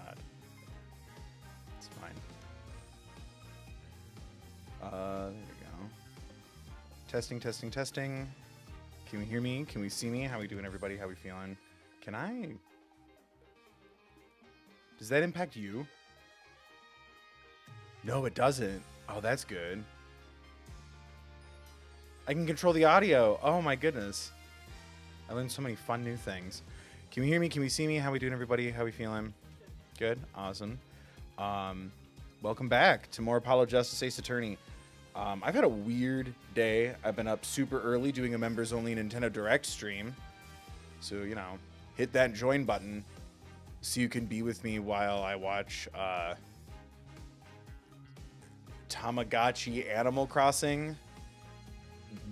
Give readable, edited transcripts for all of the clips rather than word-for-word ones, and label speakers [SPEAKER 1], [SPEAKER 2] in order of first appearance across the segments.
[SPEAKER 1] God. It's fine. There we go. Testing, testing, testing. Can we hear me? Can we see me? How we doing, everybody? How we feeling? Can I... Does that impact you? No, it doesn't. Oh, that's good. I can control the audio. Oh, my goodness. I learned so many fun new things. Can we hear me? Can we see me? How we doing, everybody? How we feeling? Good. Awesome. Welcome back to more Apollo Justice Ace Attorney. I've had a weird day. I've been up super early doing a members-only Nintendo Direct stream. So, you know, hit that join button so you can be with me while I watch Tamagotchi Animal Crossing,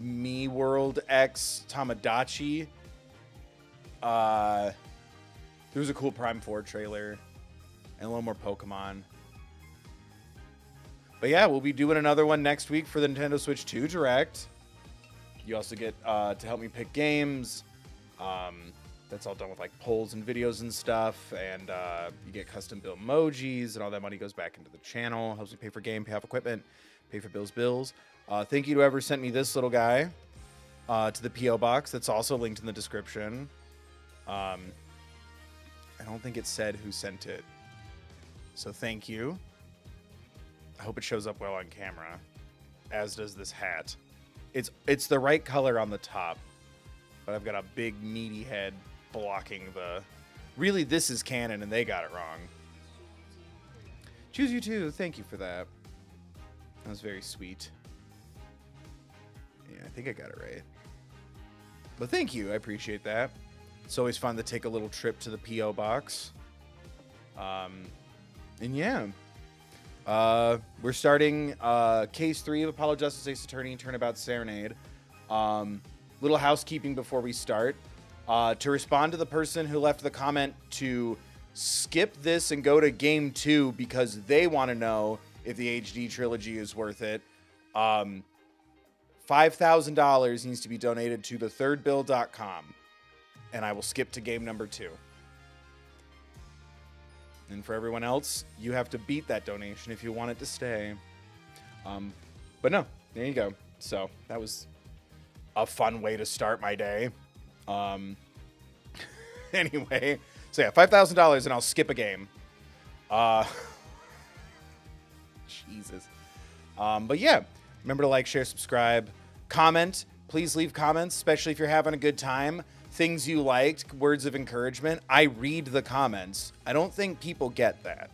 [SPEAKER 1] Me World X Tamagotchi. There was a cool Prime 4 trailer and a little more Pokemon. But yeah, we'll be doing another one next week for the Nintendo Switch 2 Direct. You also get to help me pick games. That's all done with like polls and videos and stuff. And you get custom built emojis, and all that money goes back into the channel. Helps me pay for game, pay off equipment, pay for bills. Thank you to whoever sent me this little guy to the P.O. box. That's also linked in the description. I don't think it said who sent it. So thank you. I hope it shows up well on camera, as does this hat. It's the right color on the top, but I've got a big meaty head blocking the... Really, this is canon, and they got it wrong. Choose you too. Thank you for that. That was very sweet. Yeah, I think I got it right. But thank you. I appreciate that. It's always fun to take a little trip to the P.O. box. And yeah. We're starting Case 3 of Apollo Justice Ace Attorney, Turnabout Serenade. Little housekeeping before we start. To respond to the person who left the comment to skip this and go to Game 2 because they want to know if the HD trilogy is worth it. $5,000 needs to be donated to thethirdbill.com. And I will skip to game number 2. And for everyone else, you have to beat that donation if you want it to stay. But no, there you go. So that was a fun way to start my day. Anyway, so yeah, $5,000 and I'll skip a game. Jesus. But yeah, remember to like, share, subscribe, comment. Please leave comments, especially if you're having a good time. Things you liked, words of encouragement. I read the comments. I don't think people get that.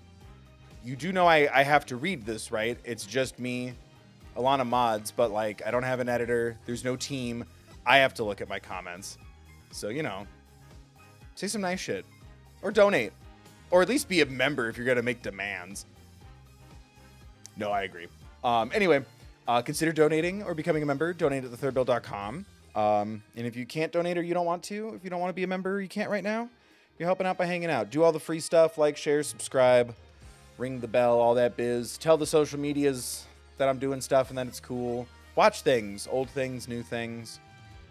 [SPEAKER 1] You do know I have to read this, right? It's just me, a lot of mods, but like I don't have an editor. There's no team. I have to look at my comments. So, you know, say some nice shit or donate or at least be a member if you're going to make demands. No, I agree. Anyway, consider donating or becoming a member. Donate at thethirdbill.com. And if you can't donate or you don't want to, if you don't want to be a member, you can't right now, you're helping out by hanging out. Do all the free stuff, like, share, subscribe, ring the bell, all that biz. Tell the social medias that I'm doing stuff and that it's cool. Watch things, old things, new things,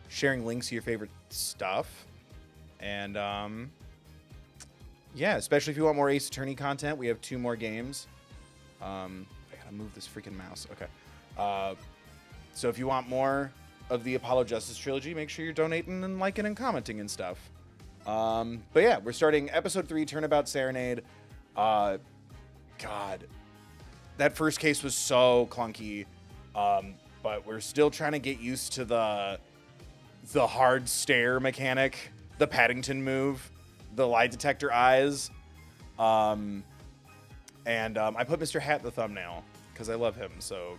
[SPEAKER 1] sharing links to your favorite stuff. And, yeah, especially if you want more Ace Attorney content, we have 2 more games. I gotta move this freaking mouse. Okay. So if you want more of the Apollo Justice trilogy, make sure you're donating and liking and commenting and stuff. But yeah, we're starting episode 3, Turnabout Serenade. God, that first case was so clunky. But we're still trying to get used to the hard stare mechanic, the Paddington move, the lie detector eyes. And I put Mr. Hat in the thumbnail because I love him. So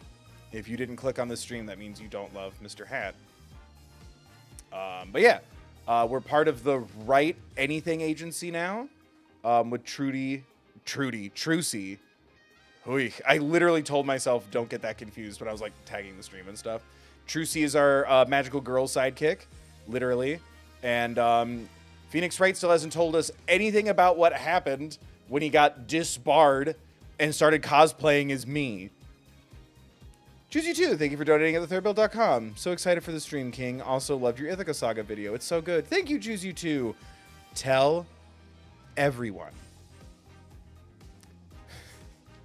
[SPEAKER 1] if you didn't click on this stream, that means you don't love Mr. Hat. But yeah, we're part of the Right Anything agency now, with Trucy. Hooey. I literally told myself don't get that confused when I was like tagging the stream and stuff. Trucy is our magical girl sidekick, literally. And Phoenix Wright still hasn't told us anything about what happened when he got disbarred and started cosplaying as me. Choose you too. Thank you for donating at thethirdbill.com. So excited for the stream, King. Also loved your Ithaca Saga video. It's so good. Thank you, Choose you too. Tell everyone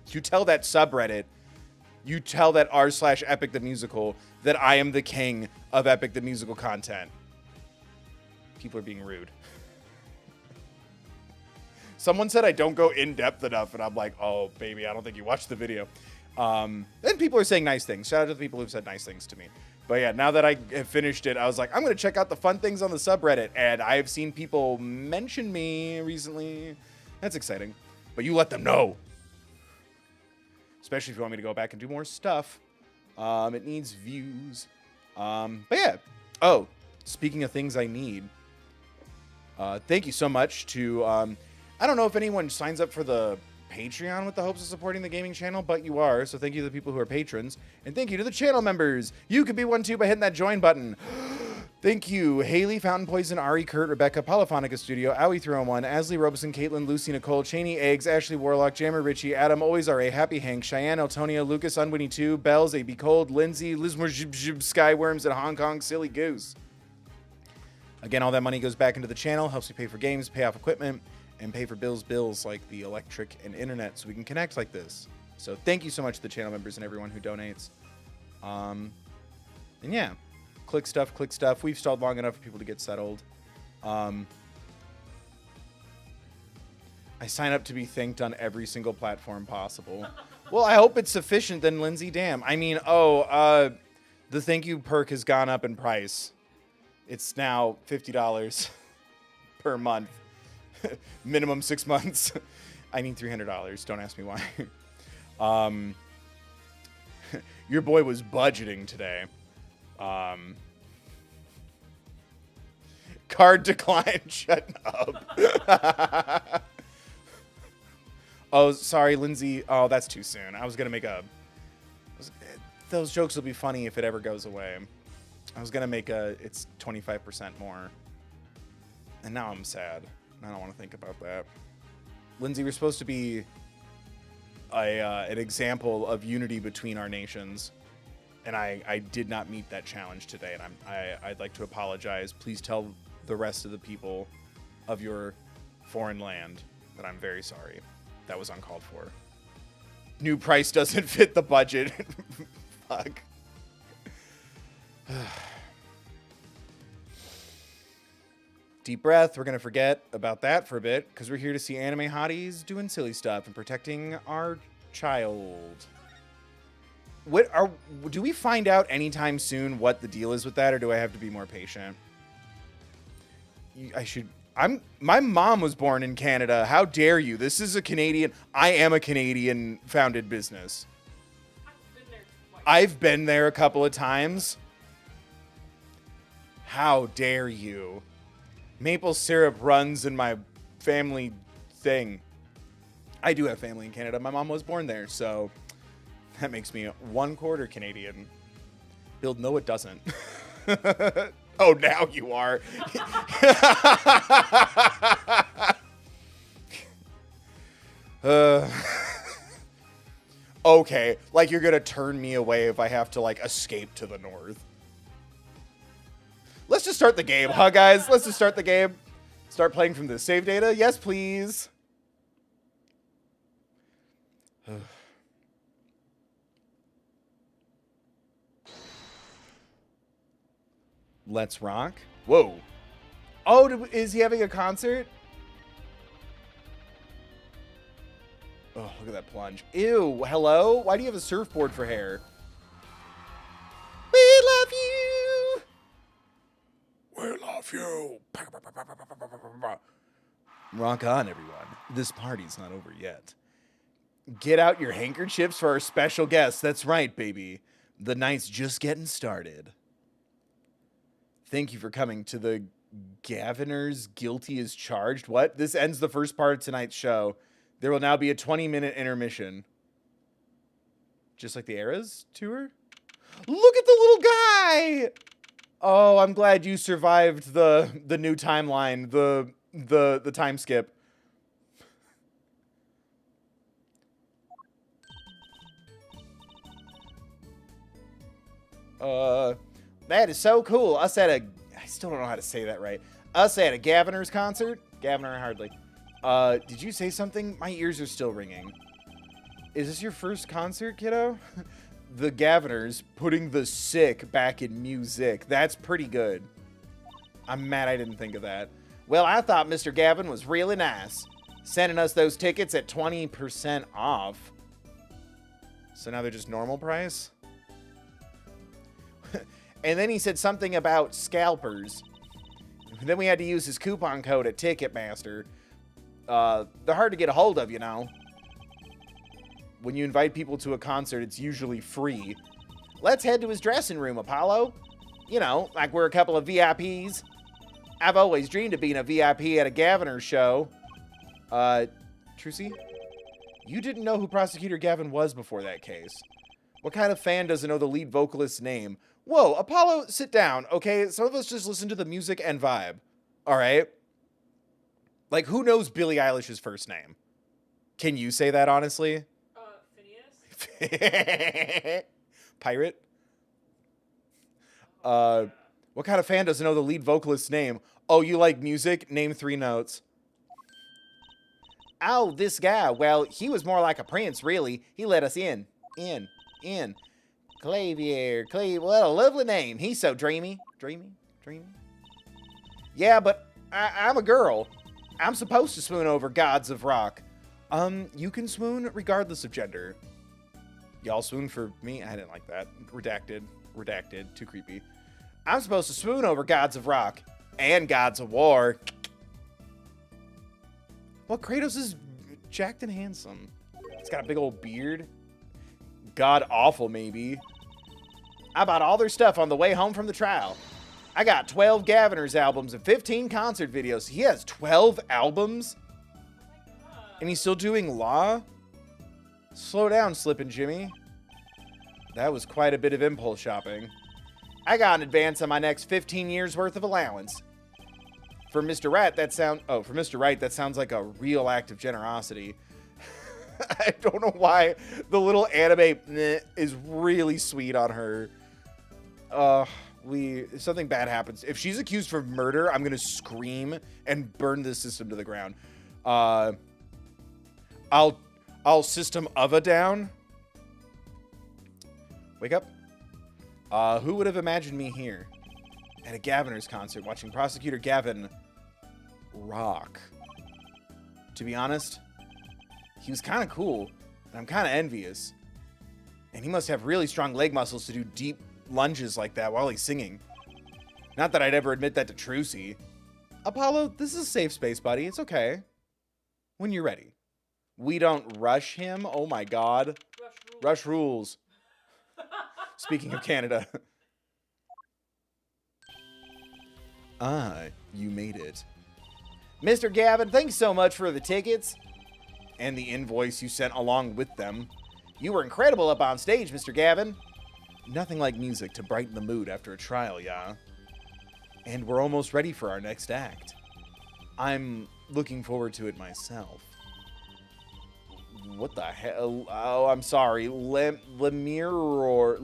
[SPEAKER 1] You tell that subreddit, you tell that r/Epic the Musical that I am the king of Epic the Musical content. People are being rude. Someone said I don't go in depth enough, and I'm like, oh, baby, I don't think you watched the video. And people are saying nice things. Shout out to the people who've said nice things to me. But yeah, now that I have finished it, I was like, I'm going to check out the fun things on the subreddit. And I have seen people mention me recently. That's exciting. But you let them know. Especially if you want me to go back and do more stuff. It needs views. But yeah. Oh, speaking of things I need. Thank you so much to... I don't know if anyone signs up for the Patreon with the hopes of supporting the gaming channel, but you are. So thank you to the people who are patrons. And thank you to the channel members. You could be one too by hitting that join button. Thank you. Haley, Fountain Poison, Ari, Kurt, Rebecca, Polyphonica Studio, Owie301, Asley, Robeson, Caitlin, Lucy, Nicole, Cheney, Eggs, Ashley, Warlock, Jammer, Richie, Adam, Always R.A., Happy Hank, Cheyenne, Eltonia, Lucas, Unwinnie 2, Bells, A.B. Cold, Lindsay, Lizmore, Skyworms, and Hong Kong, Silly Goose. Again, all that money goes back into the channel, helps me pay for games, pay off equipment, and pay for bills like the electric and internet so we can connect like this. So thank you so much to the channel members and everyone who donates. And yeah, click stuff. We've stalled long enough for people to get settled. I sign up to be thanked on every single platform possible. Well, I hope it's sufficient then, Lindsay. Damn. I mean, the thank you perk has gone up in price. It's now $50 per month. Minimum 6 months. I need $300. Don't ask me why. Your boy was budgeting today. Card decline. Shut up. Oh, sorry, Lindsay. Oh, that's too soon. I was going to make those jokes will be funny if it ever goes away. I was going to make it's 25% more. And now I'm sad. I don't want to think about that. Lindsay, we're supposed to be an example of unity between our nations. And I did not meet that challenge today. And I'd like to apologize. Please tell the rest of the people of your foreign land that I'm very sorry. That was uncalled for. New price doesn't fit the budget. Fuck. Deep breath. We're going to forget about that for a bit because we're here to see anime hotties doing silly stuff and protecting our child. Do we find out anytime soon what the deal is with that, or do I have to be more patient? My mom was born in Canada. How dare you? This is a Canadian. I am a Canadian founded business. I've been there a couple of times. How dare you? Maple syrup runs in my family thing. I do have family in Canada. My mom was born there, so that makes me 1/4 Canadian. Build, no, it doesn't. Oh, now you are. Okay, like you're gonna turn me away if I have to like escape to the north. Let's just start the game, huh, guys? Let's just start the game. Start playing from the save data. Yes, please. Let's rock. Whoa. Oh, is he having a concert? Oh, look at that plunge. Ew, hello? Why do you have a surfboard for hair? We love you. We love you. Rock on, everyone. This party's not over yet. Get out your handkerchiefs for our special guest. That's right, baby. The night's just getting started. Thank you for coming to the Gaviner's Guilty as Charged. What? This ends the first part of tonight's show. There will now be a 20-minute intermission. Just like the Eras tour? Look at the little guy! Oh, I'm glad you survived the new timeline, the time skip. That is so cool. Us at I still don't know how to say that right. Us at a Gaviner's concert? Gaviner hardly. Did you say something? My ears are still ringing. Is this your first concert, kiddo? The Gaviners putting the sick back in music. That's pretty good. I'm mad I didn't think of that. Well, I thought Mr. Gavin was really nice, sending us those tickets at 20% off. So now they're just normal price? And then he said something about scalpers. Then we had to use his coupon code at Ticketmaster. They're hard to get a hold of, you know. When you invite people to a concert, it's usually free. Let's head to his dressing room, Apollo. You know, like we're a couple of VIPs. I've always dreamed of being a VIP at a Gaviner show. Trucy? You didn't know who Prosecutor Gavin was before that case. What kind of fan doesn't know the lead vocalist's name? Whoa, Apollo, sit down, okay? Some of us just listen to the music and vibe, all right? Like, who knows Billie Eilish's first name? Can you say that, honestly?
[SPEAKER 2] Phineas?
[SPEAKER 1] Pirate? What kind of fan doesn't know the lead vocalist's name? Oh, you like music? Name 3 notes. Oh, this guy. Well, he was more like a prince, really. He let us in. Clavier. What a lovely name. He's so dreamy. Dreamy? Yeah, but I'm a girl. I'm supposed to swoon over gods of rock. You can swoon regardless of gender. Y'all swoon for me? I didn't like that. Redacted. Too creepy. I'm supposed to swoon over gods of rock and gods of war. Well, Kratos is jacked and handsome. He's got a big old beard. God awful, maybe. I bought all their stuff on the way home from the trial. I got 12 Gaviners albums and 15 concert videos. He has 12 albums? And he's still doing law? Slow down, Slippin' Jimmy. That was quite a bit of impulse shopping. I got an advance on my next 15 years worth of allowance. For Mr. Wright, that sounds like a real act of generosity. I don't know why the little anime is really sweet on her. Something bad happens. If she's accused of murder, I'm gonna scream and burn this system to the ground. I'll system of a down. Wake up. Who would have imagined me here at a Gaviner's concert watching Prosecutor Gavin rock? To be honest, he was kind of cool, and I'm kind of envious. And he must have really strong leg muscles to do deep lunges like that while he's singing. Not that I'd ever admit that to Trucy. Apollo, this is a safe space, buddy. It's okay. When you're ready. We don't rush him. Oh my god. Rush rules. Speaking of Canada. You made it. Mr. Gavin, thanks so much for the tickets. And the invoice you sent along with them. You were incredible up on stage, Mr. Gavin. Nothing like music to brighten the mood after a trial, yeah? And we're almost ready for our next act. I'm looking forward to it myself. What the hell? Oh, I'm sorry. Lamiroir,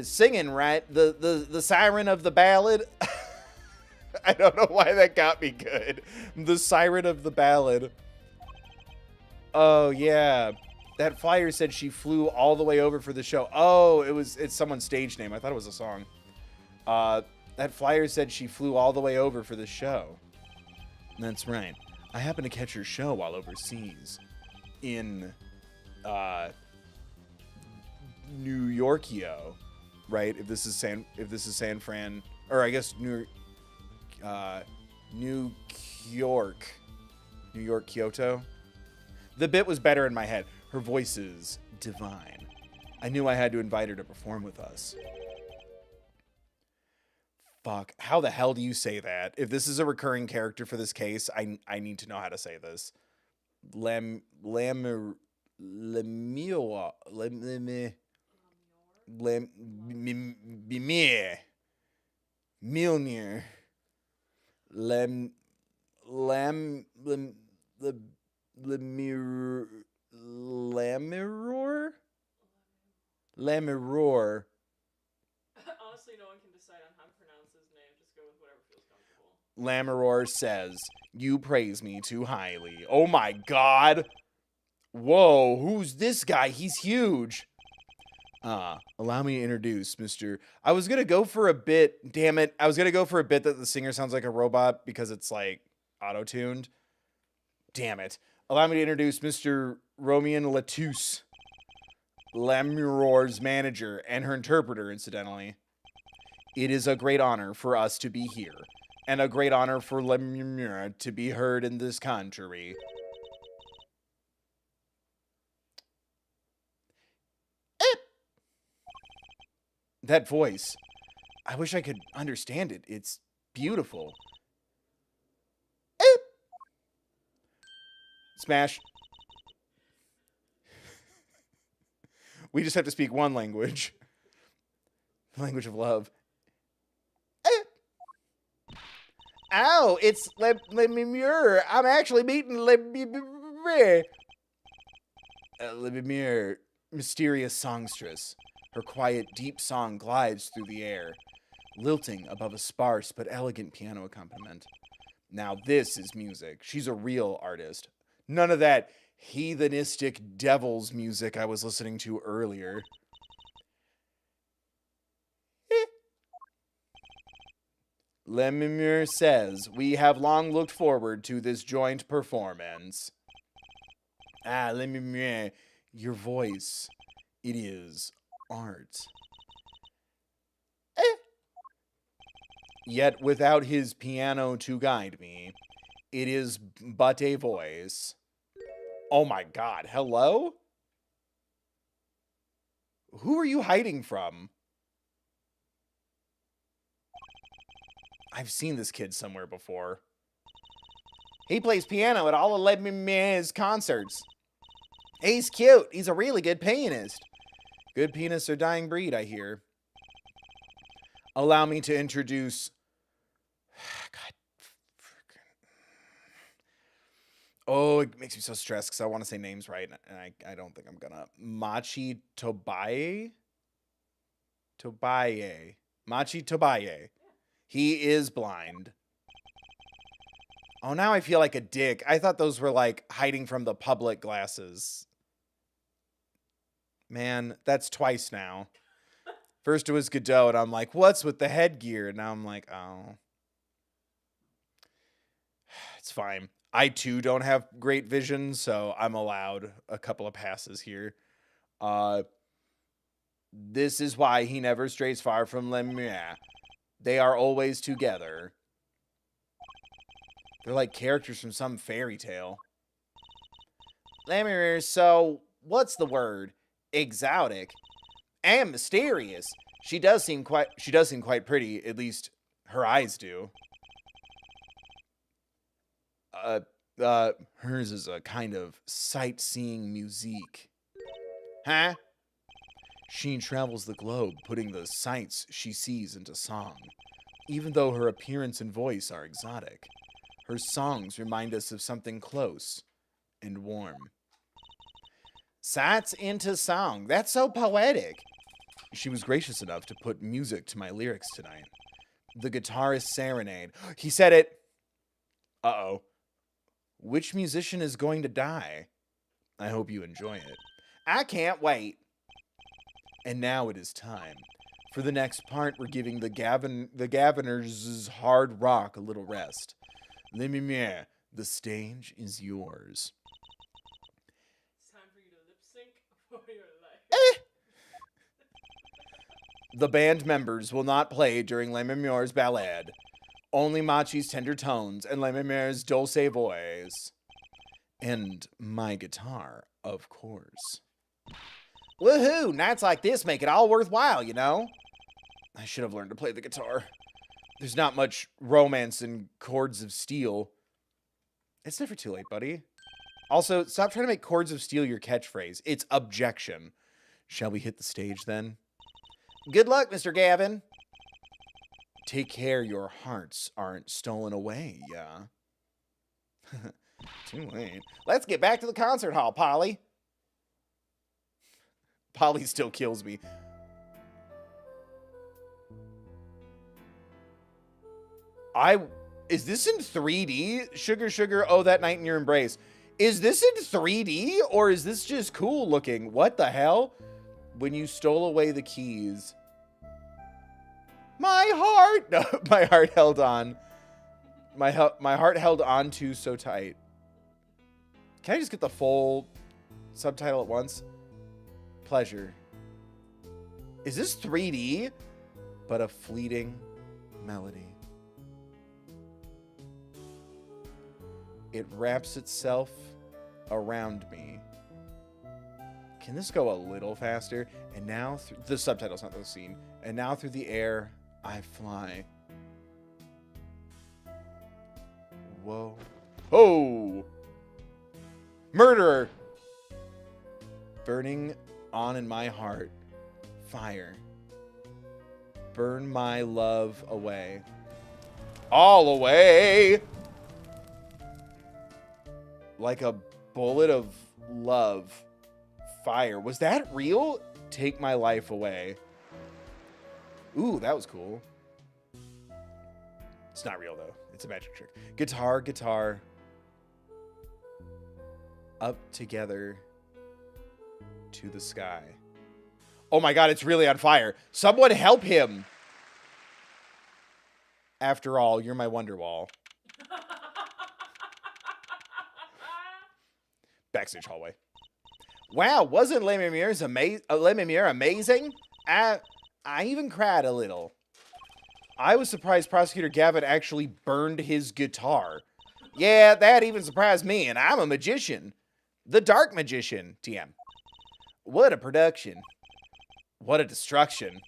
[SPEAKER 1] singing, right? The siren of the ballad. I don't know why that got me good. The siren of the ballad. Oh, yeah. That flyer said she flew all the way over for the show. Oh, it's someone's stage name. I thought it was a song. That flyer said she flew all the way over for the show. That's right. I happened to catch her show while overseas. In, New Yorkio. Right? If this is San Fran, or I guess New York, Kyoto. The bit was better in my head. Her voice is divine. I knew I had to invite her to perform with us. Fuck, how the hell do you say that? If this is a recurring character for this case, I need to know how to say this. Lamiroir. Milner. Lamiroir.
[SPEAKER 2] Honestly, no one can decide on how to pronounce his name. Just go with whatever feels comfortable.
[SPEAKER 1] Lamiroir says, you praise me too highly. Oh my god. Whoa, who's this guy? He's huge. Allow me to introduce Mr. I was gonna go for a bit, damn it. I was gonna go for a bit that the singer sounds like a robot because it's like auto-tuned. Damn it. Allow me to introduce Mr. Romian Latouche, Lamiroir's manager and her interpreter, incidentally. It is a great honor for us to be here, and a great honor for Lamiroir to be heard in this country. That voice. I wish I could understand it. It's beautiful. Smash. We just have to speak one language. The language of love. Ow, it's Lamiroir. I'm actually meeting Lamiroir. Lamiroir, mysterious songstress. Her quiet, deep song glides through the air, lilting above a sparse but elegant piano accompaniment. Now this is music. She's a real artist. None of that heathenistic devil's music I was listening to earlier. Lamiroir says, we have long looked forward to this joint performance. Lamiroir, your voice, it is art. Yet without his piano to guide me, it is but a voice. Oh my god, hello? Who are you hiding from? I've seen this kid somewhere before. He plays piano at all of Lamiroir's concerts. He's cute. He's a really good pianist. Good pianists are dying breed, I hear. Allow me to introduce... God. Oh, it makes me so stressed because I want to say names right, and I don't think I'm gonna. Machi Tobaye? Tobaye. Machi Tobaye. He is blind. Oh, now I feel like a dick. I thought those were like hiding from the public glasses. Man, that's twice now. First it was Godot, and I'm like, what's with the headgear? And now I'm like, oh. It's fine. I, too, don't have great vision, so I'm allowed a couple of passes here. This is why he never strays far from Lamiroir. They are always together. They're like characters from some fairy tale. Lamiroir, so, what's the word? Exotic. And mysterious. She does seem quite pretty, at least her eyes do. Hers is a kind of sightseeing musique. Huh? She travels the globe, putting the sights she sees into song. Even though her appearance and voice are exotic, her songs remind us of something close and warm. Sights into song. That's so poetic. She was gracious enough to put music to my lyrics tonight. The guitarist serenade. He said it. Uh-oh. Which musician is going to die? I hope you enjoy it. I can't wait. And now it is time. For the next part, we're giving the Gaviners' hard rock a little rest. Lamiroir, the stage is yours.
[SPEAKER 2] It's time for you to lip sync for your life.
[SPEAKER 1] The band members will not play during Lamiroir's ballad. Only Machi's tender tones and Lamiroir's dulce voice. And my guitar, of course. Woohoo! Nights like this make it all worthwhile, you know? I should have learned to play the guitar. There's not much romance in Chords of Steel. It's never too late, buddy. Also, stop trying to make Chords of Steel your catchphrase. It's objection. Shall we hit the stage, then? Good luck, Mr. Gavin. Take care your hearts aren't stolen away, yeah? Too late. Let's get back to the concert hall, Polly. Polly still kills me. Is this in 3D? Sugar, sugar, oh, that night in your embrace. Is this in 3D or is this just cool looking? What the hell? When you stole away the keys. My heart. No, my heart held on. My heart held on to so tight. Can I just get the full subtitle at once? Pleasure. Is this 3D? But a fleeting melody. It wraps itself around me. Can this go a little faster? And now, the subtitle's not the scene. And now through the air, I fly. Whoa. Oh! Murderer! Burning on in my heart. Fire. Burn my love away. All away! Like a bullet of love. Fire. Was that real? Take my life away. Ooh, that was cool. It's not real, though. It's a magic trick. Guitar, guitar. Up together to the sky. Oh my god, it's really on fire. Someone help him. After all, you're my Wonderwall. Backstage hallway. Wow, wasn't Lamiroir amazing? I even cried a little. I was surprised Prosecutor Gavin actually burned his guitar. Yeah, that even surprised me, and I'm a magician. The Dark Magician, TM. What a production. What a destruction.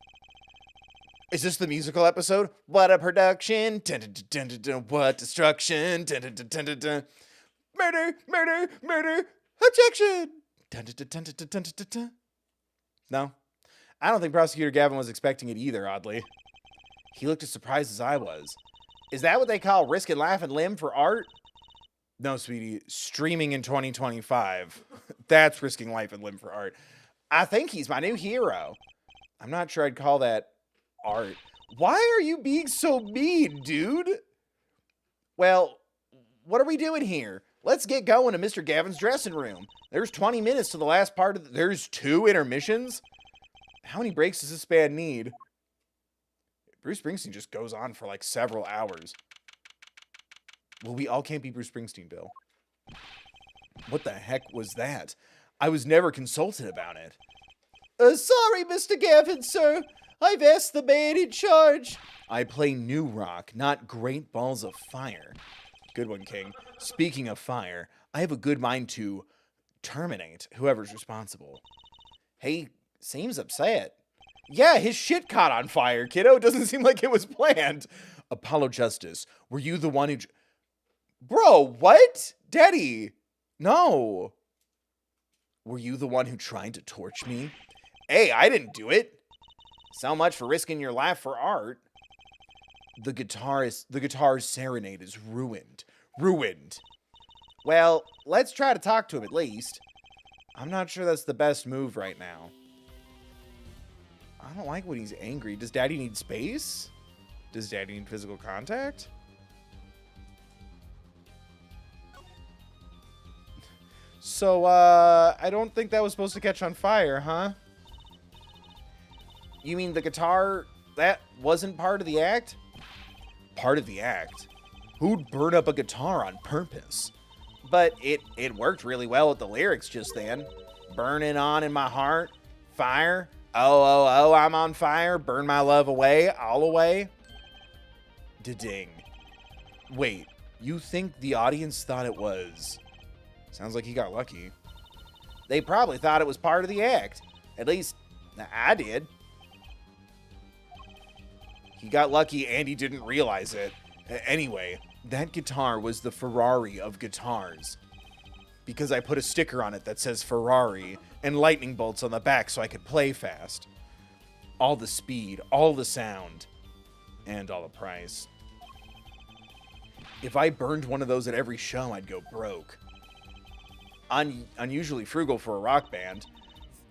[SPEAKER 1] Is this the musical episode? What a production. Dun, dun, dun, dun, dun, what destruction. Dun, dun, dun, dun, dun, dun. Murder, murder, murder, objection. Dun, dun, dun, dun, dun, dun, dun, dun. No, I don't think Prosecutor Gavin was expecting it either, oddly. He looked as surprised as I was. Is that what they call risking life and limb for art? No, sweetie. Streaming in 2025. That's risking life and limb for art. I think he's my new hero. I'm not sure I'd call that art. Why are you being so mean, dude? Well, what are we doing here? Let's get going to Mr. Gavin's dressing room. There's 20 minutes to the last part of there's 2 intermissions? How many breaks does this band need? Bruce Springsteen just goes on for like several hours. Well, we all can't be Bruce Springsteen, Bill. What the heck was that? I was never consulted about it. Sorry, Mr. Gavin, sir. I've asked the man in charge. I play new rock, not Great Balls of Fire. Good one, King. Speaking of fire, I have a good mind to terminate whoever's responsible. He seems upset. Yeah, his shit caught on fire, kiddo. Doesn't seem like it was planned. Apollo Justice, were you the one who... Bro, what? Daddy, no. Were you the one who tried to torch me? Hey, I didn't do it. So much for risking your life for art. The guitar's serenade is ruined. Ruined. Well, let's try to talk to him at least. I'm not sure that's the best move right now. I don't like when he's angry. Does Daddy need space? Does Daddy need physical contact? So, I don't think that was supposed to catch on fire, huh? You mean the guitar, that wasn't part of the act? Part of the act? Who'd burn up a guitar on purpose? But it worked really well with the lyrics just then. Burning on in my heart, fire. Oh, oh, oh, I'm on fire. Burn my love away, all away. Da-ding. Wait, you think the audience thought it was... Sounds like he got lucky. They probably thought it was part of the act. At least, I did. He got lucky and he didn't realize it. Anyway, that guitar was the Ferrari of guitars. Because I put a sticker on it that says Ferrari and lightning bolts on the back so I could play fast. All the speed, all the sound, and all the price. If I burned one of those at every show, I'd go broke. Unusually frugal for a rock band.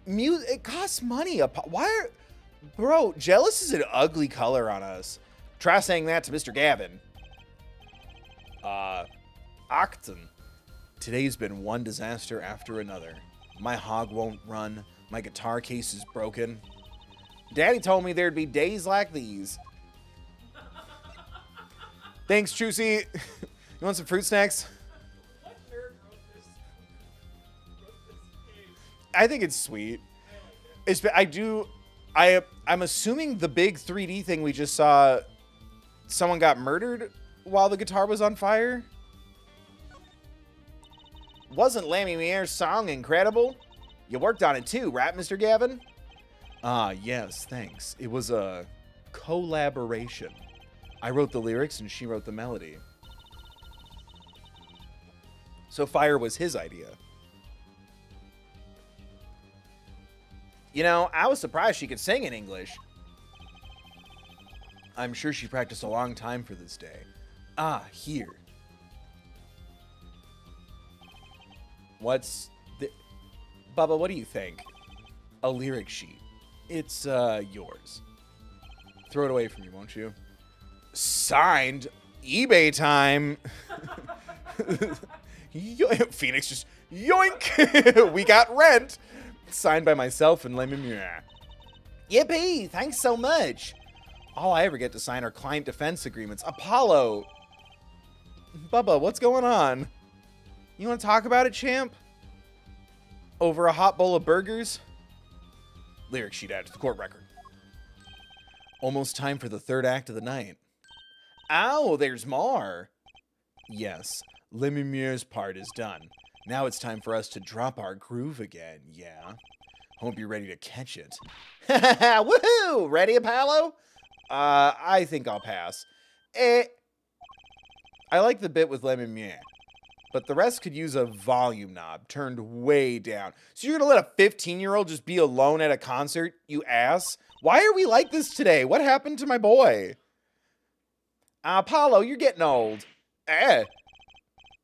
[SPEAKER 1] It costs money. Why are... Bro, jealous is an ugly color on us. Try saying that to Mr. Gavin. Octon. Today's been one disaster after another. My hog won't run. My guitar case is broken. Daddy told me there'd be days like these. Thanks, Trucy. You want some fruit snacks?
[SPEAKER 2] What nerd wrote this page?
[SPEAKER 1] I think it's sweet. I'm assuming the big 3D thing we just saw, someone got murdered while the guitar was on fire. Wasn't Lamiroir's song incredible? You worked on it too, right, Mr. Gavin? Yes, thanks. It was a collaboration. I wrote the lyrics and she wrote the melody. So fire was his idea. You know, I was surprised she could sing in English. I'm sure she practiced a long time for this day. Here. What's the... Bubba, what do you think? A lyric sheet. It's, yours. Throw it away from you, won't you? Signed. eBay time. Phoenix just, yoink! We got rent. Signed by myself and Lamiroir. Yippee! Thanks so much. All I ever get to sign are client defense agreements. Apollo! Bubba, what's going on? You want to talk about it, champ? Over a hot bowl of burgers? Lyric sheet added to the court record. Almost time for the third act of the night. Oh, there's more. Yes, Lamiroir's part is done. Now it's time for us to drop our groove again, yeah? Hope you're ready to catch it. Woohoo! Ready, Apollo? I think I'll pass. I like the bit with Lamiroir, but the rest could use a volume knob turned way down. So you're gonna let a 15-year-old just be alone at a concert, you ass? Why are we like this today? What happened to my boy? Apollo, you're getting old.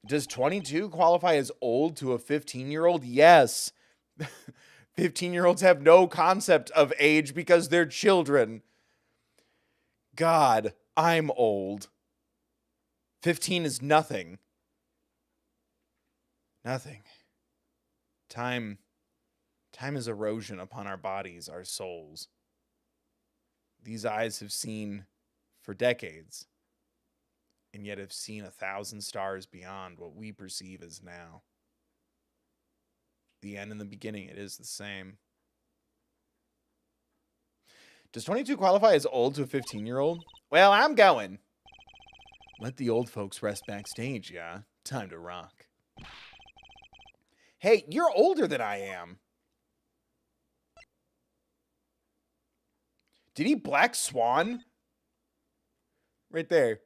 [SPEAKER 1] Does 22 qualify as old to a 15-year-old? Yes. 15-year-olds have no concept of age because they're children. God, I'm old. 15 is nothing. Nothing. Time is erosion upon our bodies, our souls. These eyes have seen for decades, and yet have seen 1,000 stars beyond what we perceive as now. The end and the beginning, it is the same. Does 22 qualify as old to a 15-year-old? Well, I'm going. Let the old folks rest backstage, yeah? Time to rock. Hey, you're older than I am. Did he Black Swan? Right there.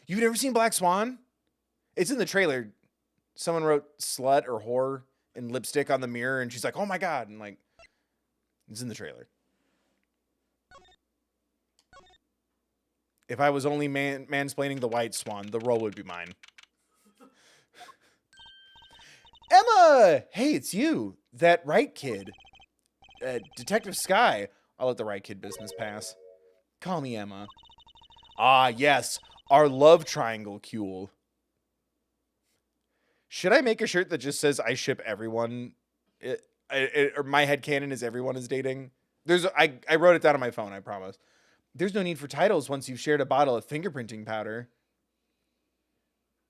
[SPEAKER 1] You've never seen Black Swan? It's in the trailer. Someone wrote slut or whore in lipstick on the mirror, and she's like, oh my God. And like, it's in the trailer. If I was only mansplaining the White Swan, the role would be mine. Emma! Hey, it's you. That right kid. Detective Sky. I'll let the right kid business pass. Call me Emma. Ah, yes. Our love triangle, Kuhl. Should I make a shirt that just says I ship everyone? Or my headcanon is everyone is dating? I wrote it down on my phone, I promise. There's no need for titles once you've shared a bottle of fingerprinting powder.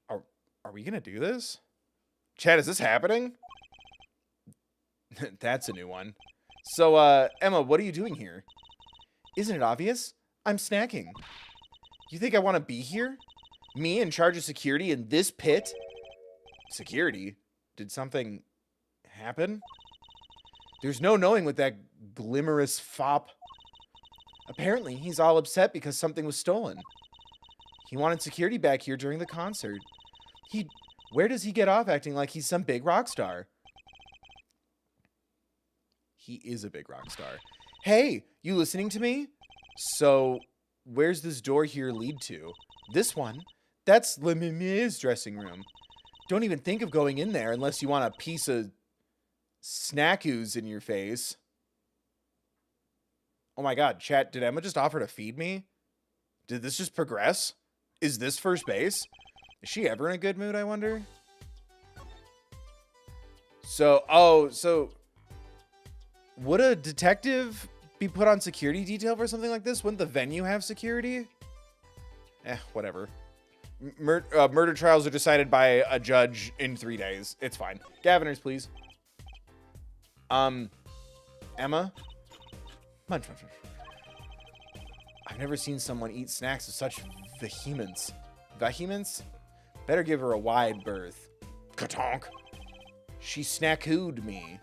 [SPEAKER 1] Are we going to do this? Chad, is this happening? That's a new one. So, Emma, what are you doing here? Isn't it obvious? I'm snacking. You think I want to be here? Me in charge of security in this pit? Security? Did something happen? There's no knowing what that glimmerous fop... Apparently, he's all upset because something was stolen. He wanted security back here during the concert. Where does he get off acting like he's some big rock star? He is a big rock star. Hey, you listening to me? So, where's this door here lead to? This one? That's Lamiroir's dressing room. Don't even think of going in there unless you want a piece of snack ooze in your face. Oh my God, chat, did Emma just offer to feed me? Did this just progress? Is this first base? Is she ever in a good mood, I wonder? So would a detective be put on security detail for something like this? Wouldn't the venue have security? Whatever. Murder trials are decided by a judge in 3 days. It's fine. Gaviners, please. Emma? Munch. I've never seen someone eat snacks with such vehemence. Vehemence? Better give her a wide berth. Katonk. She snackooed me.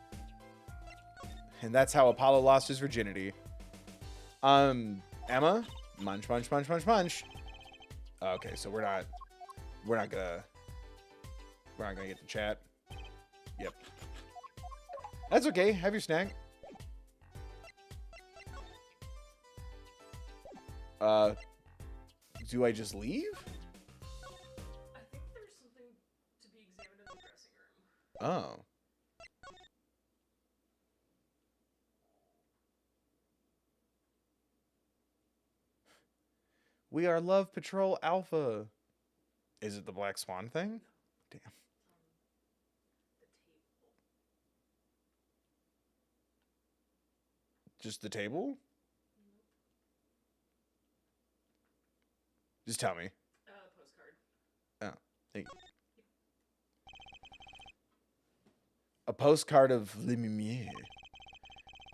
[SPEAKER 1] And that's how Apollo lost his virginity. Emma? Munch. Okay, so we're not gonna get to chat. Yep. That's okay. Have your snack. Do I just leave?
[SPEAKER 2] I think there's something to be examined in the dressing room.
[SPEAKER 1] Oh. We are Love Patrol Alpha. Is it the Black Swan thing? Damn.
[SPEAKER 2] The table.
[SPEAKER 1] Just the table? Just tell me.
[SPEAKER 2] Postcard.
[SPEAKER 1] Oh, thank you. A postcard of Lamiroir.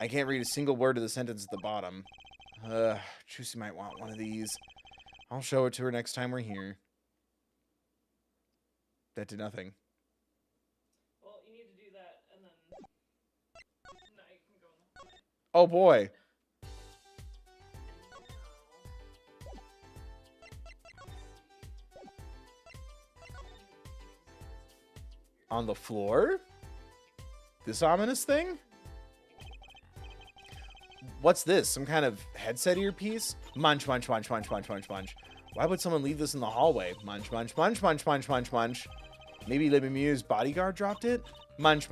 [SPEAKER 1] I can't read a single word of the sentence at the bottom. Juicy might want one of these. I'll show it to her next time we're here. That did nothing.
[SPEAKER 2] Well, you need to do that, and then now you can go in the hallway.
[SPEAKER 1] Oh boy. On the floor? This ominous thing? What's this? Some kind of headset earpiece? Munch. Why would someone leave this in the hallway? Munch. Maybe Lamiroir's bodyguard dropped it? Munch.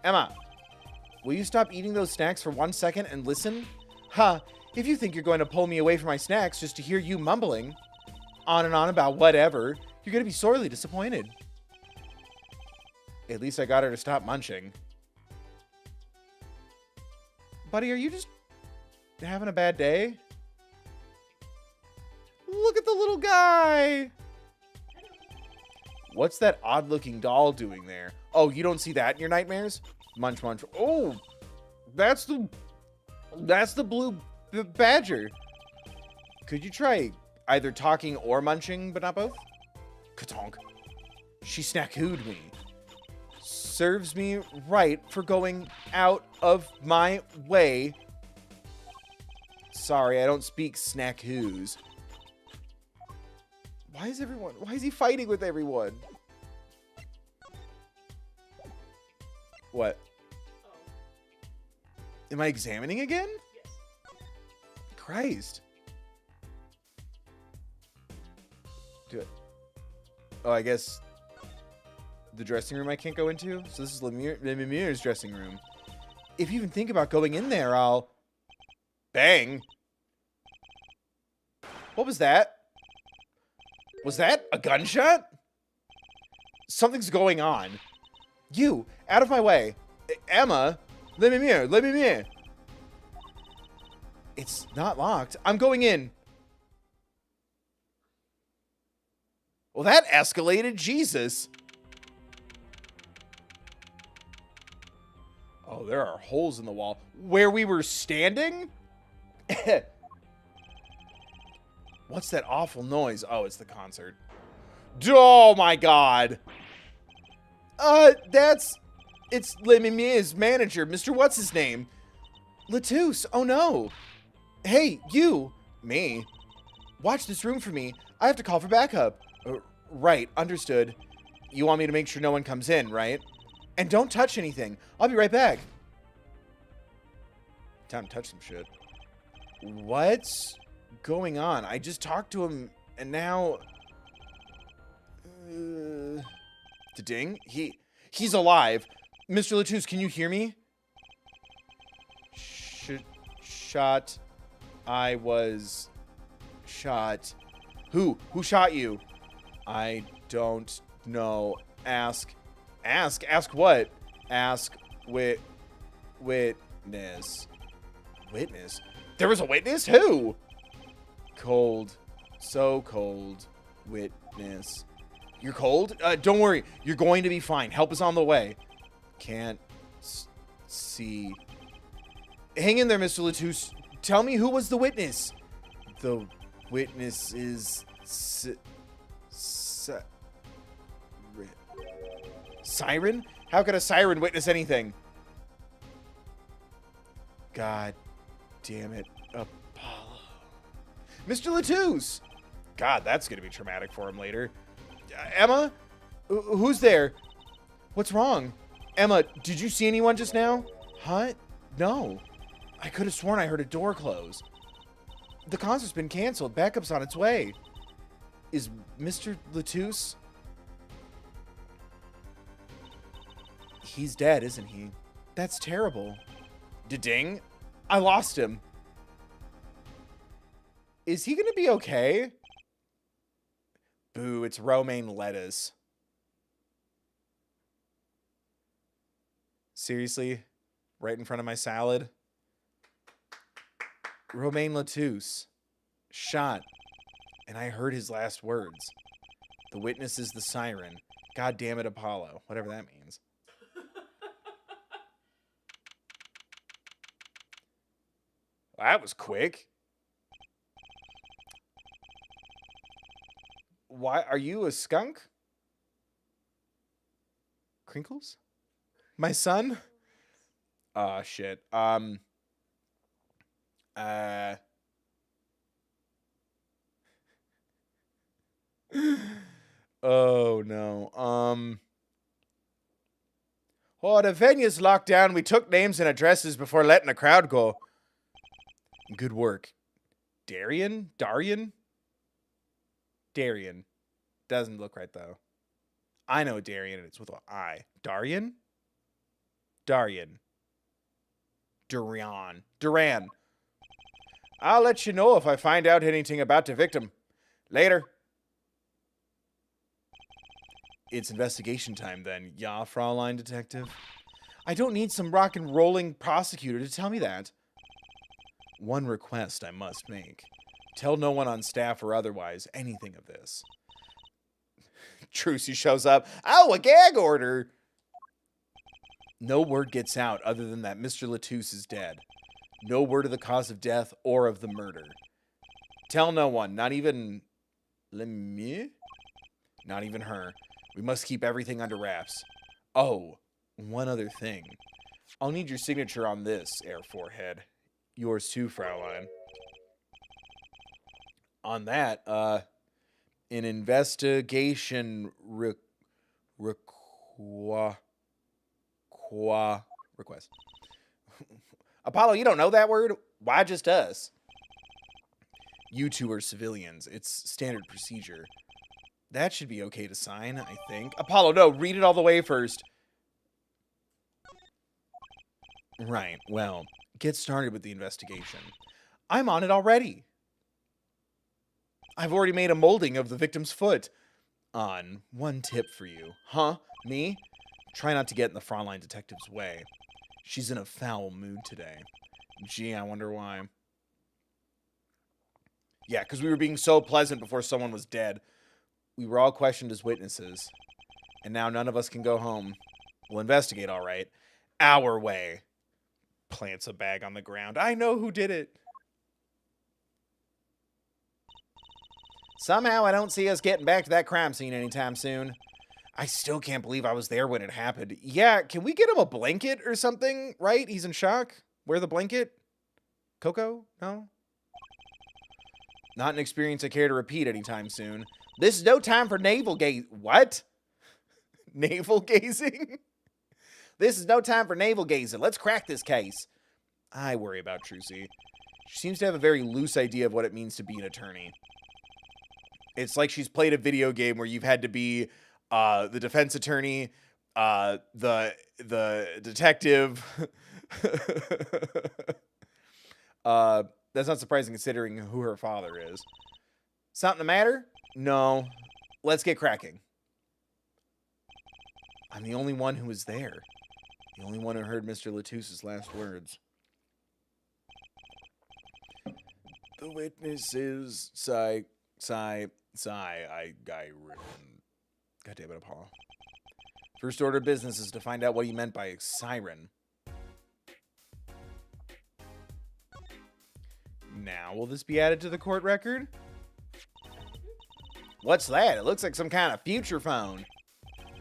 [SPEAKER 1] Emma, will you stop eating those snacks for 1 second and listen? If you think you're going to pull me away from my snacks just to hear you mumbling on and on about whatever, you're going to be sorely disappointed. At least I got her to stop munching. Buddy, are you just having a bad day? Look at the little guy. What's that odd-looking doll doing there? Oh, you don't see that in your nightmares? Munch. Oh, that's the blue badger. Could you try either talking or munching, but not both? Katonk. She snackooed me. Serves me right for going out of my way. Sorry, I don't speak snack-hoos. Why is he fighting with everyone? What?
[SPEAKER 2] Oh.
[SPEAKER 1] Am I examining again?
[SPEAKER 2] Yes.
[SPEAKER 1] Christ. Do it. Oh, I guess the dressing room I can't go into? So this is Lamiroir's dressing room. If you even think about going in there, I'll... Bang. What was that? Was that a gunshot? Something's going on. You, out of my way. Emma, Lamiroir. It's not locked. I'm going in. Well, that escalated. Jesus. Oh, there are holes in the wall. Where we were standing? What's that awful noise? Oh, it's the concert. Oh, my God. It's Lamiroir's manager, Mr. What's-His-Name. Latouche, oh no. Hey, you. Me. Watch this room for me. I have to call for backup. Right, understood. You want me to make sure no one comes in, right? And don't touch anything. I'll be right back. Time to touch some shit. What's going on? I just talked to him, and now... Ding? He's alive. Mr. Latouche, can you hear me? Shot. I was shot. Who shot you? I don't know. Ask what? Ask witness. Witness? There was a witness? Who? Cold. So cold. Witness. You're cold? Don't worry. You're going to be fine. Help is on the way. Can't see. Hang in there, Mr. Latouche. Tell me, who was the witness? The witness is... Siren? How could a siren witness anything? God damn it. Apollo. Mr. Latouche! God, that's going to be traumatic for him later. Emma? Who's there? What's wrong? Emma, did you see anyone just now? Huh? No. I could have sworn I heard a door close. The concert's been canceled. Backup's on its way. Is Mr. Latouche? He's dead, isn't he? That's terrible. Da-ding. I lost him. Is he gonna be okay? Boo, it's romaine lettuce. Seriously? Right in front of my salad? Romaine Latouche. Shot. And I heard his last words. The witness is the siren. God damn it, Apollo. Whatever that means. That was quick. Why are you a skunk? Crinkles? My son? Oh shit. Oh no. Oh, the venue's locked down. We took names and addresses before letting the crowd go. Good work. Darian? Darian. Doesn't look right, though. I know Darian, and it's with an I. Darian? Duran. I'll let you know if I find out anything about the victim. Later. It's investigation time, then. Ja, Fraulein Detective? I don't need some rock and rolling prosecutor to tell me that. One request I must make. Tell no one on staff or otherwise anything of this. Trucy shows up. Oh, a gag order! No word gets out other than that Mr. Latouche is dead. No word of the cause of death or of the murder. Tell no one, not even... Lamiroir? Not even her. We must keep everything under wraps. Oh, one other thing. I'll need your signature on this, Air Forehead. Yours too, Fraulein. On that, an investigation request. Apollo, you don't know that word? Why just us? You two are civilians. It's standard procedure. That should be okay to sign, I think. Apollo, no, read it all the way first. Right, well, get started with the investigation. I'm on it already. I've already made a molding of the victim's foot. On one tip for you. Huh? Me? Try not to get in the Fraulein Detective's way. She's in a foul mood today. Gee, I wonder why. Yeah, because we were being so pleasant before someone was dead. We were all questioned as witnesses. And now none of us can go home. We'll investigate, all right. Our way. Plants a bag on the ground. I know who did it. Somehow I don't see us getting back to that crime scene anytime soon. I still can't believe I was there when it happened. Yeah, can we get him a blanket or something? Right? He's in shock. Wear the blanket. Coco? No? Not an experience I care to repeat anytime soon. This is no time for navel gaze. What? Navel gazing? This is no time for navel gazing. Let's crack this case. I worry about Trucy. She seems to have a very loose idea of what it means to be an attorney. It's like she's played a video game where you've had to be the defense attorney, the detective. That's not surprising considering who her father is. Something the matter? No. Let's get cracking. I'm the only one who was there. The only one who heard Mr. Latouse's last words. The witness is God damn it, Apollo. First order of business is to find out what he meant by siren. Now, will this be added to the court record? What's that? It looks like some kind of future phone.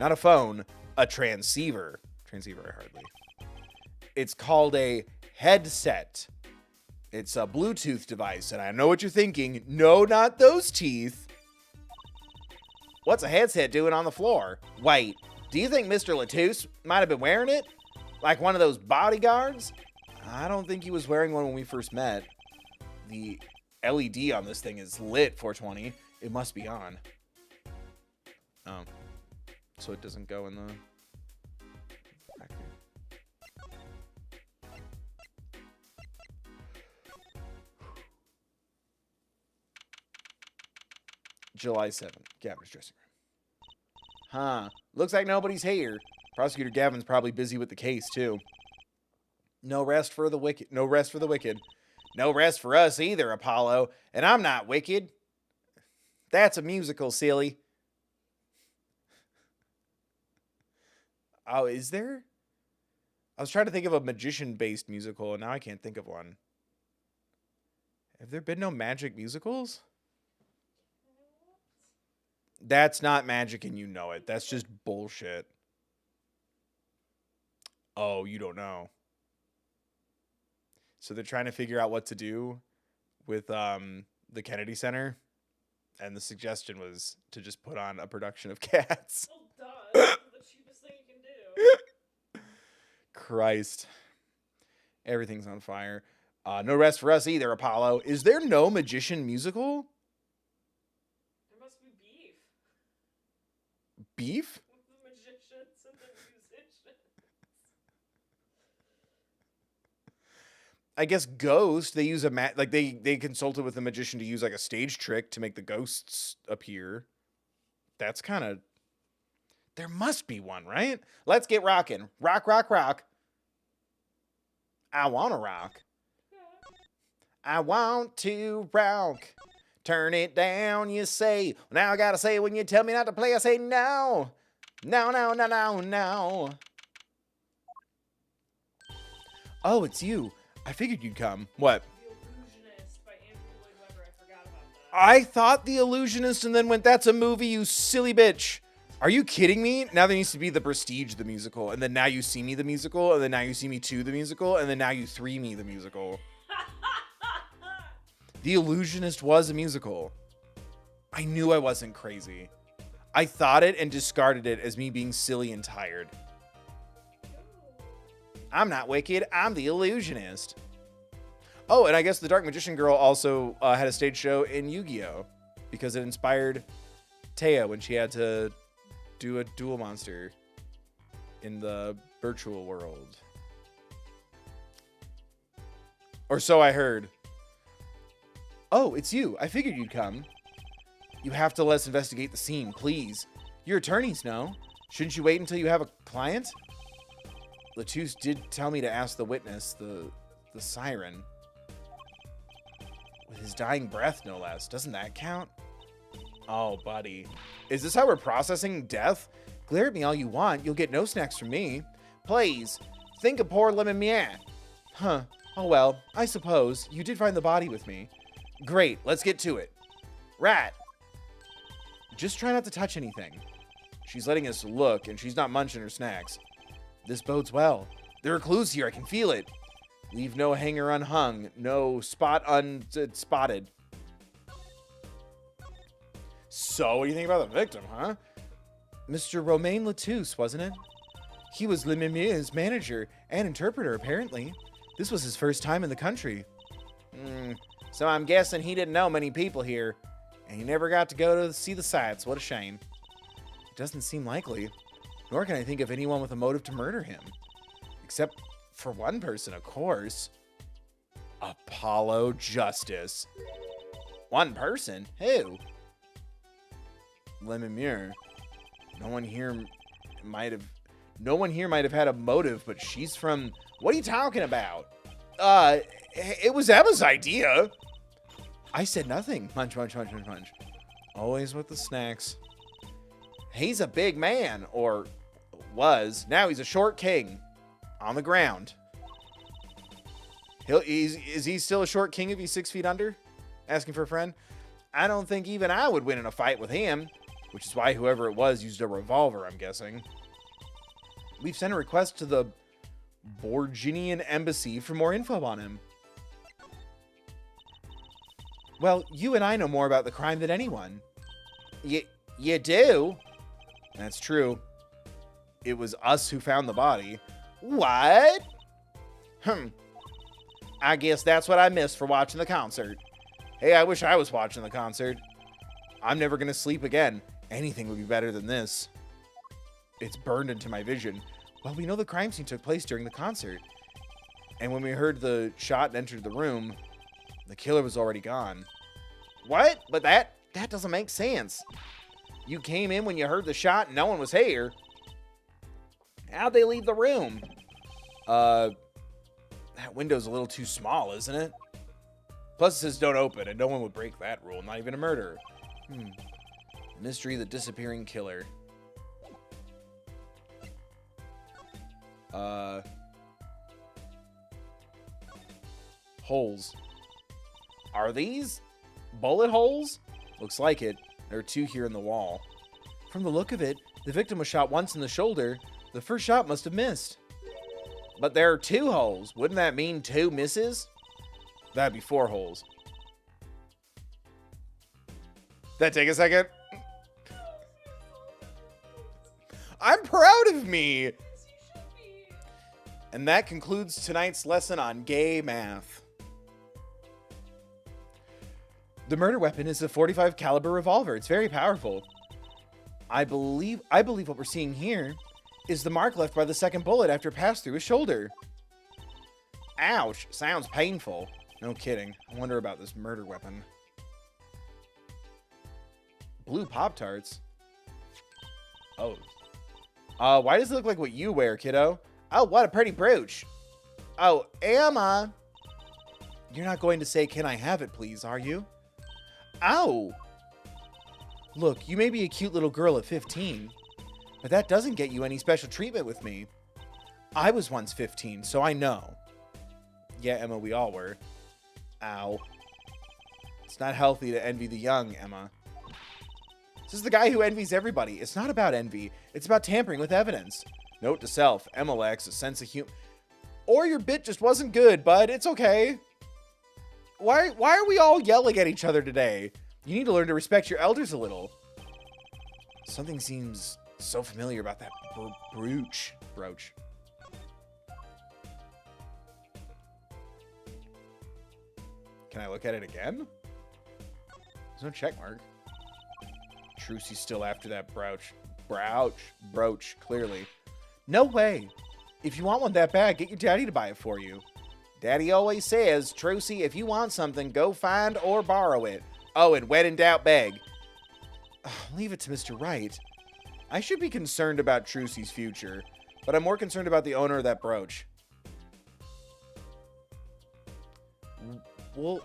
[SPEAKER 1] Not a phone, a transceiver. Transceiver, hardly. It's called a headset. It's a Bluetooth device, and I know what you're thinking. No, not those teeth. What's a headset doing on the floor? Wait, do you think Mr. Latouse might have been wearing it? Like one of those bodyguards? I don't think he was wearing one when we first met. The LED on this thing is lit, 420. It must be on. Oh. So it doesn't go in the... back here. July 7th. Gavin's dressing room. Huh. Looks like nobody's here. Prosecutor Gavin's probably busy with the case, too. No rest for the wicked. No rest for the wicked. No rest for us either, Apollo. And I'm not wicked. That's a musical, silly. Oh, is there? I was trying to think of a magician-based musical, and now I can't think of one. Have there been no magic musicals? That's not magic and you know it. That's just bullshit. Oh, you don't know. So they're trying to figure out what to do with the Kennedy Center. And the suggestion was to just put on a production of Cats.
[SPEAKER 2] Well, duh. That's the cheapest thing you can do.
[SPEAKER 1] Christ. Everything's on fire. No rest for us either, Apollo. Is there no magician musical?
[SPEAKER 2] There must be beef.
[SPEAKER 1] Beef?
[SPEAKER 2] With the magicians and the musicians.
[SPEAKER 1] I guess Ghost, they use they consulted with a magician to use like a stage trick to make the ghosts appear. That's kind of... There must be one, right? Let's get rocking. Rock, rock, rock. I want to rock. I want to rock. Turn it down, you say. Now I gotta say when you tell me not to play, I say no. No, no, no, no, no. Oh, it's you. I figured you'd come. What?
[SPEAKER 2] The Illusionist by Andrew Lloyd Webber. I forgot about that.
[SPEAKER 1] I thought The Illusionist and then went, that's a movie, you silly bitch. Are you kidding me? Now there needs to be The Prestige, the musical. And then Now You See Me, the musical. And then Now You See Me 2, the musical. And then Now You 3 Me, the musical. The Illusionist was a musical. I knew I wasn't crazy. I thought it and discarded it as me being silly and tired. I'm not wicked. I'm the Illusionist. Oh, and I guess the Dark Magician Girl also had a stage show in Yu-Gi-Oh! Because it inspired Taya when she had to do a duel monster in the virtual world. Or so I heard. Oh, it's you. I figured you'd come. You have to let us investigate the scene, please. Your attorneys know. Shouldn't you wait until you have a client? Latouche did tell me to ask the witness, the siren. With his dying breath, no less. Doesn't that count? Oh, buddy. Is this how we're processing death? Glare at me all you want. You'll get no snacks from me. Please, think of poor Lamiroir. Huh. Oh, well, I suppose. You did find the body with me. Great. Let's get to it. Rat. Just try not to touch anything. She's letting us look, and she's not munching her snacks. This bodes well. There are clues here. I can feel it. Leave no hanger unhung. No spot unspotted. So, what do you think about the victim, huh? Mr. Romain Latouche, wasn't it? He was Lamiroir's manager and interpreter, apparently. This was his first time in the country. So I'm guessing he didn't know many people here, and he never got to go to see the sights. What a shame. It doesn't seem likely, nor can I think of anyone with a motive to murder him. Except for one person, of course. Apollo Justice. One person? Who? Lamiroir. No one here might have had a motive, but she's from... What are you talking about? It was Emma's idea. I said nothing. Munch, munch, munch, munch, munch. Always with the snacks. He's a big man, or was. Now he's a short king. On the ground. Is he still a short king if he's 6 feet under? Asking for a friend? I don't think even I would win in a fight with him. Which is why whoever it was used a revolver, I'm guessing. We've sent a request to the Borginian embassy for more info on him. Well, you and I know more about the crime than anyone. You do? That's true. It was us who found the body. What? I guess that's what I missed for watching the concert. Hey, I wish I was watching the concert. I'm never gonna sleep again. Anything would be better than this. It's burned into my vision. Well, we know the crime scene took place during the concert. And when we heard the shot and entered the room, the killer was already gone. What? But that doesn't make sense. You came in when you heard the shot and no one was here. How'd they leave the room? That window's a little too small, isn't it? Plus it says don't open, and no one would break that rule, not even a murderer. Mystery of the disappearing killer. Holes. Are these bullet holes? Looks like it. There are 2 here in the wall. From the look of it, the victim was shot once in the shoulder. The first shot must have missed. But there are 2 holes. Wouldn't that mean 2 misses? That'd be 4 holes. That take a second? I'm proud of me. And that concludes tonight's lesson on gay math. The murder weapon is a .45 caliber revolver. It's very powerful. I believe what we're seeing here is the mark left by the second bullet after it passed through his shoulder. Ouch, sounds painful. No kidding. I wonder about this murder weapon. Blue Pop-Tarts? Oh. Why does it look like what you wear, kiddo? Oh, what a pretty brooch. Oh, Emma. You're not going to say, can I have it, please, are you? Ow. Look, you may be a cute little girl at 15, but that doesn't get you any special treatment with me. I was once 15, so I know. Yeah, Emma, we all were. Ow. It's not healthy to envy the young, Emma. This is the guy who envies everybody. It's not about envy. It's about tampering with evidence. Note to self, Emma lacks a sense of humor. Or your bit just wasn't good, bud. It's okay. Why are we all yelling at each other today? You need to learn to respect your elders a little. Something seems so familiar about that brooch. Can I look at it again? There's no check mark. Trucy's still after that brooch, clearly. No way. If you want one that bad, get your daddy to buy it for you. Daddy always says, Trucy, if you want something, go find or borrow it. Oh, and when in doubt, beg. Leave it to Mr. Wright. I should be concerned about Trucy's future, but I'm more concerned about the owner of that brooch. Well,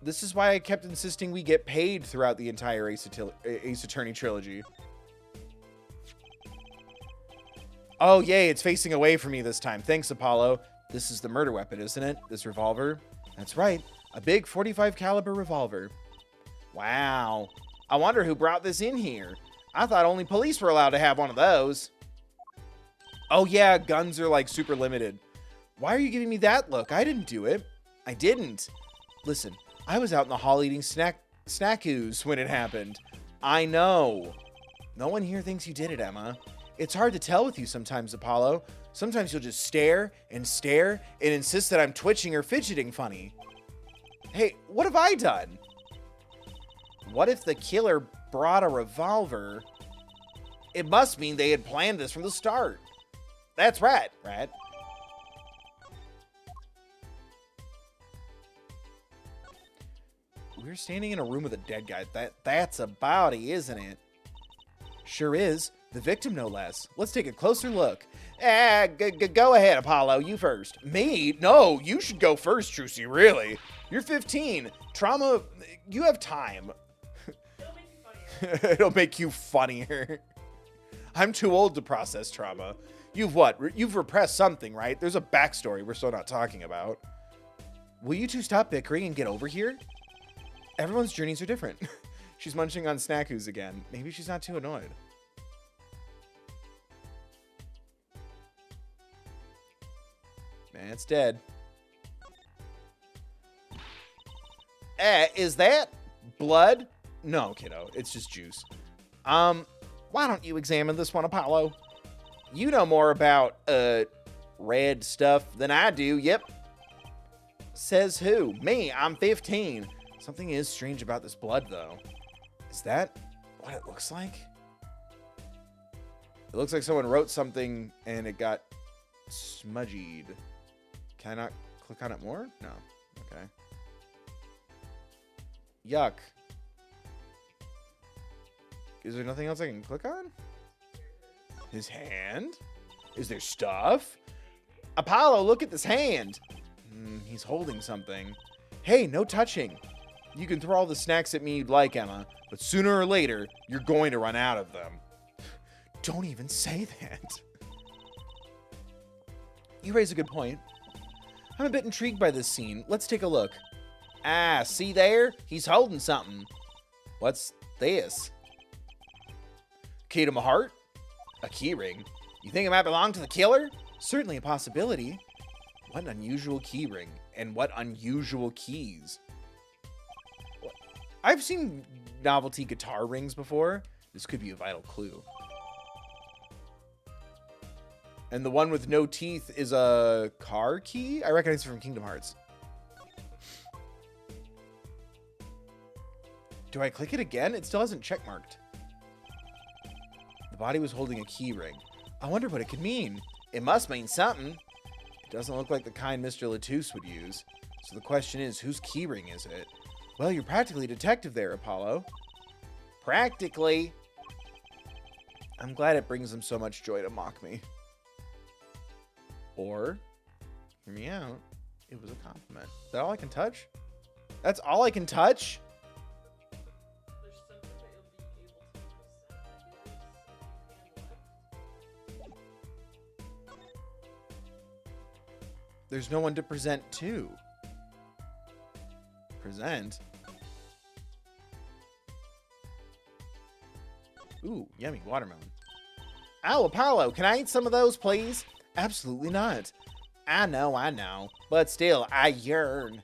[SPEAKER 1] this is why I kept insisting we get paid throughout the entire Ace Attorney trilogy. Oh, yay, it's facing away from me this time. Thanks, Apollo. This is the murder weapon, isn't it? This revolver? That's right. A big .45 caliber revolver. Wow. I wonder who brought this in here. I thought only police were allowed to have one of those. Oh, yeah, guns are, like, super limited. Why are you giving me that look? I didn't do it. I didn't. Listen, I was out in the hall eating snackoos when it happened. I know. No one here thinks you did it, Emma. It's hard to tell with you sometimes, Apollo. Sometimes you'll just stare and insist that I'm twitching or fidgeting funny. Hey, what have I done? What if the killer brought a revolver? It must mean they had planned this from the start. That's right, Rat. We're standing in a room with a dead guy. That's a body, isn't it? Sure is. The victim, no less. Let's take a closer look. Go ahead, Apollo. You first. Me? No, you should go first, Trucy, really. You're 15. Trauma, you have time. It'll make you funnier. I'm too old to process trauma. You've what? You've repressed something, right? There's a backstory we're still not talking about. Will you two stop bickering and get over here? Everyone's journeys are different. She's munching on Snackoos again. Maybe she's not too annoyed. Man, it's dead. Is that blood? No, kiddo. It's just juice. Why don't you examine this one, Apollo? You know more about, red stuff than I do. Yep. Says who? Me. I'm 15. Something is strange about this blood, though. Is that what it looks like? It looks like someone wrote something and it got smudgied. Can I not click on it more? No. Okay. Yuck. Is there nothing else I can click on? His hand? Is there stuff? Apollo, look at this hand. He's holding something. Hey, no touching. You can throw all the snacks at me you'd like, Emma, but sooner or later, you're going to run out of them. Don't even say that. You raise a good point. I'm a bit intrigued by this scene. Let's take a look. Ah, see there? He's holding something. What's this? Key to my heart? A key ring? You think it might belong to the killer? Certainly a possibility. What an unusual key ring. And what unusual keys. I've seen novelty guitar rings before. This could be a vital clue. And the one with no teeth is a car key? I recognize it from Kingdom Hearts. Do I click it again? It still hasn't checkmarked. The body was holding a key ring. I wonder what it could mean. It must mean something. It doesn't look like the kind Mr. Latouche would use. So the question is, whose key ring is it? Well, you're practically a detective there, Apollo. Practically. I'm glad it brings them so much joy to mock me. Or, hear me out, it was a compliment. Is that all I can touch? That's all I can touch?
[SPEAKER 2] There's something that you'll be able to present.
[SPEAKER 1] There's no one to present to. Present? Ooh, yummy watermelon. Ow, Apollo, can I eat some of those, please? Absolutely not. I know. But still, I yearn.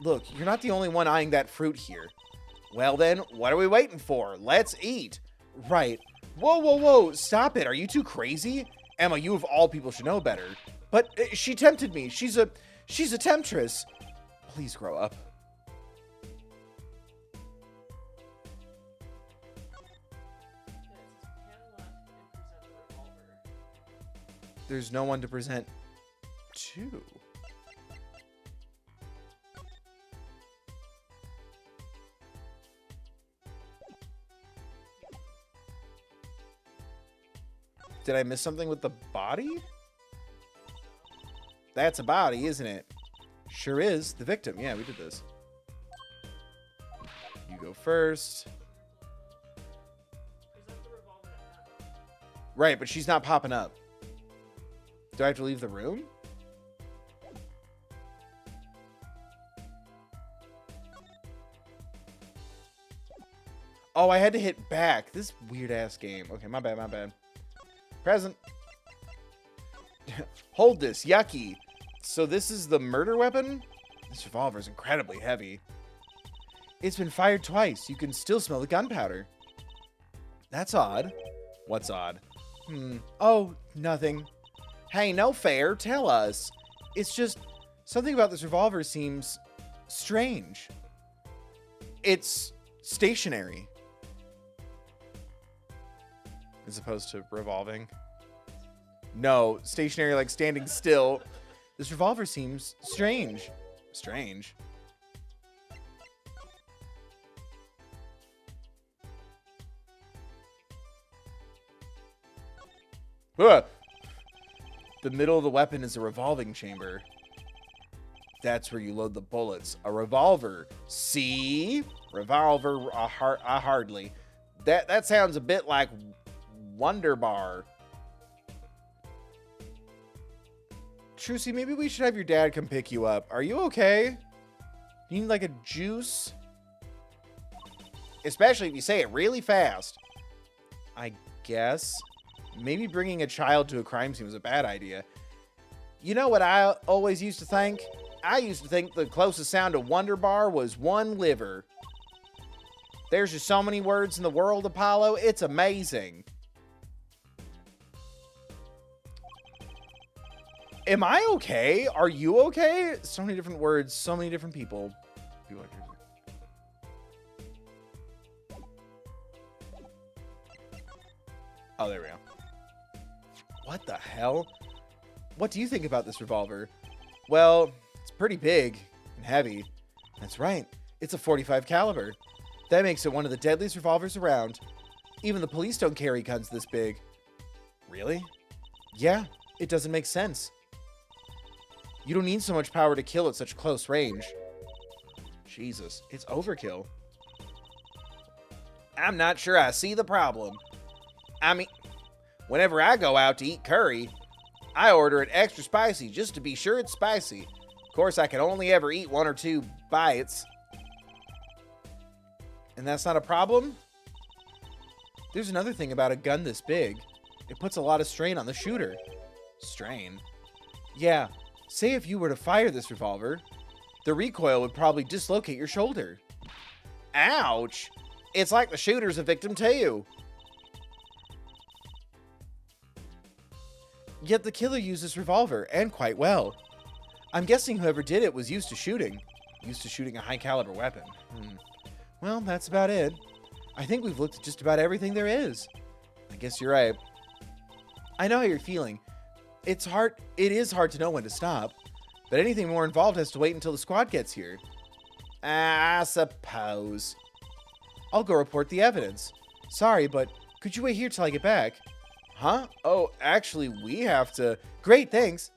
[SPEAKER 1] Look, you're not the only one eyeing that fruit here. Well then, what are we waiting for? Let's eat. Right. Whoa. Stop it. Are you too crazy? Emma, you of all people should know better. But she tempted me. She's a temptress. Please grow up. There's no one to present to. Did I miss something with the body? That's a body, isn't it? Sure is. The victim. Yeah, we did this. You go first. Right, but she's not popping up. Do I have to leave the room? Oh, I had to hit back. This weird-ass game. Okay, my bad. Present. Hold this. Yucky. So this is the murder weapon? This revolver is incredibly heavy. It's been fired twice. You can still smell the gunpowder. That's odd. What's odd? Oh, nothing. Hey, no fair. Tell us. It's just something about this revolver seems strange. It's stationary. As opposed to revolving. No, stationary like standing still. This revolver seems strange. Strange. Ugh. The middle of the weapon is a revolving chamber. That's where you load the bullets. A revolver. See? Revolver, hardly. That sounds a bit like Wonder Bar. Trucy, maybe we should have your dad come pick you up. Are you okay? You need like a juice? Especially if you say it really fast. I guess. Maybe bringing a child to a crime scene was a bad idea. You know what I always used to think? I used to think the closest sound to Wonder Bar was one liver. There's just so many words in the world, Apollo. It's amazing. Am I okay? Are you okay? So many different words, so many different people. Oh, there we go. What the hell? What do you think about this revolver? Well, it's pretty big and heavy. That's right. It's a .45 caliber. That makes it one of the deadliest revolvers around. Even the police don't carry guns this big. Really? Yeah, it doesn't make sense. You don't need so much power to kill at such close range. Jesus, it's overkill. I'm not sure I see the problem. I mean, whenever I go out to eat curry, I order it extra spicy just to be sure it's spicy. Of course, I can only ever eat 1 or 2 bites. And that's not a problem? There's another thing about a gun this big. It puts a lot of strain on the shooter. Strain? Yeah, say if you were to fire this revolver, the recoil would probably dislocate your shoulder. Ouch! It's like the shooter's a victim too. Yet the killer used this revolver, and quite well. I'm guessing whoever did it was used to shooting a high-caliber weapon. Well, that's about it. I think we've looked at just about everything there is. I guess you're right. I know how you're feeling. It is hard to know when to stop, but anything more involved has to wait until the squad gets here. I suppose. I'll go report the evidence. Sorry, but could you wait here till I get back? Huh? Oh, actually, we have to... Great, thanks.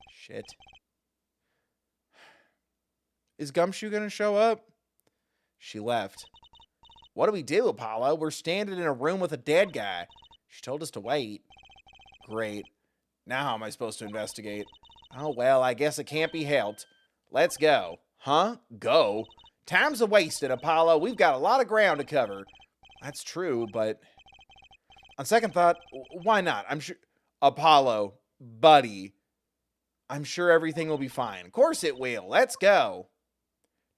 [SPEAKER 1] Shit. Is Gumshoe gonna show up? She left. What do we do, Apollo? We're standing in a room with a dead guy. She told us to wait. Great. Now how am I supposed to investigate? Oh, well, I guess it can't be helped. Let's go. Huh? Go? Time's a-wasted, Apollo. We've got a lot of ground to cover. That's true, but... On second thought, why not? I'm sure... Apollo, buddy. I'm sure everything will be fine. Of course it will. Let's go.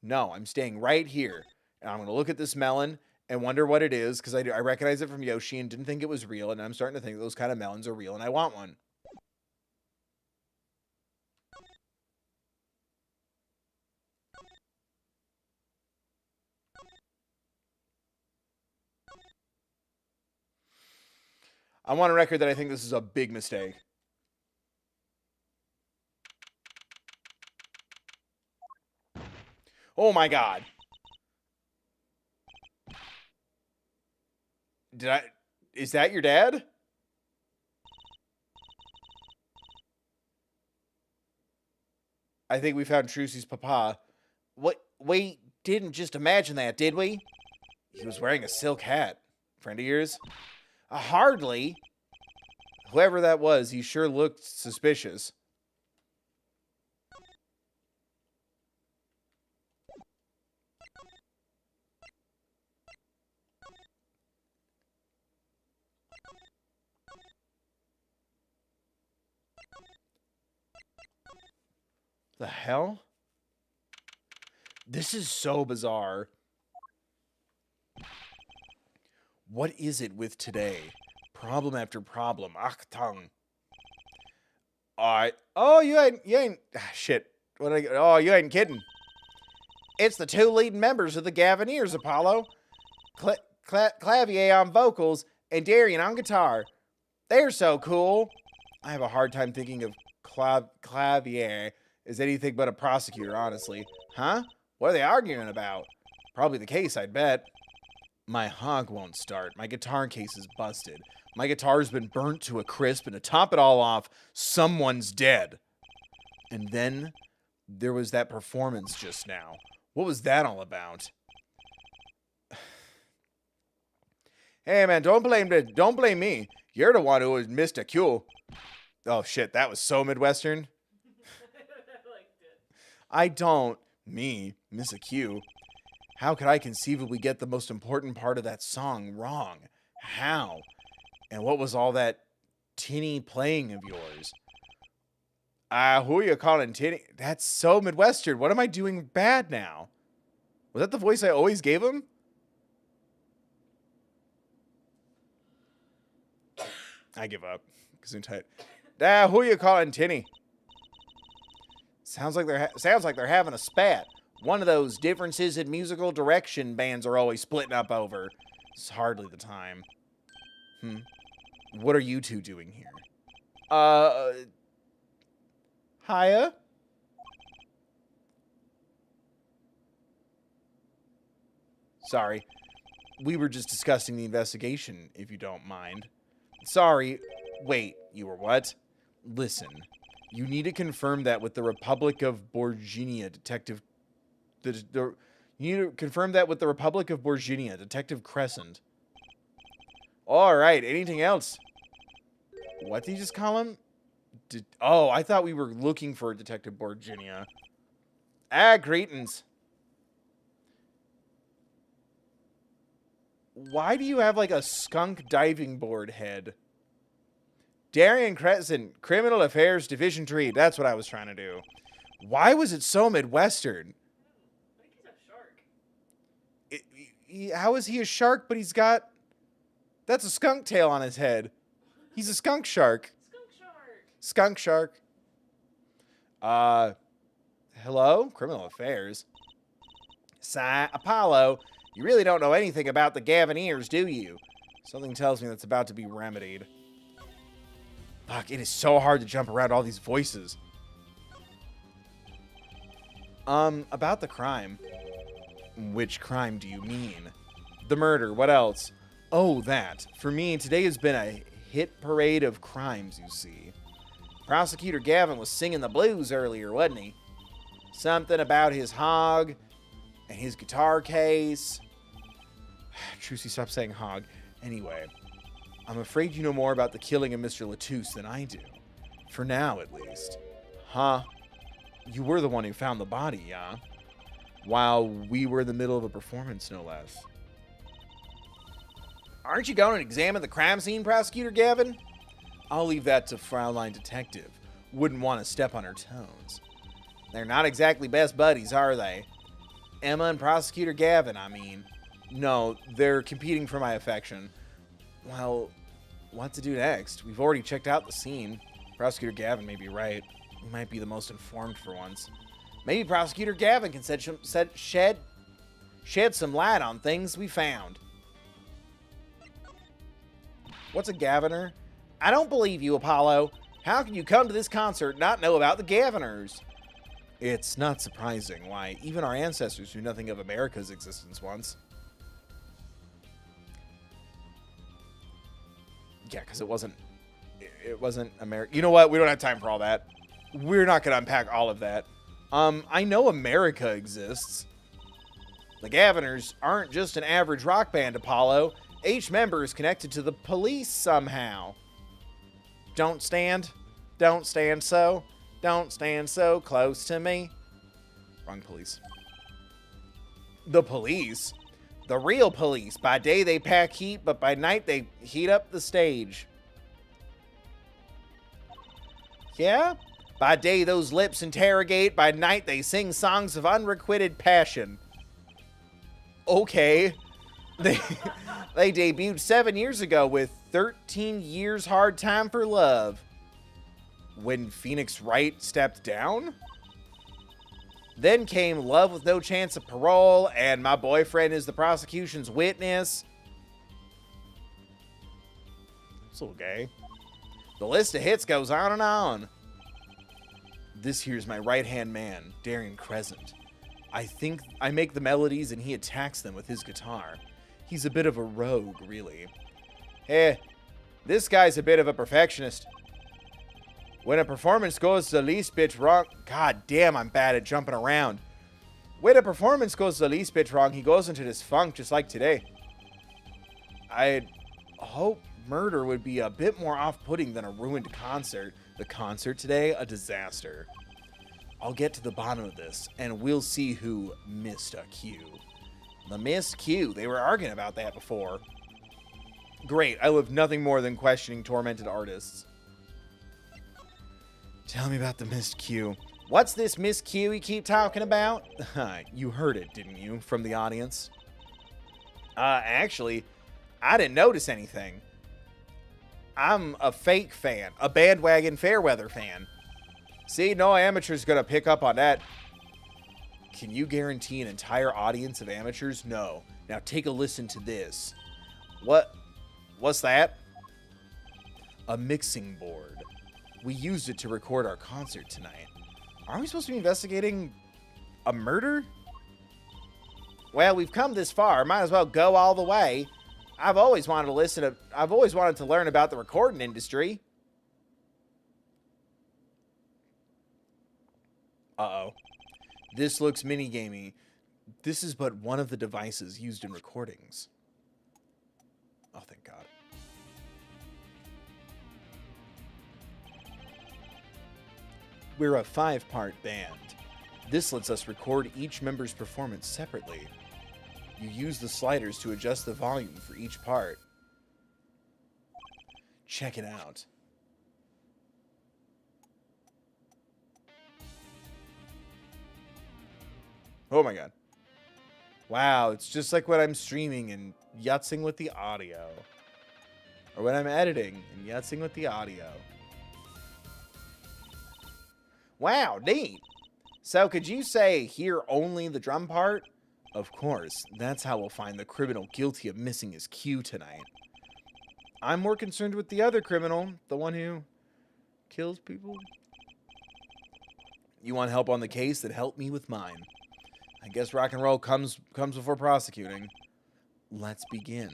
[SPEAKER 1] No, I'm staying right here. And I'm going to look at this melon and wonder what it is, because I recognize it from Yoshi and didn't think it was real, and I'm starting to think those kind of melons are real, and I want one. I want a record that I think this is a big mistake. Oh my god. Is that your dad? I think we found Trucy's papa. What? We didn't just imagine that, did we? He was wearing a silk hat. Friend of yours? Hardly. Whoever that was, he sure looked suspicious. The hell? This is so bizarre. What is it with today? Problem after problem. Ach, tongue. Alright. Oh, you ain't. Shit. Oh, you ain't kidding. It's the 2 leading members of the Gavineers, Apollo. Clavier on vocals and Darian on guitar. They're so cool. I have a hard time thinking of Clavier as anything but a prosecutor, honestly. Huh? What are they arguing about? Probably the case, I'd bet. My hog won't start. My guitar case is busted. My guitar's been burnt to a crisp, and to top it all off, someone's dead. And then there was that performance just now. What was that all about? Hey man, don't blame me. You're the one who was missed a cue. Oh shit, that was so Midwestern.
[SPEAKER 2] I liked it.
[SPEAKER 1] I don't, me, miss a cue. How could I conceivably get the most important part of that song wrong? How? And what was all that tinny playing of yours? Who are you calling tinny? That's so Midwestern. What am I doing bad now? Was that the voice I always gave him? I give up. Gesundheit. Who are you calling tinny? Sounds like they're having a spat. One of those differences in musical direction bands are always splitting up over. It's hardly the time. What are you two doing here? Hiya? Sorry. We were just discussing the investigation, if you don't mind. Sorry. Wait, you were what? Listen, you need to confirm that with the Republic of Borginia, Detective... you need to confirm that with the Republic of Borginia, Detective Crescent. All right, anything else? What did you just call him? Oh, I thought we were looking for Detective Borginia. Greetings. Why do you have like a skunk diving board head? Darian Crescent, Criminal Affairs Division 3. That's what I was trying to do. Why was it so Midwestern?
[SPEAKER 2] I think he's a shark.
[SPEAKER 1] How is he a shark, but he's got... That's a skunk tail on his head. He's a skunk shark.
[SPEAKER 2] Skunk shark.
[SPEAKER 1] Skunk shark. Hello? Criminal Affairs. Apollo, you really don't know anything about the Gavineers, do you? Something tells me that's about to be remedied. Fuck, it is so hard to jump around all these voices. About the crime. Which crime do you mean? The murder, what else? Oh, that. For me, today has been a hit parade of crimes, you see. Prosecutor Gavin was singing the blues earlier, wasn't he? Something about his hog and his guitar case. Trucy, stop saying hog. Anyway, I'm afraid you know more about the killing of Mr. Latouche than I do. For now, at least. Huh? You were the one who found the body, yeah? While we were in the middle of a performance, no less. Aren't you going to examine the crime scene, Prosecutor Gavin? I'll leave that to Fraulein Detective. Wouldn't want to step on her toes. They're not exactly best buddies, are they? Emma and Prosecutor Gavin, I mean. No, they're competing for my affection. Well, what to do next? We've already checked out the scene. Prosecutor Gavin may be right. He might be the most informed for once. Maybe Prosecutor Gavin can shed some light on things we found. What's a Gaviner? I don't believe you, Apollo. How can you come to this concert and not know about the Gaviners? It's not surprising. Why, even our ancestors knew nothing of America's existence once. Yeah, because it wasn't America. You know what? We don't have time for all that. We're not going to unpack all of that. I know America exists. The Gaviners aren't just an average rock band, Apollo. Each member is connected to the police somehow. Don't stand so close to me. Wrong police. The police? The real police. By day they pack heat, but by night they heat up the stage. Yeah? By day those lips interrogate, by night they sing songs of unrequited passion. Okay. They debuted 7 years ago with 13 Years Hard Time for Love. When Phoenix Wright stepped down? Then came Love with No Chance of Parole and My Boyfriend is the Prosecution's Witness. It's a little gay. The list of hits goes on and on. This here's my right-hand man, Darian Crescent. I think I make the melodies and he attacks them with his guitar. He's a bit of a rogue, really. Eh, this guy's a bit of a perfectionist. When a performance goes the least bit wrong... God damn, I'm bad at jumping around. When a performance goes the least bit wrong, he goes into this funk just like today. I'd hope murder would be a bit more off-putting than a ruined concert. The concert today, a disaster. I'll get to the bottom of this, and we'll see who missed a cue. The missed cue. They were arguing about that before. Great. I love nothing more than questioning tormented artists. Tell me about the missed cue. What's this missed cue you keep talking about? You heard it, didn't you, from the audience? Actually, I didn't notice anything. I'm a fake fan, a bandwagon Fairweather fan. See, no amateur's gonna pick up on that. Can you guarantee an entire audience of amateurs? No. Now take a listen to this. What's that? A mixing board. We used it to record our concert tonight. Are we supposed to be investigating a murder? Well, we've come this far. Might as well go all the way. I've always wanted to learn about the recording industry. Uh-oh. This looks minigamey. This is but one of the devices used in recordings. Oh, thank God. We're a 5-part band. This lets us record each member's performance separately. You use the sliders to adjust the volume for each part. Check it out. Oh my God. Wow, it's just like when I'm streaming and yutzing with the audio. Or when I'm editing and yutzing with the audio. Wow, neat. So could you say, hear only the drum part? Of course, that's how we'll find the criminal guilty of missing his cue tonight. I'm more concerned with the other criminal, the one who kills people. You want help on the case? Then help me with mine. I guess rock and roll comes before prosecuting. Let's begin.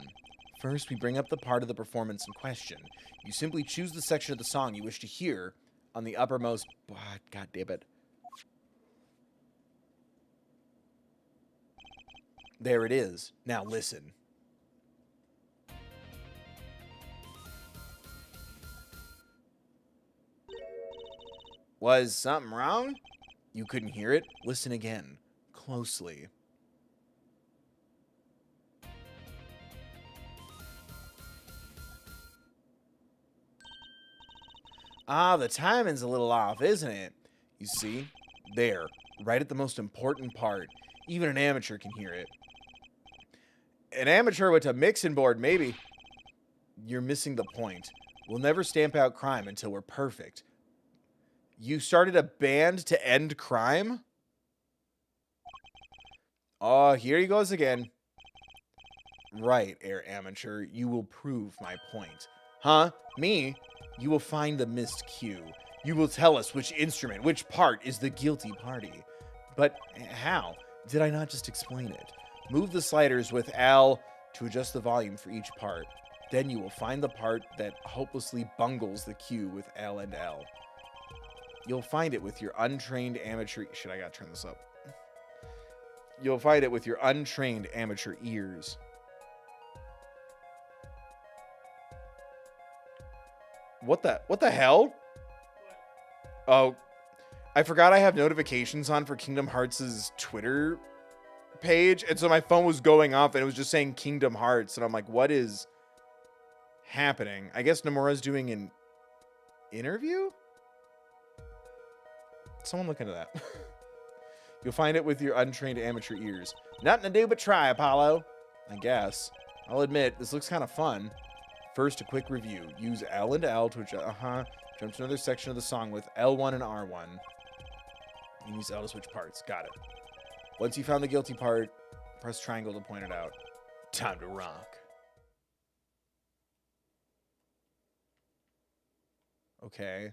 [SPEAKER 1] First, we bring up the part of the performance in question. You simply choose the section of the song you wish to hear on the uppermost... God damn it. There it is. Now listen. Was something wrong? You couldn't hear it? Listen again. Closely. Ah, the timing's a little off, isn't it? You see? There. Right at the most important part. Even an amateur can hear it. An amateur with a mixing board, maybe. You're missing the point. We'll never stamp out crime until we're perfect. You started a band to end crime? Oh, here he goes again. Right, Air Amateur. You will prove my point. Huh? Me? You will find the missed cue. You will tell us which instrument, which part is the guilty party. But how? Did I not just explain it? Move the sliders with L to adjust the volume for each part. Then you will find the part that hopelessly bungles the cue with L and L. You'll find it with your untrained amateur... Shit, I gotta turn this up. You'll find it with your untrained amateur ears. What the hell? Oh, I forgot I have notifications on for Kingdom Hearts' Twitter page, and so my phone was going off and it was just saying Kingdom Hearts, and I'm like, what is happening? I guess Nomura's doing an interview? Someone look into that. You'll find it with your untrained amateur ears. Nothing to do but try, Apollo. I guess. I'll admit, this looks kind of fun. First, a quick review. Use L and L to adjust. Jump to another section of the song with L1 and R1. And use L to switch parts. Got it. Once you found the guilty part, press triangle to point it out. Time to rock. Okay.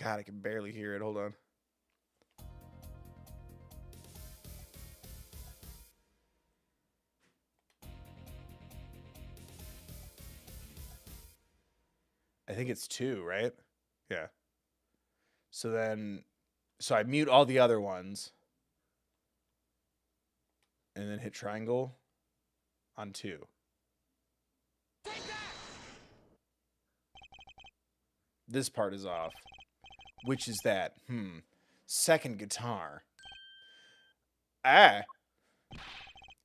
[SPEAKER 1] God, I can barely hear it. Hold on. I think it's 2, right? Yeah. So I mute all the other ones. And then hit triangle on 2. This part is off. Which is that? Second guitar. Ah.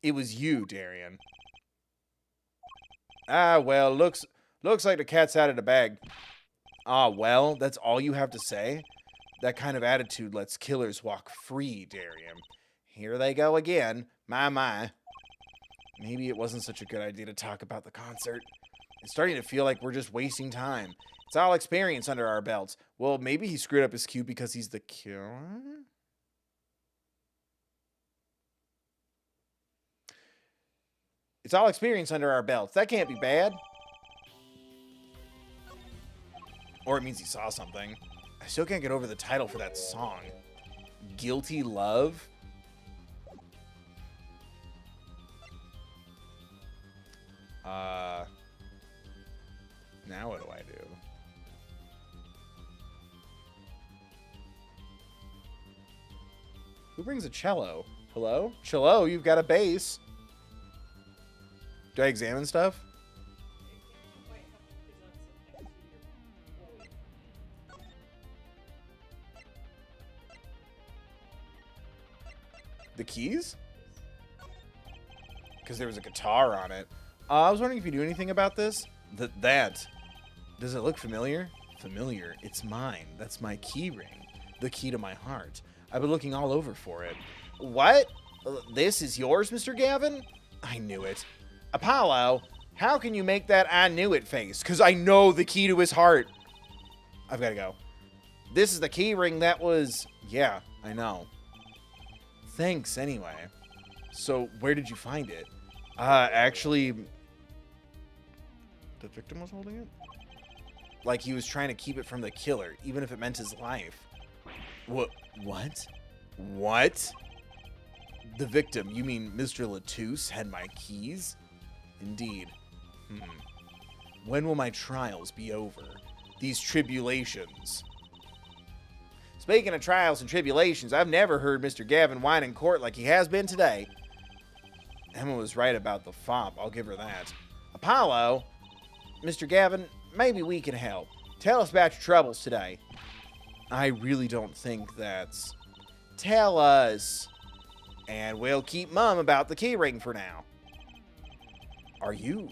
[SPEAKER 1] It was you, Darian. Ah, well, looks like the cat's out of the bag. Ah, well, that's all you have to say? That kind of attitude lets killers walk free, Darian. Here they go again. My. Maybe it wasn't such a good idea to talk about the concert. It's starting to feel like we're just wasting time. It's all experience under our belts. Well, maybe he screwed up his cue because he's the killer? It's all experience under our belts. That can't be bad. Or it means he saw something. I still can't get over the title for that song. Guilty Love? Now what do I do? Who brings a cello? Hello? Cello, you've got a bass. Do I examine stuff? The keys? Because there was a guitar on it. I was wondering if you knew anything about this? That. Does it look familiar? Familiar. It's mine. That's my key ring. The key to my heart. I've been looking all over for it. What? This is yours, Mr. Gavin? I knew it. Apollo, how can you make that I knew it face? Because I know the key to his heart. I've got to go. This is the key ring that was... Yeah, I know. Thanks, anyway. So, where did you find it? Actually... The victim was holding it? Like he was trying to keep it from the killer, even if it meant his life. What? What? The victim, you mean Mr. Latouche, had my keys? Indeed. When will my trials be over? These tribulations. Speaking of trials and tribulations, I've never heard Mr. Gavin whine in court like he has been today. Emma was right about the fop, I'll give her that. Apollo, Mr. Gavin, maybe we can help. Tell us about your troubles today. I really don't think that's... Tell us. And we'll keep mum about the keyring for now. Are you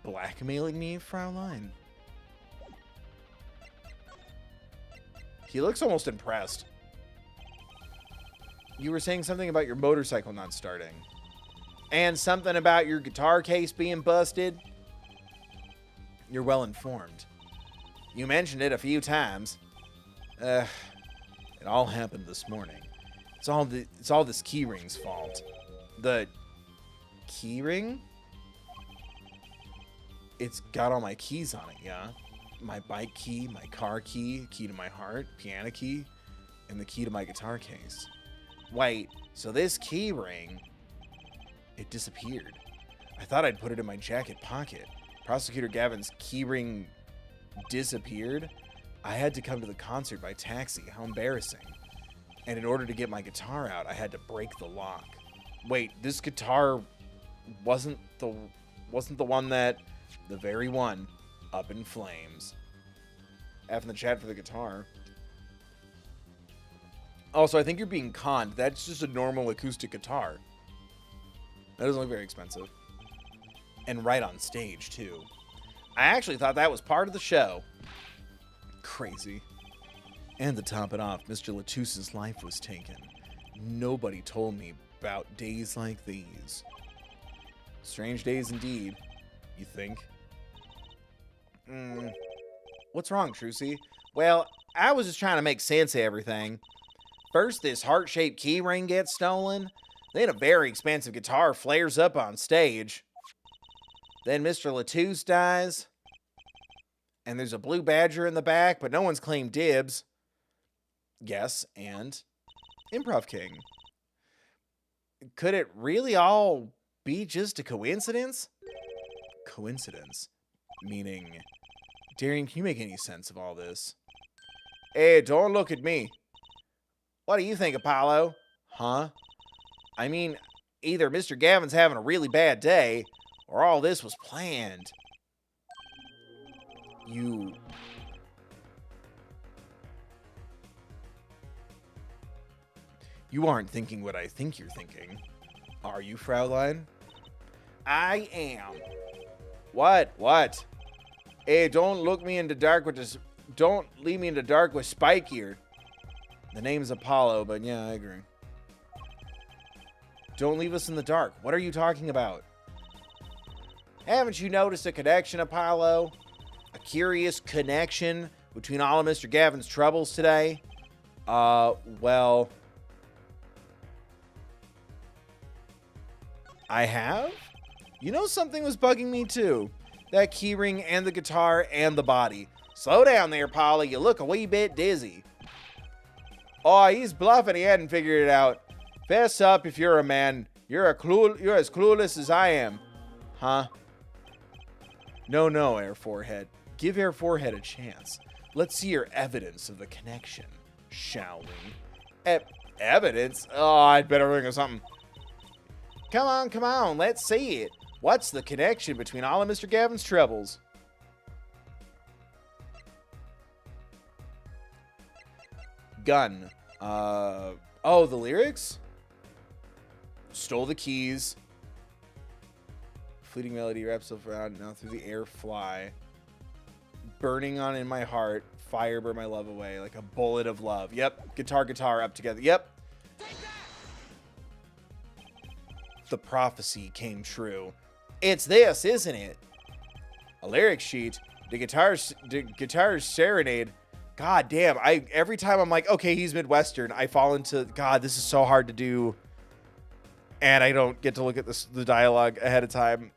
[SPEAKER 1] blackmailing me, Fraulein? He looks almost impressed. You were saying something about your motorcycle not starting. And something about your guitar case being busted. You're well informed. You mentioned it a few times. It all happened this morning. It's all this keyring's fault. The keyring? It's got all my keys on it, yeah? My bike key, my car key, key to my heart, piano key, and the key to my guitar case. Wait, so this keyring, it disappeared. I thought I'd put it in my jacket pocket. Prosecutor Gavin's keyring disappeared? I had to come to the concert by taxi. How embarrassing. And in order to get my guitar out, I had to break the lock. Wait, this guitar wasn't the one that... The very one. Up in flames. F in the chat for the guitar. Also, I think you're being conned. That's just a normal acoustic guitar. That doesn't look very expensive. And right on stage, too. I actually thought that was part of the show. Crazy. And to top it off, Mr. Latouche's life was taken. Nobody told me about days like these. Strange days indeed, you think? What's wrong, Trucy? Well, I was just trying to make sense of everything. First, this heart-shaped keyring gets stolen. Then a very expensive guitar flares up on stage. Then Mr. Latouche dies. And there's a blue badger in the back, but no one's claimed dibs. Yes, and Improv King. Could it really all be just a coincidence? Coincidence? Meaning, Darian, can you make any sense of all this? Hey, don't look at me. What do you think, Apollo? Huh? I mean, either Mr. Gavin's having a really bad day, or all this was planned. You aren't thinking what I think you're thinking. Are you, Fraulein? I am. What? Hey, don't look me in the dark with this. Don't leave me in the dark with Spike here. The name's Apollo, but yeah, I agree. Don't leave us in the dark. What are you talking about? Haven't you noticed a connection, Apollo? A curious connection between all of Mr. Gavin's troubles today? Well, I have? You know, something was bugging me too. That keyring and the guitar and the body. Slow down there, Polly. You look a wee bit dizzy. Oh, he's bluffing. He hadn't figured it out. Fess up if you're a man. You're as clueless as I am. Huh? No, Air Forehead. Give Air Forehead a chance. Let's see your evidence of the connection, shall we? Evidence? Oh, I'd better think of something. Come on. Let's see it. What's the connection between all of Mr. Gavin's troubles? Gun. The lyrics? Stole the keys. Fleeting melody wraps up around now through the air fly. Burning on in my heart. Fire burn my love away like a bullet of love. Yep. Guitar up together. Yep. The prophecy came true. It's this, isn't it? A lyric sheet. The guitar's serenade. God damn. Every time I'm like, okay, he's Midwestern, I fall into, God, this is so hard to do. And I don't get to look at the dialogue ahead of time.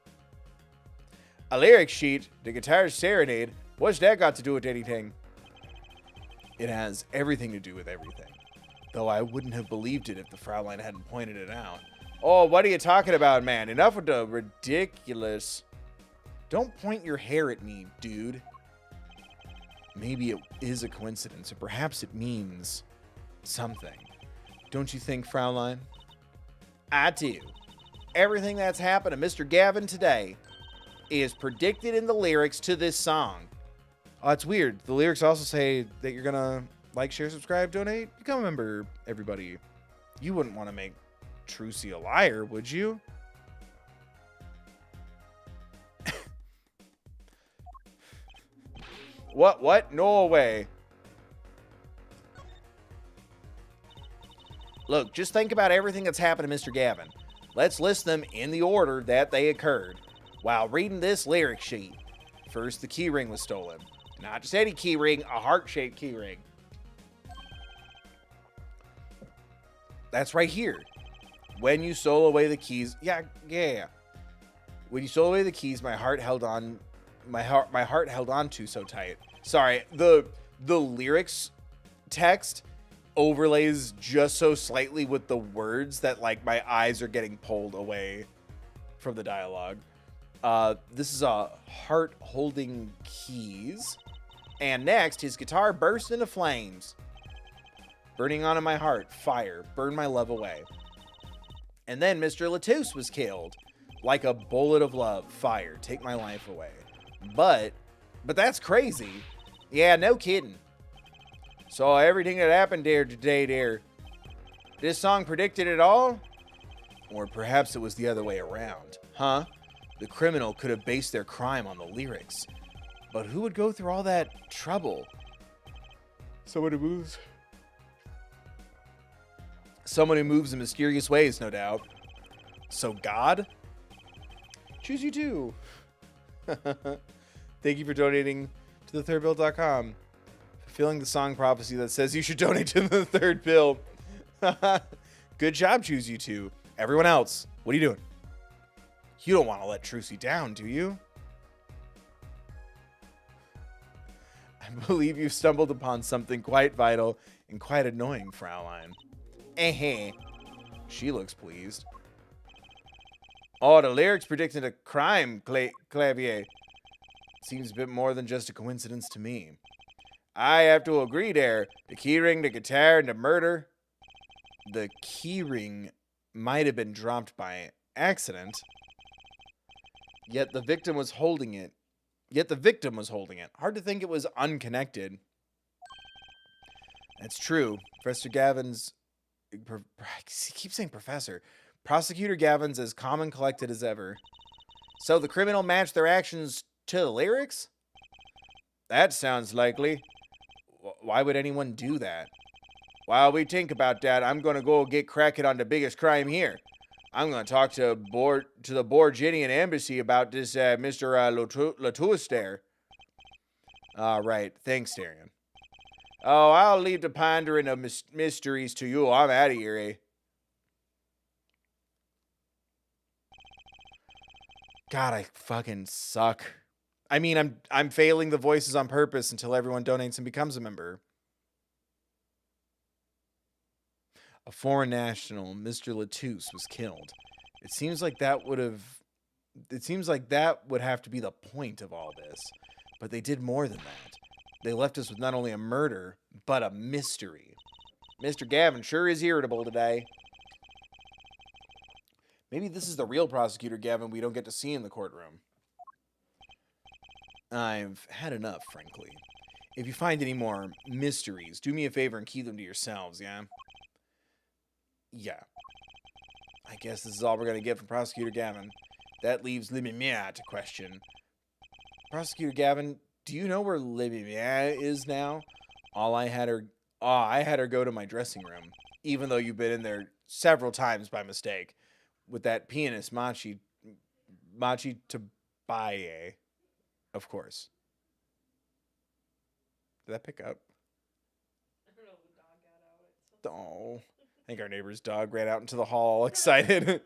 [SPEAKER 1] A lyric sheet. The guitar's serenade. What's that got to do with anything? It has everything to do with everything. Though I wouldn't have believed it if the Fraulein hadn't pointed it out. Oh, what are you talking about, man? Enough with the ridiculous. Don't point your hair at me, dude. Maybe it is a coincidence, or perhaps it means something. Don't you think, Fraulein? I do. Everything that's happened to Mr. Gavin today is predicted in the lyrics to this song. Oh, it's weird. The lyrics also say that you're gonna like, share, subscribe, donate, become a member, everybody. You wouldn't want to make Trucy a liar, would you? What? No way. Look, just think about everything that's happened to Mr. Gavin. Let's list them in the order that they occurred while reading this lyric sheet. First, the keyring was stolen. Not just any keyring, a heart-shaped keyring. That's right here. When you stole away the keys, yeah. When you stole away the keys, my heart held on to so tight. Sorry, the lyrics text overlays just so slightly with the words that like my eyes are getting pulled away from the dialogue. This is a heart holding keys. And next, his guitar burst into flames. Burning on in my heart, fire, burn my love away. And then Mr. Latouche was killed. Like a bullet of love, fire, take my life away. But that's crazy. Yeah, no kidding. So everything that happened there today, this song predicted it all? Or perhaps it was the other way around, huh? The criminal could have based their crime on the lyrics. But who would go through all that trouble? Someone who moves in mysterious ways, no doubt. So God? Choose you too. Thank you for donating to thethirdbill.com. Fulfilling the song prophecy that says you should donate to the third bill. Good job, Choose You Two. Everyone else, what are you doing? You don't want to let Trucy down, do you? I believe you've stumbled upon something quite vital and quite annoying, Fraulein. Eh. She looks pleased. Oh, the lyrics predicted a crime, Clavier. Seems a bit more than just a coincidence to me. I have to agree there. The keyring, the guitar, and the murder. The keyring might have been dropped by accident. Yet the victim was holding it. Hard to think it was unconnected. That's true. Professor Gavin's... I keep saying professor. Prosecutor Gavin's as calm and collected as ever. So the criminal matched their actions to the lyrics? That sounds likely. Why would anyone do that? While we think about that, I'm going to go get cracking on the biggest crime here. I'm going to talk to the Borginian embassy about this Mr. Latuus there. Right. Thanks, Darian. Oh, I'll leave the pondering of mysteries to you. I'm out of here, eh? God, I fucking suck. I mean, I'm failing the voices on purpose until everyone donates and becomes a member. A foreign national, Mr. Latuus, was killed. It seems like that would have to be the point of all this. But they did more than that. They left us with not only a murder, but a mystery. Mr. Gavin sure is irritable today. Maybe this is the real prosecutor Gavin we don't get to see in the courtroom. I've had enough, frankly. If you find any more mysteries, do me a favor and keep them to yourselves, yeah? Yeah. I guess this is all we're going to get from Prosecutor Gavin. That leaves Lamiroir to question. Prosecutor Gavin, do you know where Lamiroir is now? I had her go to my dressing room, even though you've been in there several times by mistake, with that pianist Machi Tabaye, of course. Did that pick up?
[SPEAKER 2] I don't know, the dog got out.
[SPEAKER 1] Oh, I think our neighbor's dog ran out into the hall, excited.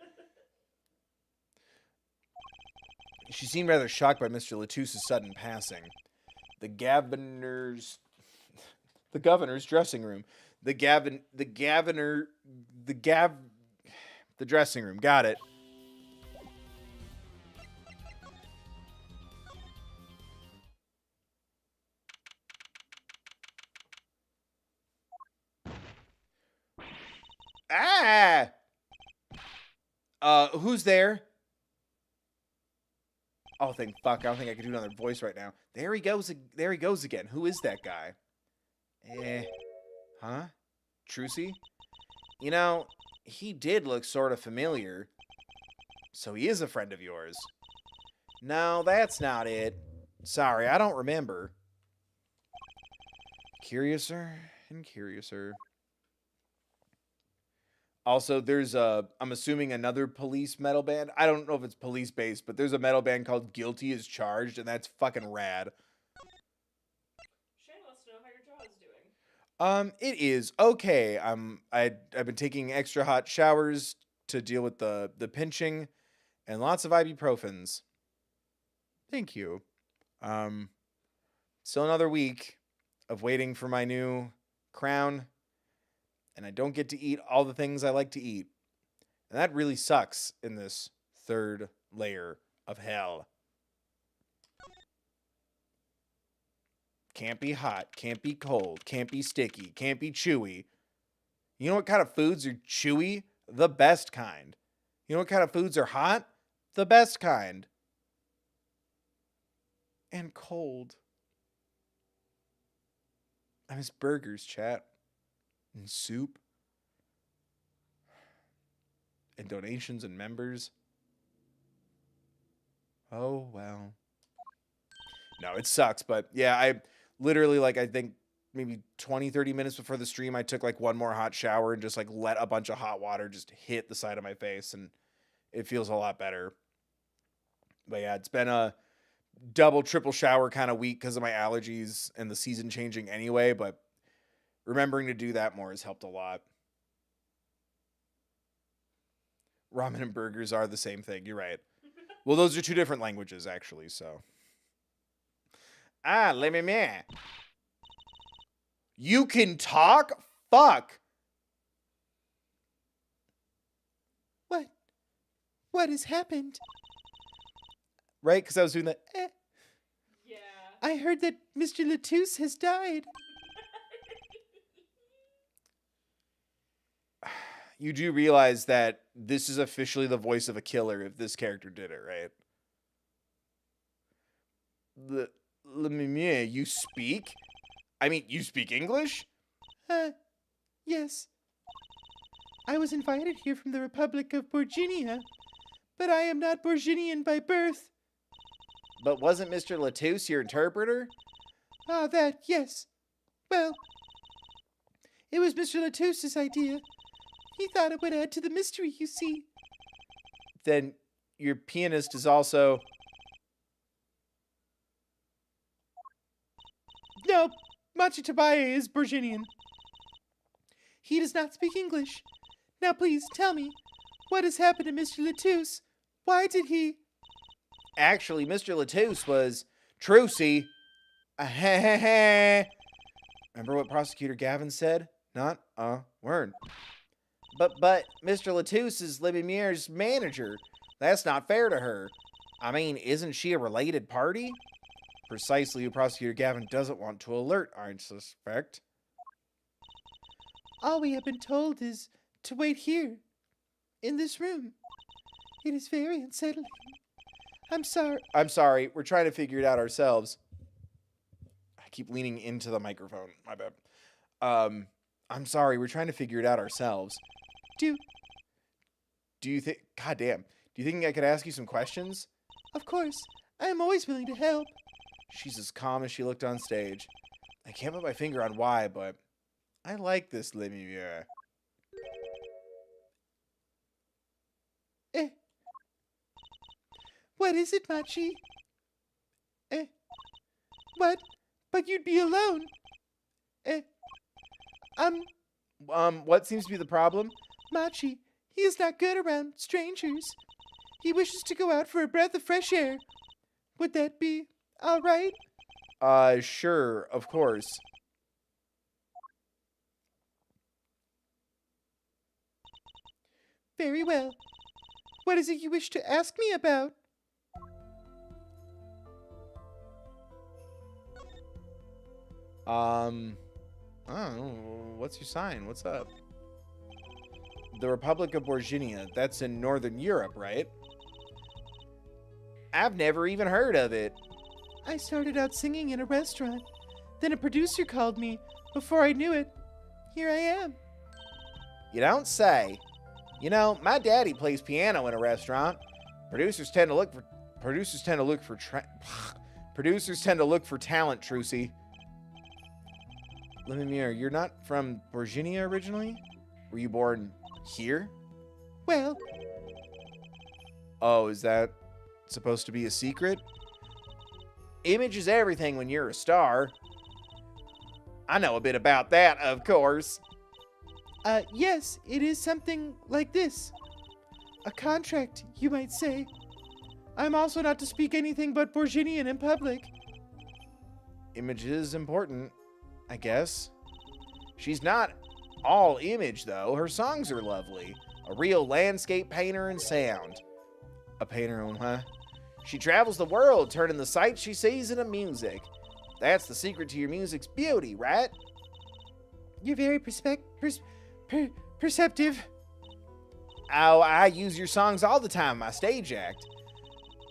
[SPEAKER 1] She seemed rather shocked by Mr. Latuus' sudden passing. The governor's dressing room. The dressing room. Got it. Ah! Who's there? Oh, thank fuck. I don't think I can do another voice right now. There he goes again. Who is that guy? Huh? Trucy? You know, he did look sort of familiar. So he is a friend of yours. No, that's not it. Sorry, I don't remember. Curiouser and curiouser. Also, there's I'm assuming another police metal band. I don't know if it's police based, but there's a metal band called Guilty as Charged, and that's fucking rad.
[SPEAKER 2] Shane wants to know how your jaw is doing.
[SPEAKER 1] It is okay. I've been taking extra hot showers to deal with the pinching, and lots of ibuprofens. Thank you. Still another week of waiting for my new crown. And I don't get to eat all the things I like to eat. And that really sucks in this third layer of hell. Can't be hot, can't be cold, can't be sticky, can't be chewy. You know what kind of foods are chewy? The best kind. You know what kind of foods are hot? The best kind. And cold. I miss burgers, chat. And soup. And donations and members. Oh, well. No, it sucks, but yeah, I literally, I think maybe 20, 30 minutes before the stream, I took one more hot shower and just let a bunch of hot water just hit the side of my face, and it feels a lot better. But yeah, it's been a double, triple shower kind of week because of my allergies and the season changing anyway, but remembering to do that more has helped a lot. Ramen and burgers are the same thing. You're right. Well, those are two different languages, actually, so. Ah, Lamiroir. You can talk? Fuck.
[SPEAKER 3] What has happened?
[SPEAKER 1] Right? Because I was doing the
[SPEAKER 2] Yeah.
[SPEAKER 3] I heard that Mr. Latouche has died.
[SPEAKER 1] You do realize that this is officially the voice of a killer if this character did it, right? Lamiroir, you speak? I mean, you speak English?
[SPEAKER 3] Yes. I was invited here from the Republic of Borginia, but I am not Borginian by birth.
[SPEAKER 1] But wasn't Mr. Latouche your interpreter?
[SPEAKER 3] Ah, that, yes. Well, it was Mr. Latouche's idea. He thought it would add to the mystery, you see.
[SPEAKER 1] Then your pianist is also...
[SPEAKER 3] No, Machi Tabaye is Borginian. He does not speak English. Now please, tell me, what has happened to Mr. Latouche? Why did he...
[SPEAKER 1] Actually, Mr. Latouche was Trucy. Remember what Prosecutor Gavin said? Not a word. But Mr. Latouche is Lamiroir's manager. That's not fair to her. I mean, isn't she a related party? Precisely who Prosecutor Gavin doesn't want to alert, I suspect.
[SPEAKER 3] All we have been told is to wait here, in this room. It is very unsettling. I'm sorry. We're trying to figure it out ourselves.
[SPEAKER 1] I keep leaning into the microphone. My bad. I'm sorry. We're trying to figure it out ourselves.
[SPEAKER 3] Do
[SPEAKER 1] you think... Goddamn. Do you think I could ask you some questions?
[SPEAKER 3] Of course. I am always willing to help.
[SPEAKER 1] She's as calm as she looked on stage. I can't put my finger on why, but I like this Lamiroir.
[SPEAKER 3] What is it, Machi? What? But you'd be alone.
[SPEAKER 1] What seems to be the problem?
[SPEAKER 3] Machi, he is not good around strangers. He wishes to go out for a breath of fresh air. Would that be all right?
[SPEAKER 1] Sure, of course.
[SPEAKER 3] Very well. What is it you wish to ask me about?
[SPEAKER 1] Oh, what's your sign? What's up? The Republic of Borginia. That's in Northern Europe, right? I've never even heard of it.
[SPEAKER 3] I started out singing in a restaurant. Then a producer called me. Before I knew it, here I am.
[SPEAKER 1] You don't say. You know, my daddy plays piano in a restaurant. Producers tend to look for talent, Trucy. Lamiroir, you're not from Borginia originally? Were you born here?
[SPEAKER 3] Well...
[SPEAKER 1] Oh, is that supposed to be a secret? Image is everything when you're a star. I know a bit about that, of course.
[SPEAKER 3] Yes, it is something like this. A contract, you might say. I'm also not to speak anything but Borginian in public.
[SPEAKER 1] Image is important, I guess. She's not all image, though. Her songs are lovely. A real landscape painter in sound. A painter, huh? She travels the world, turning the sights she sees into music. That's the secret to your music's beauty, right?
[SPEAKER 3] You're very perceptive.
[SPEAKER 1] Oh, I use your songs all the time in my stage act.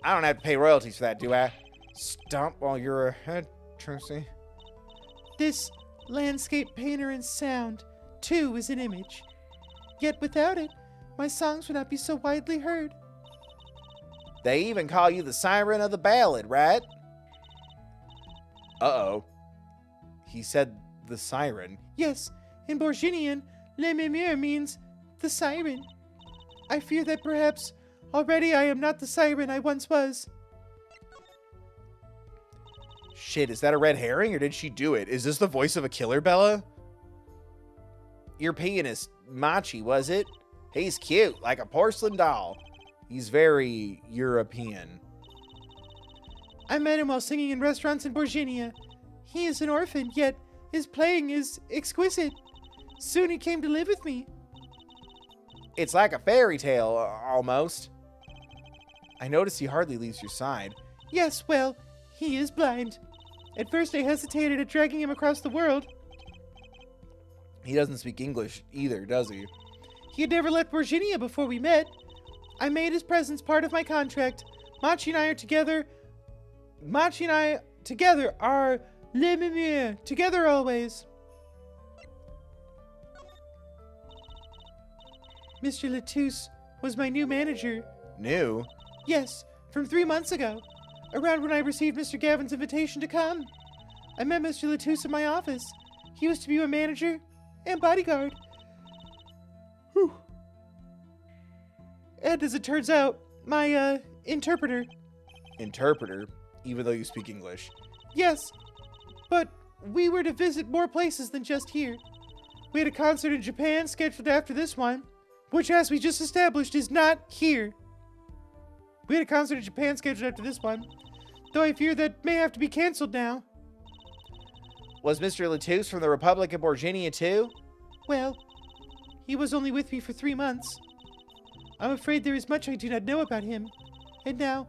[SPEAKER 1] I don't have to pay royalties for that, do I? Stomp while you're ahead, Trucy.
[SPEAKER 3] This landscape painter in sound, too, is an image. Yet without it, my songs would not be so widely heard.
[SPEAKER 1] They even call you the siren of the ballad, right? Uh-oh. He said the siren.
[SPEAKER 3] Yes, in Borginian, Lamiroir means the siren. I fear that perhaps already I am not the siren I once was.
[SPEAKER 1] Shit, is that a red herring or did she do it? Is this the voice of a killer, Bella? Your pianist, Machi, was it? He's cute, like a porcelain doll. He's very European.
[SPEAKER 3] I met him while singing in restaurants in Borginia. He is an orphan, yet His playing is exquisite. Soon he came to live with me.
[SPEAKER 1] It's like a fairy tale, almost. I notice he hardly leaves your side.
[SPEAKER 3] Yes, well, he is blind. At first I hesitated at dragging him across the world.
[SPEAKER 1] He doesn't speak English either, does he?
[SPEAKER 3] He had never left Virginia before we met. I made his presence part of my contract. Machi and I together are Lamiroir, together always. Mr. Latouche was my new manager.
[SPEAKER 1] New?
[SPEAKER 3] Yes, from 3 months ago, around when I received Mr. Gavin's invitation to come. I met Mr. Latouche in my office. He was to be my manager and bodyguard. Whew. And as it turns out, my, interpreter.
[SPEAKER 1] Interpreter? Even though you speak English.
[SPEAKER 3] Yes, but we were to visit more places than just here. We had a concert in Japan scheduled after this one, which, as we just established, is not here. We had a concert in Japan scheduled after this one, though I fear that may have to be canceled now.
[SPEAKER 1] Was Mr. Latouche from the Republic of Borginia too?
[SPEAKER 3] Well, he was only with me for 3 months. I'm afraid there is much I do not know about him, and now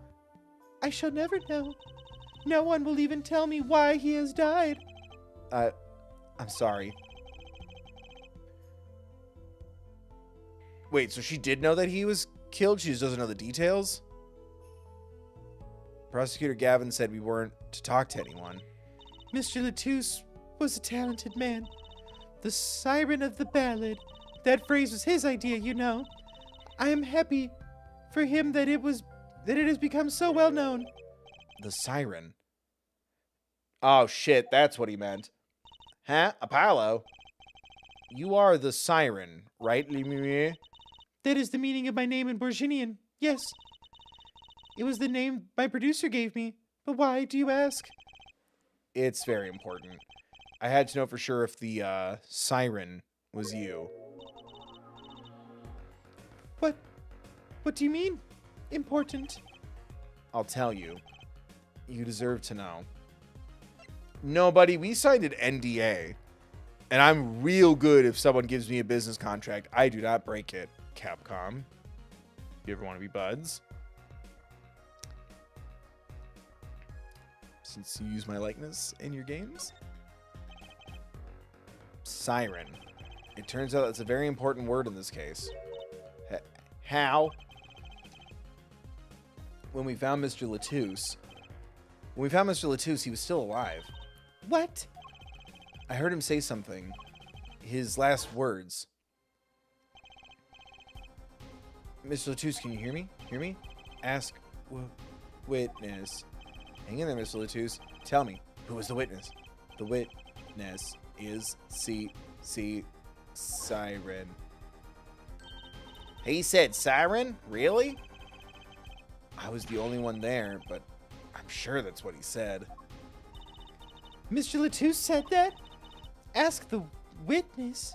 [SPEAKER 3] I shall never know. No one will even tell me why he has died.
[SPEAKER 1] I'm sorry. Wait, so she did know that he was killed? She just doesn't know the details? Prosecutor Gavin said we weren't to talk to anyone.
[SPEAKER 3] Mr. Latouche was a talented man. The siren of the ballad. That phrase was his idea, you know. I am happy for him that it has become so well known.
[SPEAKER 1] The siren? Oh shit, that's what he meant. Huh? Apollo? You are the siren, right, Lamiroir?
[SPEAKER 3] That is the meaning of my name in Borginian, yes. It was the name my producer gave me. But why, do you ask?
[SPEAKER 1] It's very important. I had to know for sure if the siren was you.
[SPEAKER 3] What do you mean? Important?
[SPEAKER 1] I'll tell you. You deserve to know. No, buddy, we signed an NDA. And I'm real good if someone gives me a business contract. I do not break it, Capcom. You ever want to be buds? Since you use my likeness in your games? Siren. It turns out that's a very important word in this case. How? When we found Mr. Latouche, he was still alive.
[SPEAKER 3] What?
[SPEAKER 1] I heard him say something. His last words. Mr. Latouche, can you hear me? Hear me? Ask witness. Hang in there, Mr. Latouche. Tell me, who was the witness? The witness is Siren. He said siren? Really? I was the only one there, but I'm sure that's what he said.
[SPEAKER 3] Mr. Latouche said that? Ask the witness.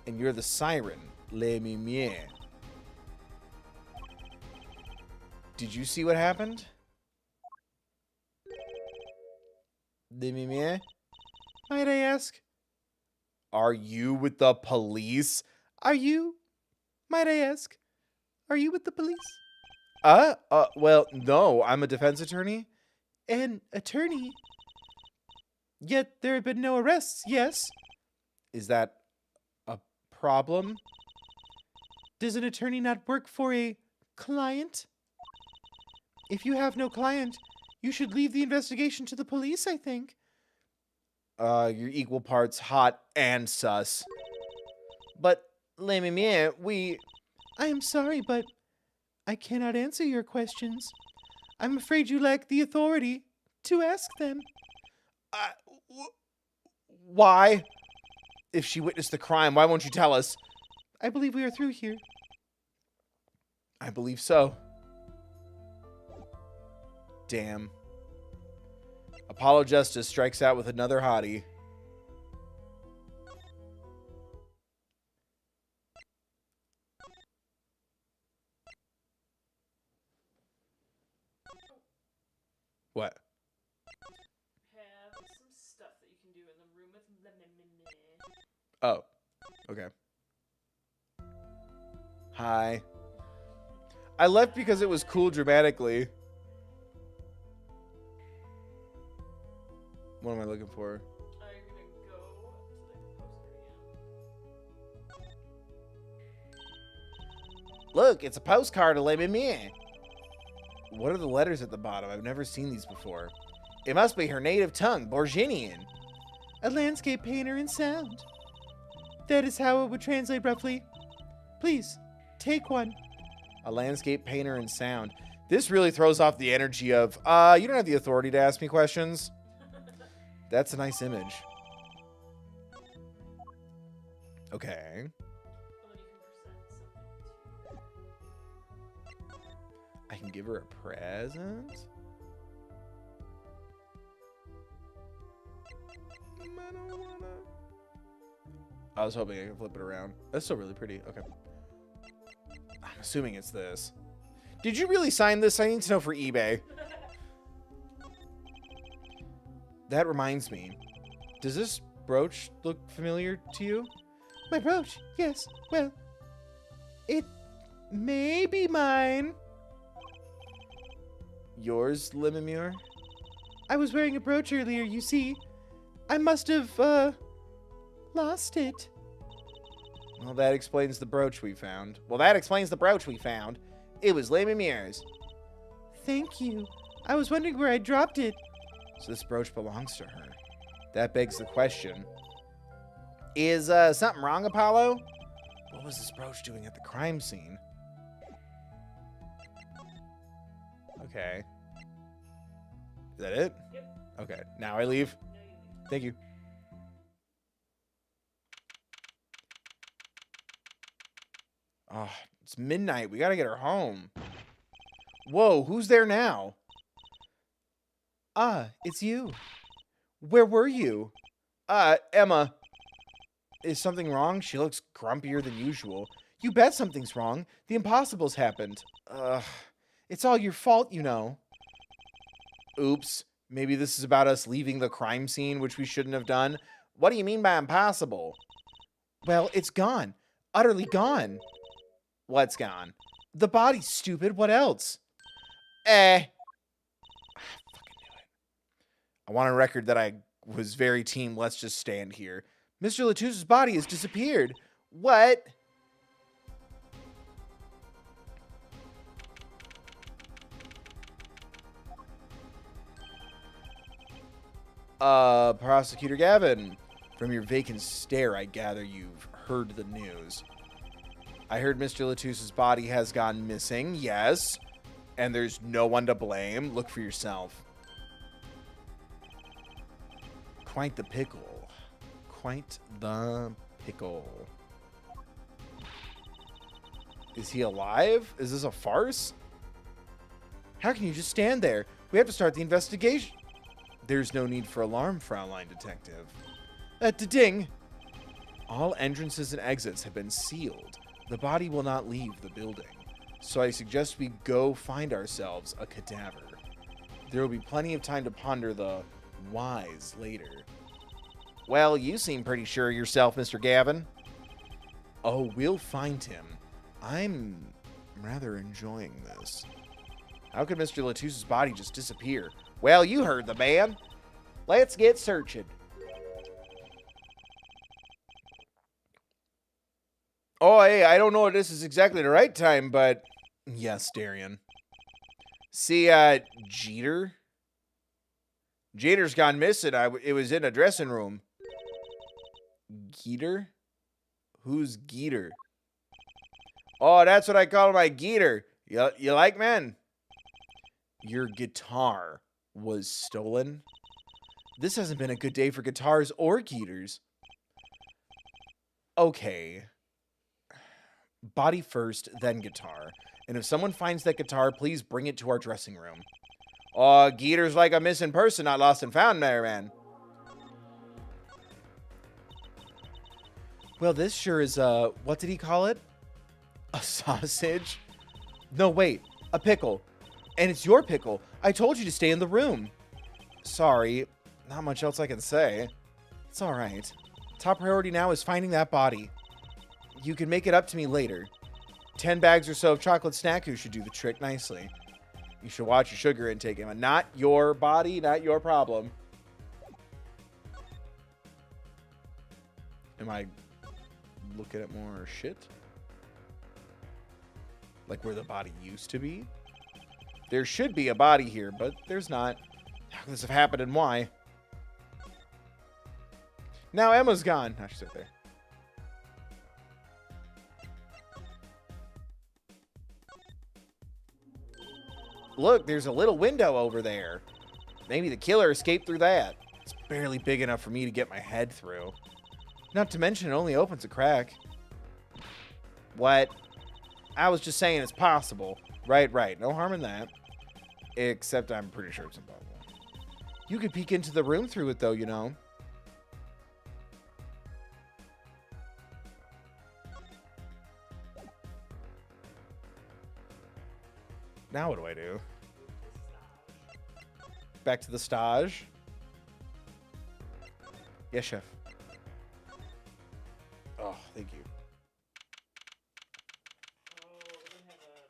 [SPEAKER 1] And you're the siren, Lamiroir. Did you see what happened? Lamiroir?
[SPEAKER 3] Might I ask?
[SPEAKER 1] Are you with the police?
[SPEAKER 3] Might I ask? Are you with the police?
[SPEAKER 1] Well, no, I'm a defense attorney.
[SPEAKER 3] An attorney? Yet there have been no arrests, yes?
[SPEAKER 1] Is that a problem?
[SPEAKER 3] Does an attorney not work for a client? If you have no client, you should leave the investigation to the police, I think.
[SPEAKER 1] You're equal parts hot and sus. But, Lamiroir,
[SPEAKER 3] I am sorry, but I cannot answer your questions. I'm afraid you lack the authority to ask them.
[SPEAKER 1] Why? If she witnessed the crime, why won't you tell us?
[SPEAKER 3] I believe we are through here.
[SPEAKER 1] I believe so. Damn. Apollo Justice strikes out with another hottie. What?
[SPEAKER 2] Have some stuff that you can do in the
[SPEAKER 1] Oh, okay. Hi. I left because it was cool dramatically. What am I looking for?
[SPEAKER 2] Are you gonna go to the postcard again?
[SPEAKER 1] Look, it's a postcard of Lamiroir. What are the letters at the bottom? I've never seen these before. It must be her native tongue, Borginian.
[SPEAKER 3] A landscape painter in sound. That is how it would translate roughly. Please, take one.
[SPEAKER 1] A landscape painter in sound. This really throws off the energy of, you don't have the authority to ask me questions. That's a nice image. Okay.
[SPEAKER 2] And then you can present something to
[SPEAKER 1] I can give her a present? I don't wanna. I was hoping I could flip it around. That's still really pretty. Okay. I'm assuming it's this. Did you really sign this? I need to know for eBay. That reminds me. Does this brooch look familiar to you?
[SPEAKER 3] My brooch? Yes. Well, it may be mine.
[SPEAKER 1] Yours, Lamiroir?
[SPEAKER 3] I was wearing a brooch earlier, you see. I must have, lost it.
[SPEAKER 1] Well, that explains the brooch we found. It was Lamiroir's.
[SPEAKER 3] Thank you. I was wondering where I dropped it.
[SPEAKER 1] So this brooch belongs to her. That begs the question. Is something wrong, Apollo? What was this brooch doing at the crime scene? Okay. Is that it?
[SPEAKER 2] Yep.
[SPEAKER 1] Okay. Now I leave.
[SPEAKER 2] Now you leave.
[SPEAKER 1] Thank you. Oh, it's midnight. We gotta get her home. Whoa, who's there now?
[SPEAKER 3] Ah, it's you.
[SPEAKER 1] Where were you? Emma. Is something wrong? She looks grumpier than usual. You bet something's wrong. The impossible's happened. It's all your fault, you know. Oops. Maybe this is about us leaving the crime scene, which we shouldn't have done. What do you mean by impossible? Well, it's gone. Utterly gone. What's gone? The body, stupid. What else? I fucking knew it. I want a record that I was very team let's just stand here. Mr. Latouche's body has disappeared. What? Prosecutor Gavin, from your vacant stare, I gather you've heard the news. I heard Mr. Latouche's body has gone missing, yes, and there's no one to blame. Look for yourself. Quite the pickle. Quite the pickle. Is he alive? Is this a farce? How can you just stand there? We have to start the investigation. There's no need for alarm, Fraulein Detective. Ding! All entrances and exits have been sealed. The body will not leave the building. So I suggest we go find ourselves a cadaver. There will be plenty of time to ponder the whys later. Well, you seem pretty sure of yourself, Mr. Gavin. Oh, we'll find him. I'm rather enjoying this. How could Mr. Latouche's body just disappear? Well, you heard the man. Let's get searching. Oh, hey, I don't know if this is exactly the right time, but... Yes, Darian. See, Jeter? Jeter's gone missing. It was in a dressing room. Geeter? Who's Geeter? Oh, that's what I call my Geeter. You like, man? Your guitar was stolen? This hasn't been a good day for guitars or Geeters. Okay. Body first, then guitar. And if someone finds that guitar, please bring it to our dressing room. Oh, Geeter's like a missing person, not lost and found there, man. Well, this sure is, what did he call it? A sausage? No, wait, a pickle. And it's your pickle. I told you to stay in the room. Sorry, not much else I can say. It's all right. Top priority now is finding that body. You can make it up to me later. 10 bags or so of chocolate snacku should do the trick nicely. You should watch your sugar intake, Emma. Not your body, not your problem. Am I looking at more shit? Like where the body used to be? There should be a body here, but there's not. How could this have happened and why? Now Emma's gone. Now she's right there. Look, there's a little window over there. Maybe the killer escaped through that. It's barely big enough for me to get my head through. Not to mention it only opens a crack. What? I was just saying it's possible. Right. No harm in that. Except I'm pretty sure it's impossible. You could peek into the room through it though, you know. Now what do I do? Back to the stage. Yes, chef. Oh, thank you.
[SPEAKER 2] Oh, we're gonna have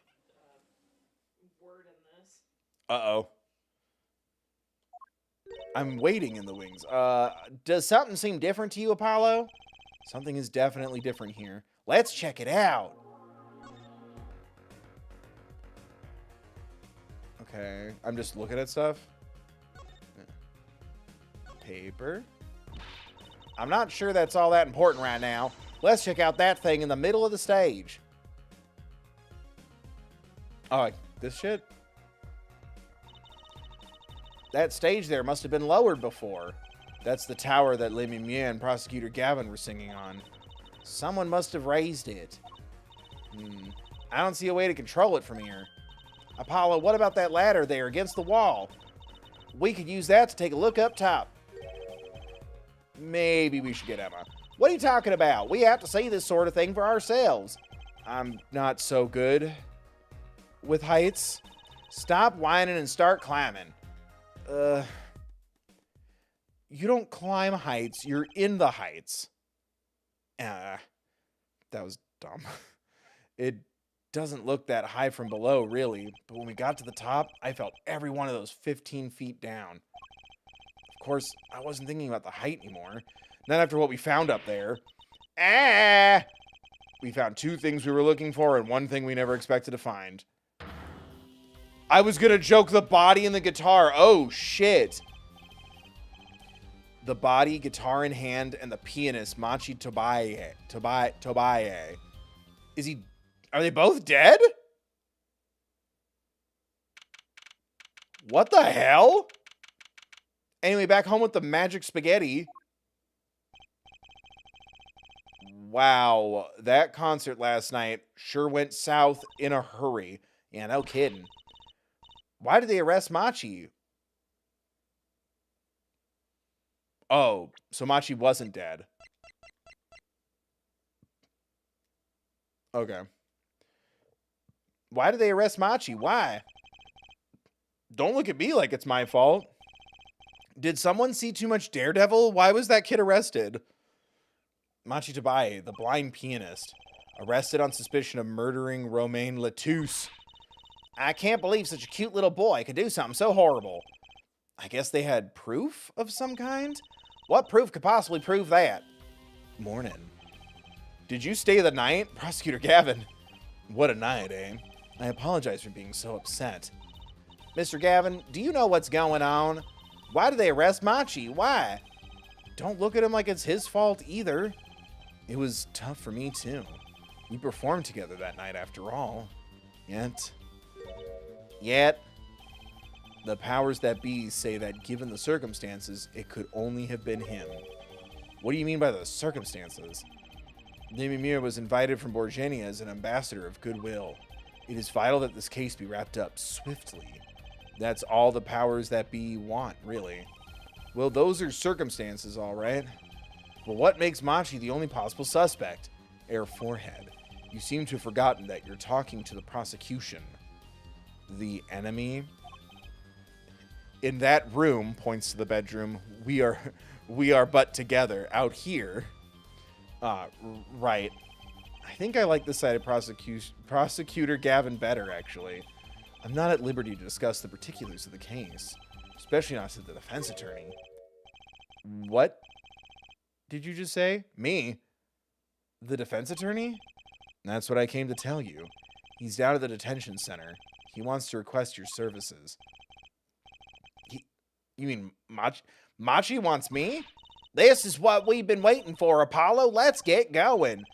[SPEAKER 2] a word in this.
[SPEAKER 1] Uh-oh. I'm waiting in the wings. Does something seem different to you, Apollo? Something is definitely different here. Let's check it out. Okay, I'm just looking at stuff. Paper. I'm not sure that's all that important right now. Let's check out that thing in the middle of the stage. Oh, this shit? That stage there must have been lowered before. That's the tower that Lamiroir and Prosecutor Gavin were singing on. Someone must have raised it. I don't see a way to control it from here. Apollo, what about that ladder there against the wall? We could use that to take a look up top. Maybe we should get Emma. What are you talking about? We have to see this sort of thing for ourselves. I'm not so good with heights. Stop whining and start climbing. You don't climb heights. You're in the heights. That was dumb. It doesn't look that high from below, really. But when we got to the top, I felt every one of those 15 feet down. Of course, I wasn't thinking about the height anymore. Not after what we found up there. We found two things we were looking for and one thing we never expected to find. I was gonna joke the body and the guitar. Oh, shit. The body, guitar in hand, and the pianist, Machi Tobaye. Is he... Are they both dead? What the hell? Anyway, back home with the magic spaghetti. Wow, that concert last night sure went south in a hurry. Yeah, no kidding. Why did they arrest Machi? Oh, so Machi wasn't dead. Okay. Why did they arrest Machi? Why? Don't look at me like it's my fault. Did someone see too much Daredevil? Why was that kid arrested? Machi Tabaye, the blind pianist, arrested on suspicion of murdering Romain Latouche. I can't believe such a cute little boy could do something so horrible. I guess they had proof of some kind? What proof could possibly prove that? Morning. Did you stay the night? Prosecutor Gavin. What a night, eh? I apologize for being so upset. Mr. Gavin, do you know what's going on? Why did they arrest Machi? Why? Don't look at him like it's his fault either. It was tough for me too. We performed together that night after all. Yet, the powers that be say that given the circumstances, it could only have been him. What do you mean by the circumstances? Lamiroir was invited from Borgenia as an ambassador of goodwill. It is vital that this case be wrapped up swiftly. That's all the powers that be want, really. Well, those are circumstances, all right. But what makes Machi the only possible suspect? Air forehead. You seem to have forgotten that you're talking to the prosecution. The enemy? In that room, points to the bedroom, we are but together. Out here, Right. I think I like this side of Prosecutor Gavin better, actually. I'm not at liberty to discuss the particulars of the case, especially not to the defense attorney. What did you just say? Me? The defense attorney? That's what I came to tell you. He's down at the detention center. He wants to request your services. You mean Machi wants me? This is what we've been waiting for, Apollo. Let's get going.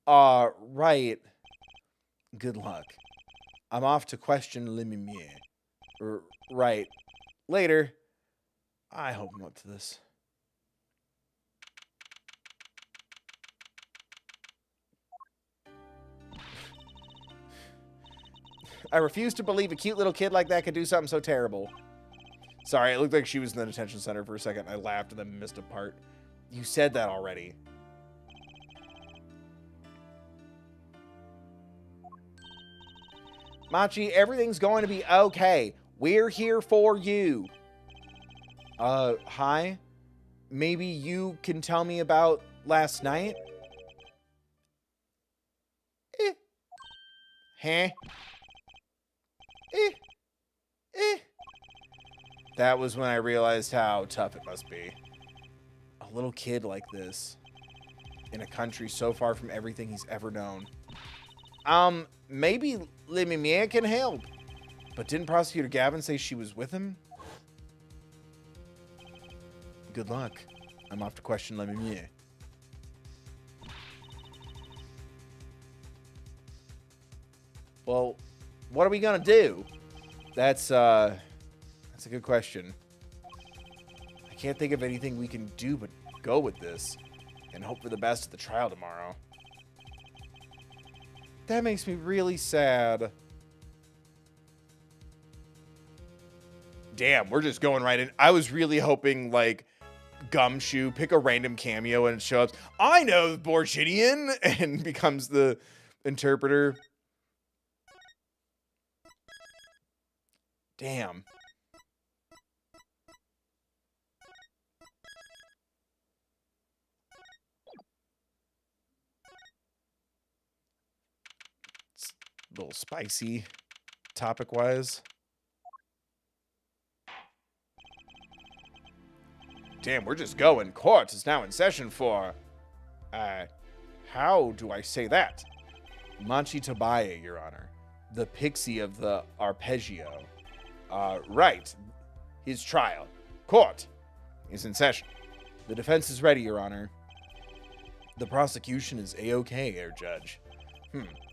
[SPEAKER 1] Right. Good luck. I'm off to question Lamiroir. Right. Later. I hope I'm up to this. I refuse to believe a cute little kid like that could do something so terrible. Sorry, it looked like she was in the detention center for a second. I laughed and then missed a part. You said that already. Machi, everything's going to be okay. We're here for you. Hi? Maybe you can tell me about last night? Huh? That was when I realized how tough it must be. A little kid like this, in a country so far from everything he's ever known. Maybe Lamiroir can help. But didn't Prosecutor Gavin say she was with him? Good luck. I'm off to question Lamiroir. Well, what are we gonna do? That's a good question. I can't think of anything we can do but go with this and hope for the best at the trial tomorrow. That makes me really sad. Damn, we're just going right in. I was really hoping, like, Gumshoe, pick a random cameo and show up. I know Borchidian, and becomes the interpreter. Damn. It's a little spicy, topic-wise. Damn, we're just going. Court is now in session for... how do I say that? Machi Tobaye, Your Honor. The pixie of the arpeggio. Right. His trial. Court is in session. The defense is ready, Your Honor. The prosecution is A-OK, Herr Judge.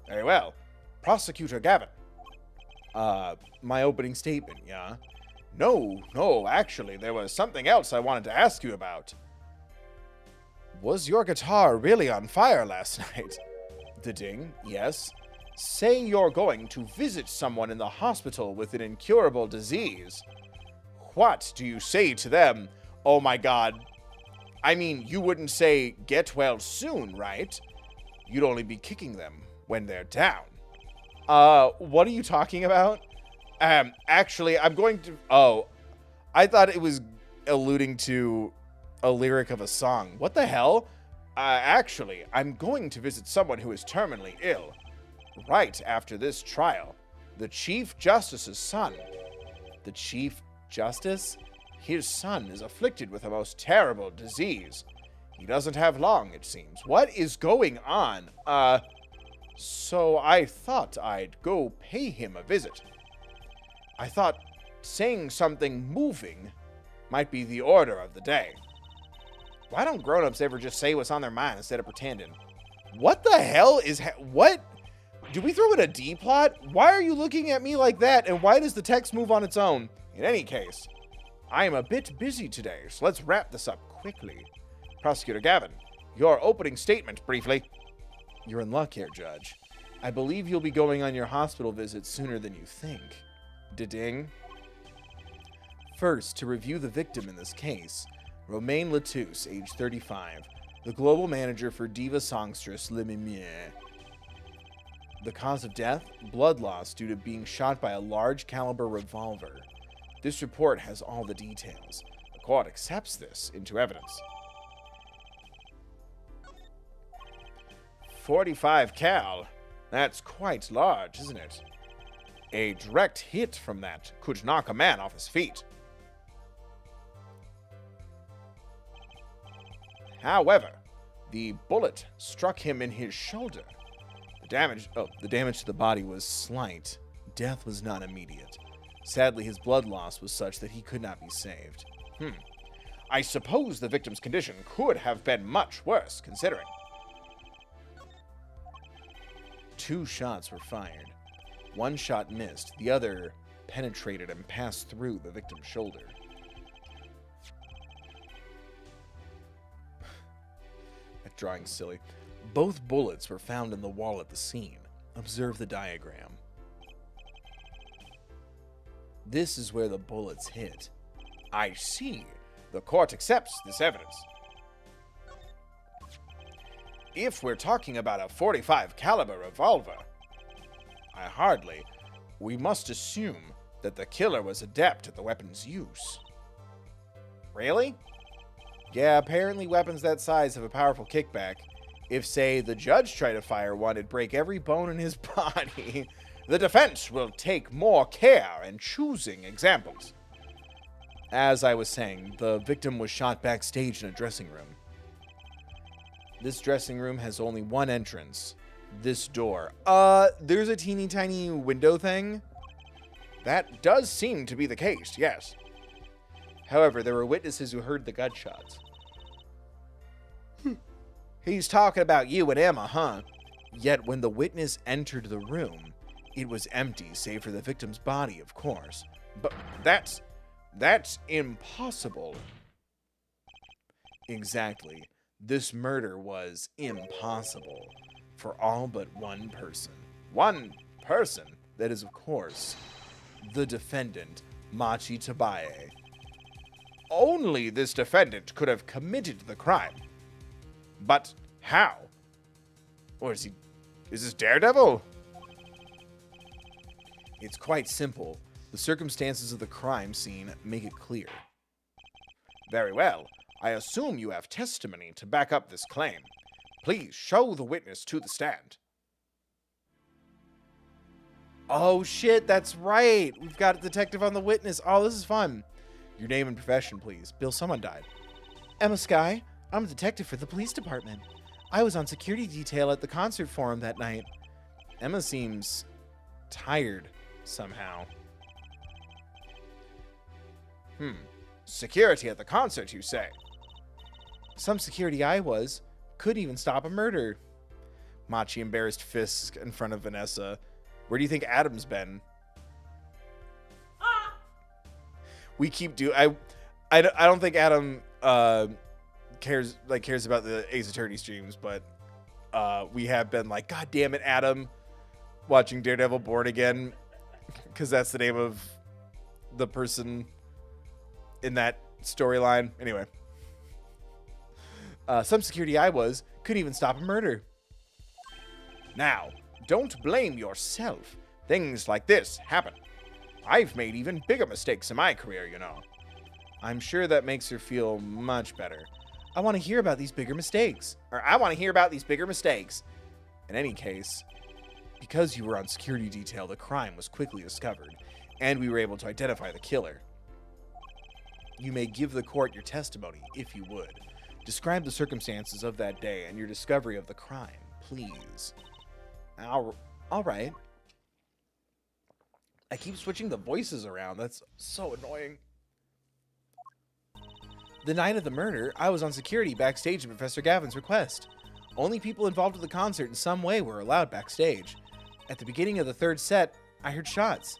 [SPEAKER 1] Very well. Prosecutor Gavin. My opening statement, yeah? No, actually, there was something else I wanted to ask you about. Was your guitar really on fire last night? The ding, yes. Say you're going to visit someone in the hospital with an incurable disease. What do you say to them? Oh my god. I mean, you wouldn't say, get well soon, right? You'd only be kicking them when they're down. What are you talking about? Actually, I'm going to... Oh, I thought it was alluding to a lyric of a song. What the hell? Actually, I'm going to visit someone who is terminally ill. Right after this trial. The Chief Justice's son. The Chief Justice? His son is afflicted with a most terrible disease. He doesn't have long, it seems. What is going on? So I thought I'd go pay him a visit. I thought saying something moving might be the order of the day. Why don't grown-ups ever just say what's on their mind instead of pretending? What the hell is... what? Do we throw in a D-plot? Why are you looking at me like that, and why does the text move on its own? In any case, I am a bit busy today, so let's wrap this up quickly. Prosecutor Gavin, your opening statement, briefly. You're in luck here, Judge. I believe you'll be going on your hospital visit sooner than you think. Da-ding. First, to review the victim in this case, Romain Latouche, age 35, the global manager for diva songstress Lamiroir. The cause of death? Blood loss due to being shot by a large caliber revolver. This report has all the details. The court accepts this into evidence. 45 cal. That's quite large, isn't it? A direct hit from that could knock a man off his feet. However, the bullet struck him in his shoulder. The damage to the body was slight. Death was not immediate. Sadly, his blood loss was such that he could not be saved. I suppose the victim's condition could have been much worse, considering. 2 shots were fired. 1 shot missed. The other penetrated and passed through the victim's shoulder. That drawing's silly. Both bullets were found in the wall at the scene. Observe the diagram. This is where the bullets hit. I see. The court accepts this evidence. If we're talking about a .45 caliber revolver, we must assume that the killer was adept at the weapon's use. Really? Yeah, apparently weapons that size have a powerful kickback. If, say, the judge tried to fire one, it'd break every bone in his body. The defense will take more care in choosing examples. As I was saying, the victim was shot backstage in a dressing room. This dressing room has only one entrance. This door. There's a teeny tiny window thing. That does seem to be the case, yes. However, there were witnesses who heard the gunshots. He's talking about you and Emma, huh? Yet when the witness entered the room, it was empty, save for the victim's body, of course. But that's impossible. Exactly. This murder was impossible for all but one person. One person, that is, of course, the defendant, Machi Tabaye. Only this defendant could have committed the crime. But how? Or is this Daredevil? It's quite simple. The circumstances of the crime scene make it clear. Very well. I assume you have testimony to back up this claim. Please show the witness to the stand. Oh shit, that's right. We've got a detective on the witness. Oh, this is fun. Your name and profession, please. Bill, someone died. Emma Skye. I'm a detective for the police department. I was on security detail at the concert forum that night. Emma seems tired somehow. Security at the concert, you say? Some security I was. Could even stop a murder. Machi embarrassed fists in front of Vanessa. Where do you think Adam's been? We keep I don't think Adam cares about the Ace Attorney streams, but we have been like, God damn it, Adam, watching Daredevil Born Again, because that's the name of the person in that storyline. Anyway. Some security I was couldn't even stop a murder. Now, don't blame yourself. Things like this happen. I've made even bigger mistakes in my career, you know. I'm sure that makes her feel much better. I want to hear about these bigger mistakes. In any case, because you were on security detail, the crime was quickly discovered, and we were able to identify the killer. You may give the court your testimony, if you would. Describe the circumstances of that day and your discovery of the crime, please. All right. I keep switching the voices around. That's so annoying. The night of the murder, I was on security backstage at Professor Gavin's request. Only people involved with the concert in some way were allowed backstage. At the beginning of the third set, I heard shots.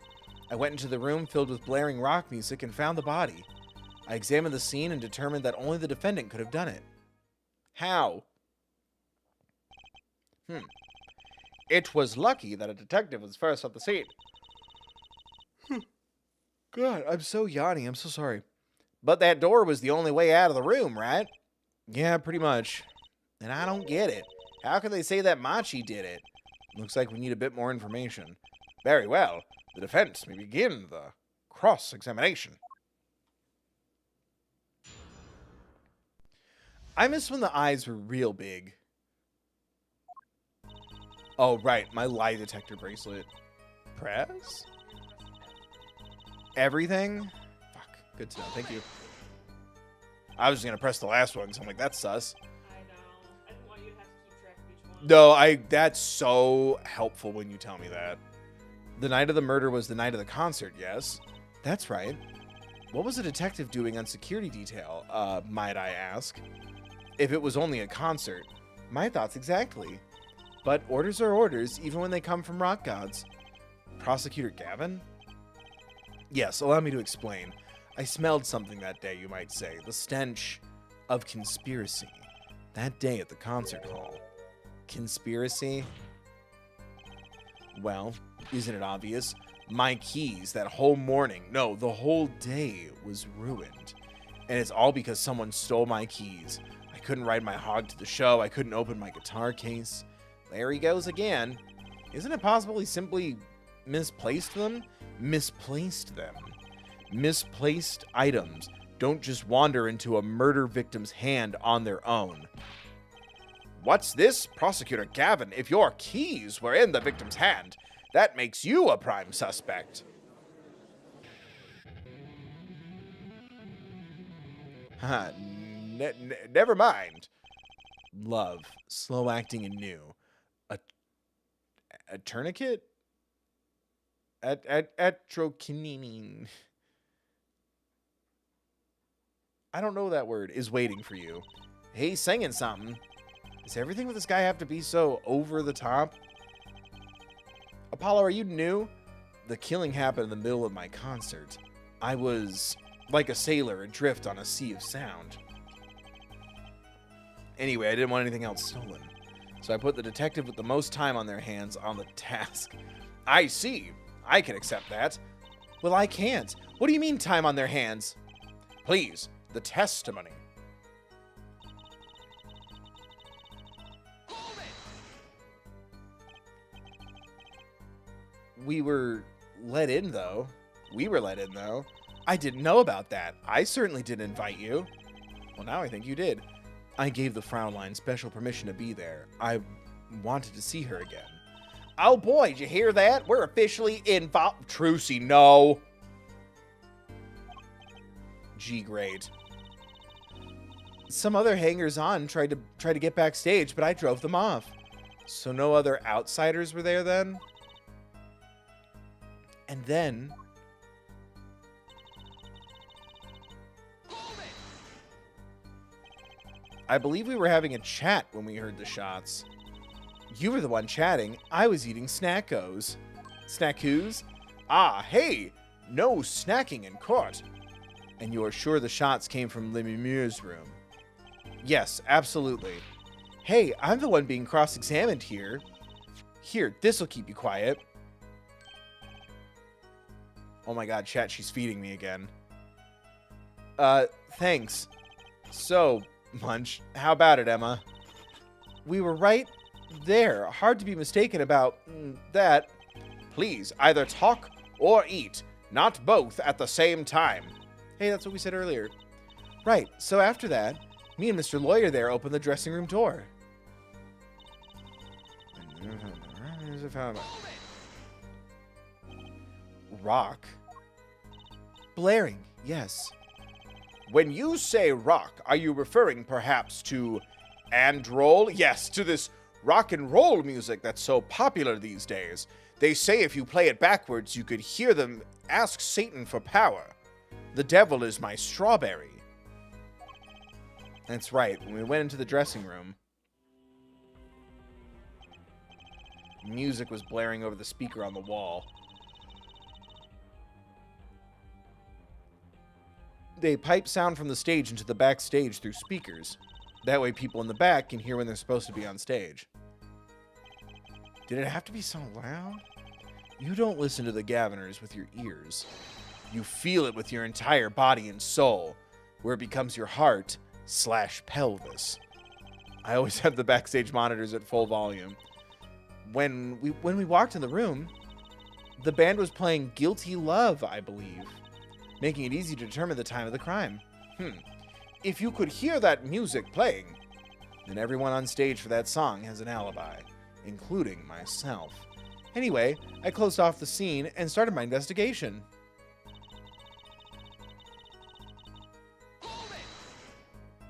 [SPEAKER 1] I went into the room filled with blaring rock music and found the body. I examined the scene and determined that only the defendant could have done it. How? It was lucky that a detective was first at the scene. God, I'm so yawny. I'm so sorry. But that door was the only way out of the room, right? Yeah, pretty much. And I don't get it. How can they say that Machi did it? Looks like we need a bit more information. Very well. The defense may begin the cross-examination. I miss when the eyes were real big. Oh, right. My lie detector bracelet. Press? Everything? Fuck. Good to know. Thank you. I was just going to press the last one, so I'm like, that's sus.
[SPEAKER 2] I know. I didn't want you to have to keep track of each one.
[SPEAKER 1] No, that's so helpful when you tell me that. The night of the murder was the night of the concert, yes? That's right. What was a detective doing on security detail, might I ask? If it was only a concert. My thoughts exactly. But orders are orders, even when they come from rock gods. Prosecutor Gavin? Yes, allow me to explain. I smelled something that day, you might say. The stench of conspiracy. That day at the concert hall. Conspiracy? Well, isn't it obvious? My keys that whole morning, no, the whole day was ruined. And it's all because someone stole my keys. I couldn't ride my hog to the show. I couldn't open my guitar case. There he goes again. Isn't it possible he simply misplaced them? Misplaced them. Misplaced items don't just wander into a murder victim's hand on their own. What's this, Prosecutor Gavin? If your keys were in the victim's hand, that makes you a prime suspect. Never mind. Love, slow acting and new. A tourniquet? Atrokinine. I don't know that word. Is waiting for you. Hey, singing something. Does everything with this guy have to be so over the top? Apollo, are you new? The killing happened in the middle of my concert. I was like a sailor adrift on a sea of sound. Anyway, I didn't want anything else stolen. So I put the detective with the most time on their hands on the task. I see. I can accept that. Well, I can't. What do you mean time on their hands? Please, the testimony. We were let in, though. I didn't know about that. I certainly didn't invite you. Well, now I think you did. I gave the Fraulein special permission to be there. I wanted to see her again. Oh boy, did you hear that? We're officially involved. Trucy, no. G grade. Some other hangers-on tried to get backstage, but I drove them off. So no other outsiders were there then? And then... I believe we were having a chat when we heard the shots. You were the one chatting. I was eating snackos. Snackoos? Ah, hey! No snacking in court. And you're sure the shots came from Lamiroir's room? Yes, absolutely. Hey, I'm the one being cross-examined here. Here, this'll keep you quiet. Oh my god, chat, she's feeding me again. Thanks. So, Munch, how about it, Emma? We were right there. Hard to be mistaken about that. Please, either talk or eat. Not both at the same time. Hey, that's what we said earlier. Right, so after that, me and Mr. Lawyer there opened the dressing room door. Rock? Blaring, yes. When you say rock, are you referring perhaps to and roll? Yes, to this rock and roll music that's so popular these days. They say if you play it backwards, you could hear them ask Satan for power. The devil is my strawberry. That's right, when we went into the dressing room, music was blaring over the speaker on the wall. They pipe sound from the stage into the backstage through speakers. That way people in the back can hear when they're supposed to be on stage. Did it have to be so loud? You don't listen to the Gaviners with your ears. You feel it with your entire body and soul, where it becomes your heart/pelvis. I always have the backstage monitors at full volume. When we walked in the room, the band was playing Guilty Love, I believe, making it easy to determine the time of the crime. If you could hear that music playing, then everyone on stage for that song has an alibi. including myself. Anyway, I closed off the scene and started my investigation.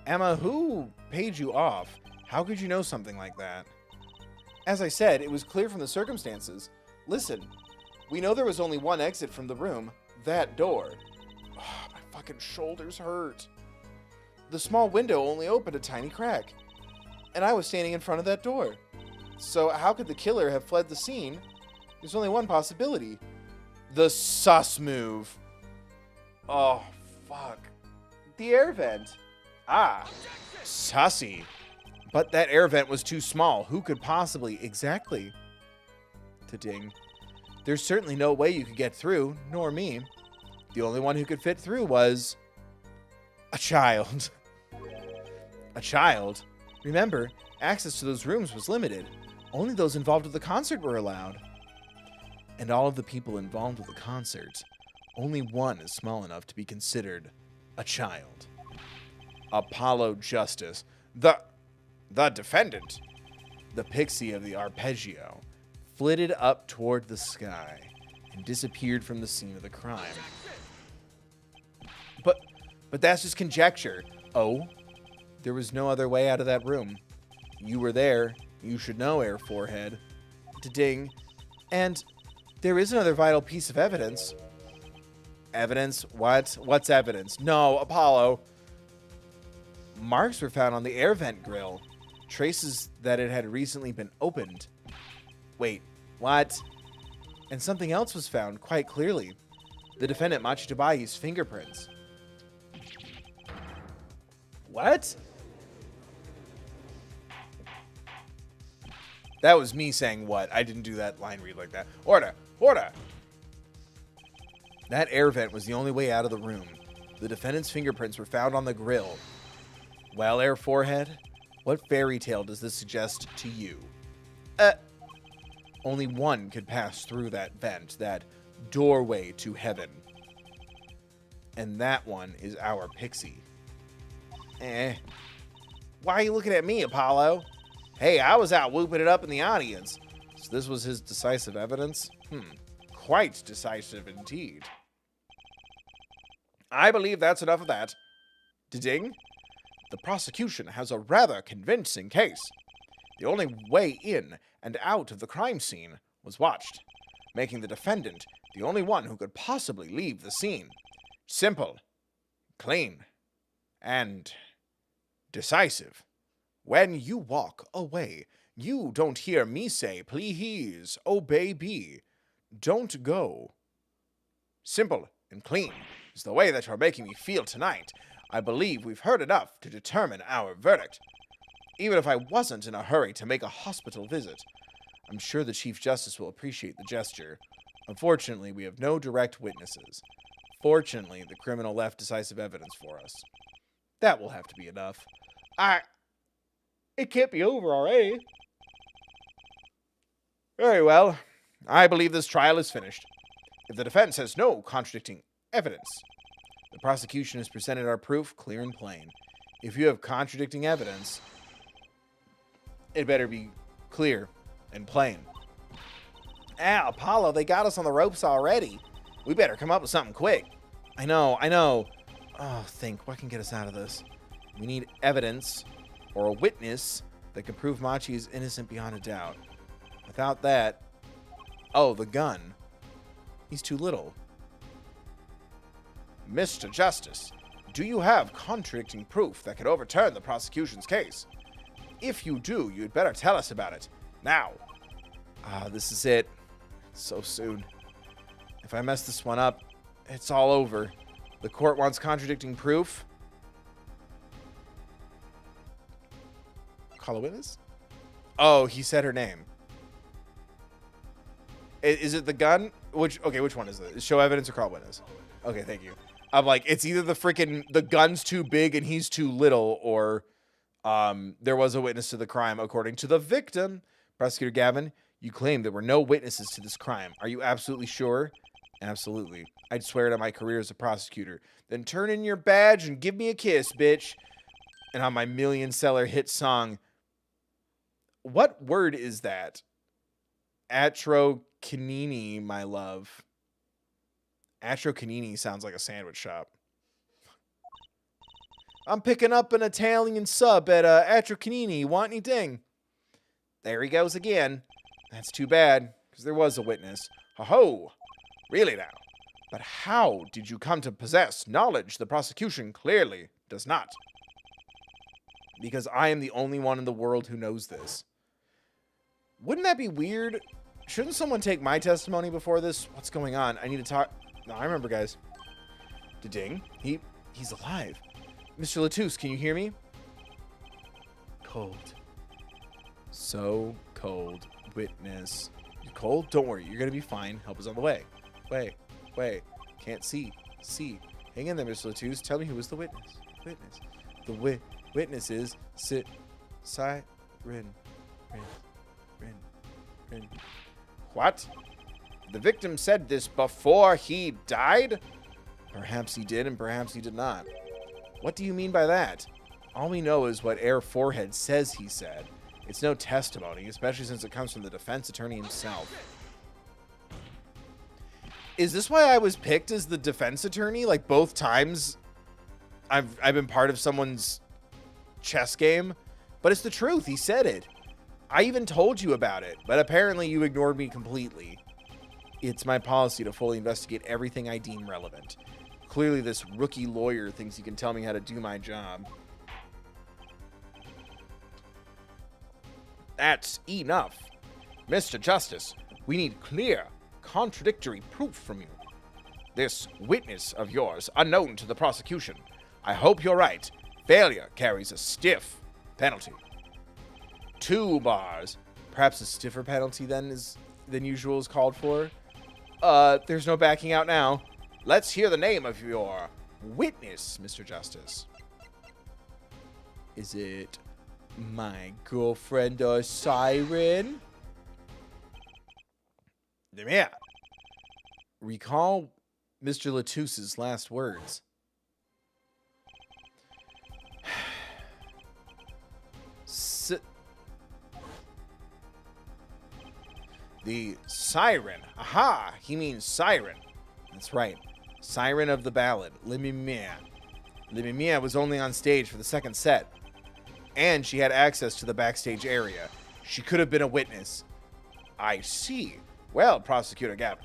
[SPEAKER 1] Emma, who paid you off? How could you know something like that? As I said, it was clear from the circumstances. Listen, we know there was only one exit from the room, that door. Oh, my fucking shoulders hurt. The small window only opened a tiny crack, and I was standing in front of that door. So how could the killer have fled the scene? There's only one possibility. The sus move. Oh, fuck. The air vent. Ah, sussy. But that air vent was too small. Who could possibly? Exactly. Ta-ding. There's certainly no way you could get through, nor me. The only one who could fit through was a child. A child? Remember, access to those rooms was limited. Only those involved with the concert were allowed. And all of the people involved with the concert, only one is small enough to be considered a child. Apollo Justice, the defendant, the pixie of the arpeggio, flitted up toward the sky and disappeared from the scene of the crime. But that's just conjecture. Oh, there was no other way out of that room. You were there. You should know, Air Forehead. Ta-ding. And there is another vital piece of evidence. Evidence? What? What's evidence? No, Apollo. Marks were found on the air vent grill. Traces that it had recently been opened. Wait, what? And something else was found, quite clearly. The defendant Machitabayi's fingerprints. What? That was me saying what. I didn't do that line read like that. Order! Order! That air vent was the only way out of the room. The defendant's fingerprints were found on the grill. Well, Air Forehead, what fairy tale does this suggest to you? Only one could pass through that vent, that doorway to heaven. And that one is our pixie. Why are you looking at me, Apollo? Hey, I was out whooping it up in the audience. So this was his decisive evidence? Quite decisive indeed. I believe that's enough of that. Ding. The prosecution has a rather convincing case. The only way in and out of the crime scene was watched, making the defendant the only one who could possibly leave the scene. Simple, clean, and decisive. When you walk away, you don't hear me say, please, oh baby, don't go. Simple and clean is the way that you're making me feel tonight. I believe we've heard enough to determine our verdict. Even if I wasn't in a hurry to make a hospital visit, I'm sure the Chief Justice will appreciate the gesture. Unfortunately, we have no direct witnesses. Fortunately, the criminal left decisive evidence for us. That will have to be enough. It can't be over already. Very well. I believe this trial is finished. If the defense has no contradicting evidence, the prosecution has presented our proof clear and plain. If you have contradicting evidence, it better be clear and plain. Apollo, they got us on the ropes already. We better come up with something quick. I know. Oh, think, what can get us out of this? We need evidence or a witness that can prove Machi is innocent beyond a doubt. Without that, the gun. He's too little. Mr. Justice, do you have contradicting proof that could overturn the prosecution's case? If you do, you'd better tell us about it. Now. This is it. So soon. If I mess this one up, it's all over. The court wants contradicting proof. Call a witness? Oh, he said her name. Is it the gun? Which one is it? Show evidence or call witness? Okay, thank you. I'm like, it's either the gun's too big and he's too little, or there was a witness to the crime, according to the victim. Prosecutor Gavin, you claim there were no witnesses to this crime. Are you absolutely sure? Absolutely. I'd swear to my career as a prosecutor. Then turn in your badge and give me a kiss, bitch. And on my million-seller hit song, What word is that? Atrocanini, my love. Atrocanini sounds like a sandwich shop. I'm picking up an Italian sub at Atrocanini. Want anything? There he goes again. That's too bad, because there was a witness. Ho-ho! Really now? But how did you come to possess knowledge the prosecution clearly does not? Because I am the only one in the world who knows this. Wouldn't that be weird? Shouldn't someone take my testimony before this? What's going on? I need to talk. No, I remember, guys. Da-ding. He's alive. Mr. Latouche, can you hear me? Cold. So cold. Witness. You cold? Don't worry. You're going to be fine. Help is on the way. Wait. Can't see. Hang in there, Mr. Latouche. Tell me who was the witness. The witness is Siren. Rin. What? The victim said this before he died? Perhaps he did and perhaps he did not. What do you mean by that? All we know is what Air Forehead says he said. It's no testimony, especially since it comes from the defense attorney himself. Is this why I was picked as the defense attorney? Like, both times I've been part of someone's chess game? But it's the truth. He said it. I even told you about it, but apparently you ignored me completely. It's my policy to fully investigate everything I deem relevant. Clearly this rookie lawyer thinks he can tell me how to do my job. That's enough. Mr. Justice, we need clear, contradictory proof from you. This witness of yours, unknown to the prosecution. I hope you're right. Failure carries a stiff penalty. 2 bars. Perhaps a stiffer penalty than usual is called for. There's no backing out now. Let's hear the name of your witness, Mr. Justice. Is it my girlfriend or Siren? Yeah. Recall Mr. Latouche's last words. The Siren. Aha! He means Siren. That's right. Siren of the ballad, Lamiroir. Lamiroir was only on stage for the second set. And she had access to the backstage area. She could have been a witness. I see. Well, Prosecutor Gavin,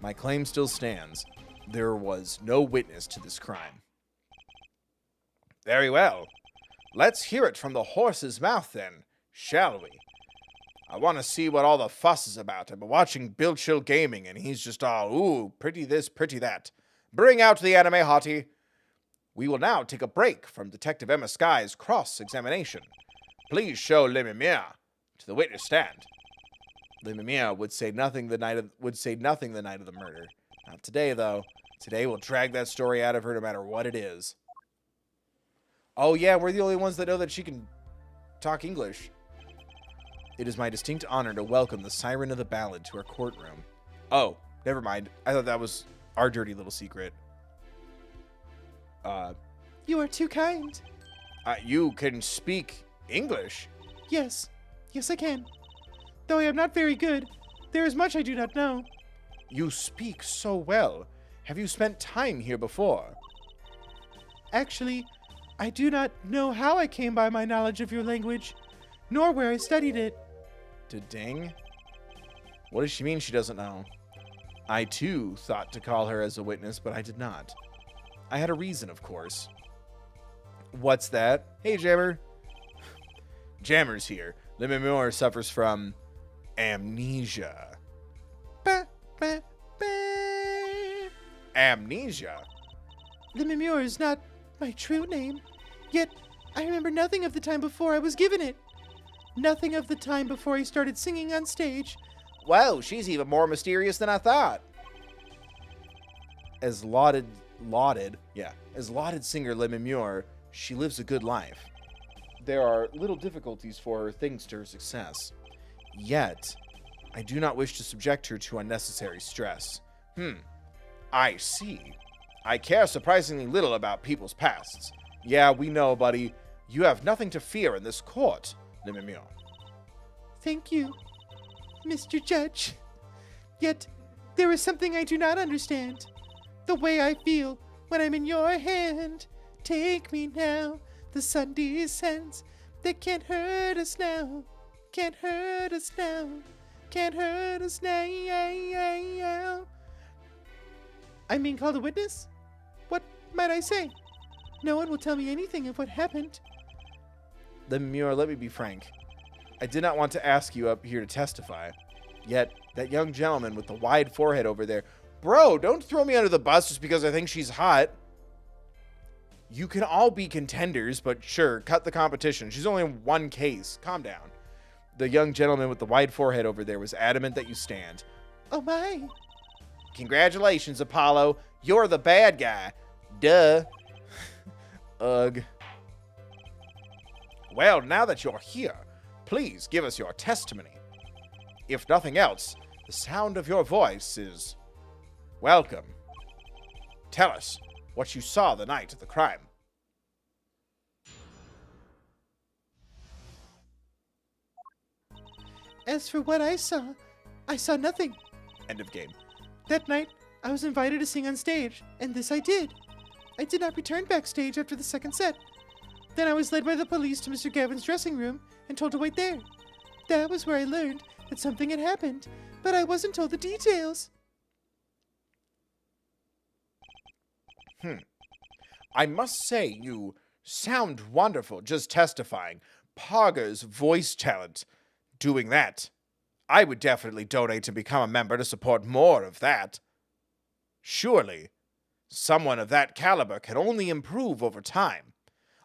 [SPEAKER 1] my claim still stands. There was no witness to this crime. Very well. Let's hear it from the horse's mouth then, shall we? I want to see what all the fuss is about. I've been watching Bill Chill Gaming, and he's just all, ooh, pretty this, pretty that. Bring out the anime hottie. We will now take a break from Detective Emma Sky's cross-examination. Please show Lamiroir to the witness stand. Lamiroir would say nothing the night of the murder. Not today, though. Today we'll drag that story out of her no matter what it is. Oh yeah, we're the only ones that know that she can talk English. It is my distinct honor to welcome the Siren of the Ballad to our courtroom. Oh, never mind. I thought that was our dirty little secret.
[SPEAKER 3] You are too kind.
[SPEAKER 1] You can speak English?
[SPEAKER 3] Yes, I can. Though I am not very good, there is much I do not know.
[SPEAKER 1] You speak so well. Have you spent time here before?
[SPEAKER 3] Actually, I do not know how I came by my knowledge of your language, nor where I studied it.
[SPEAKER 1] Ding? What does she mean she doesn't know? I, too, thought to call her as a witness, but I did not. I had a reason, of course. What's that? Hey, Jammer. Jammer's here. Lamiroir suffers from amnesia. Amnesia?
[SPEAKER 3] Lamiroir is not my true name, yet I remember nothing of the time before I was given it. Nothing of the time before I started singing on stage.
[SPEAKER 1] Wow, she's even more mysterious than I thought. As lauded singer Lamiroir, she lives a good life. There are little difficulties for her thanks to her success. Yet, I do not wish to subject her to unnecessary stress. I see. I care surprisingly little about people's pasts. Yeah, we know, buddy. You have nothing to fear in this court, Lamiroir.
[SPEAKER 3] Thank you, Mr. Judge. Yet, there is something I do not understand. The way I feel when I'm in your hand. Take me now, the sun descends. They can't hurt us now. Can't hurt us now. Can't hurt us now. I'm being called a witness? What might I say? No one will tell me anything of what happened.
[SPEAKER 1] Lamiroir, let me be frank. I did not want to ask you up here to testify. Yet, that young gentleman with the wide forehead over there... Bro, don't throw me under the bus just because I think she's hot. You can all be contenders, but sure, cut the competition. She's only in one case. Calm down. The young gentleman with the wide forehead over there was adamant that you stand.
[SPEAKER 3] Oh my.
[SPEAKER 1] Congratulations, Apollo. You're the bad guy. Duh. Ugh. Well, now that you're here, please give us your testimony. If nothing else, the sound of your voice is welcome. Tell us what you saw the night of the crime.
[SPEAKER 3] As for what I saw nothing.
[SPEAKER 1] End of game.
[SPEAKER 3] That night, I was invited to sing on stage, and this I did. I did not return backstage after the second set. Then I was led by the police to Mr. Gavin's dressing room and told to wait there. That was where I learned that something had happened, but I wasn't told the details.
[SPEAKER 1] I must say, you sound wonderful just testifying. Pogger's voice talent. Doing that. I would definitely donate to become a member to support more of that. Surely, someone of that caliber can only improve over time.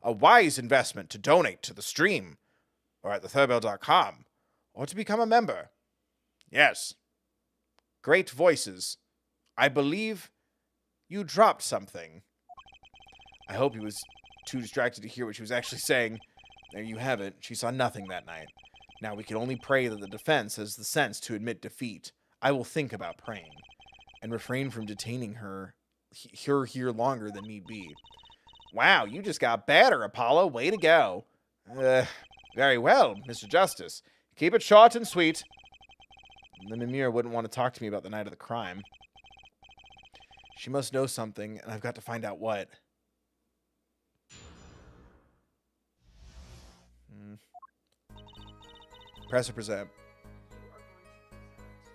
[SPEAKER 1] A wise investment to donate to the stream, or at thethirdbill.com, or to become a member. Yes. Great voices. I believe you dropped something. I hope he was too distracted to hear what she was actually saying. There you have it. She saw nothing that night. Now we can only pray that the defense has the sense to admit defeat. I will think about praying, and refrain from detaining her here longer than need be. Wow, you just got better, Apollo. Way to go. Very well, Mr. Justice. Keep it short and sweet. Lamiroir wouldn't want to talk to me about the night of the crime. She must know something, and I've got to find out what. Press or present.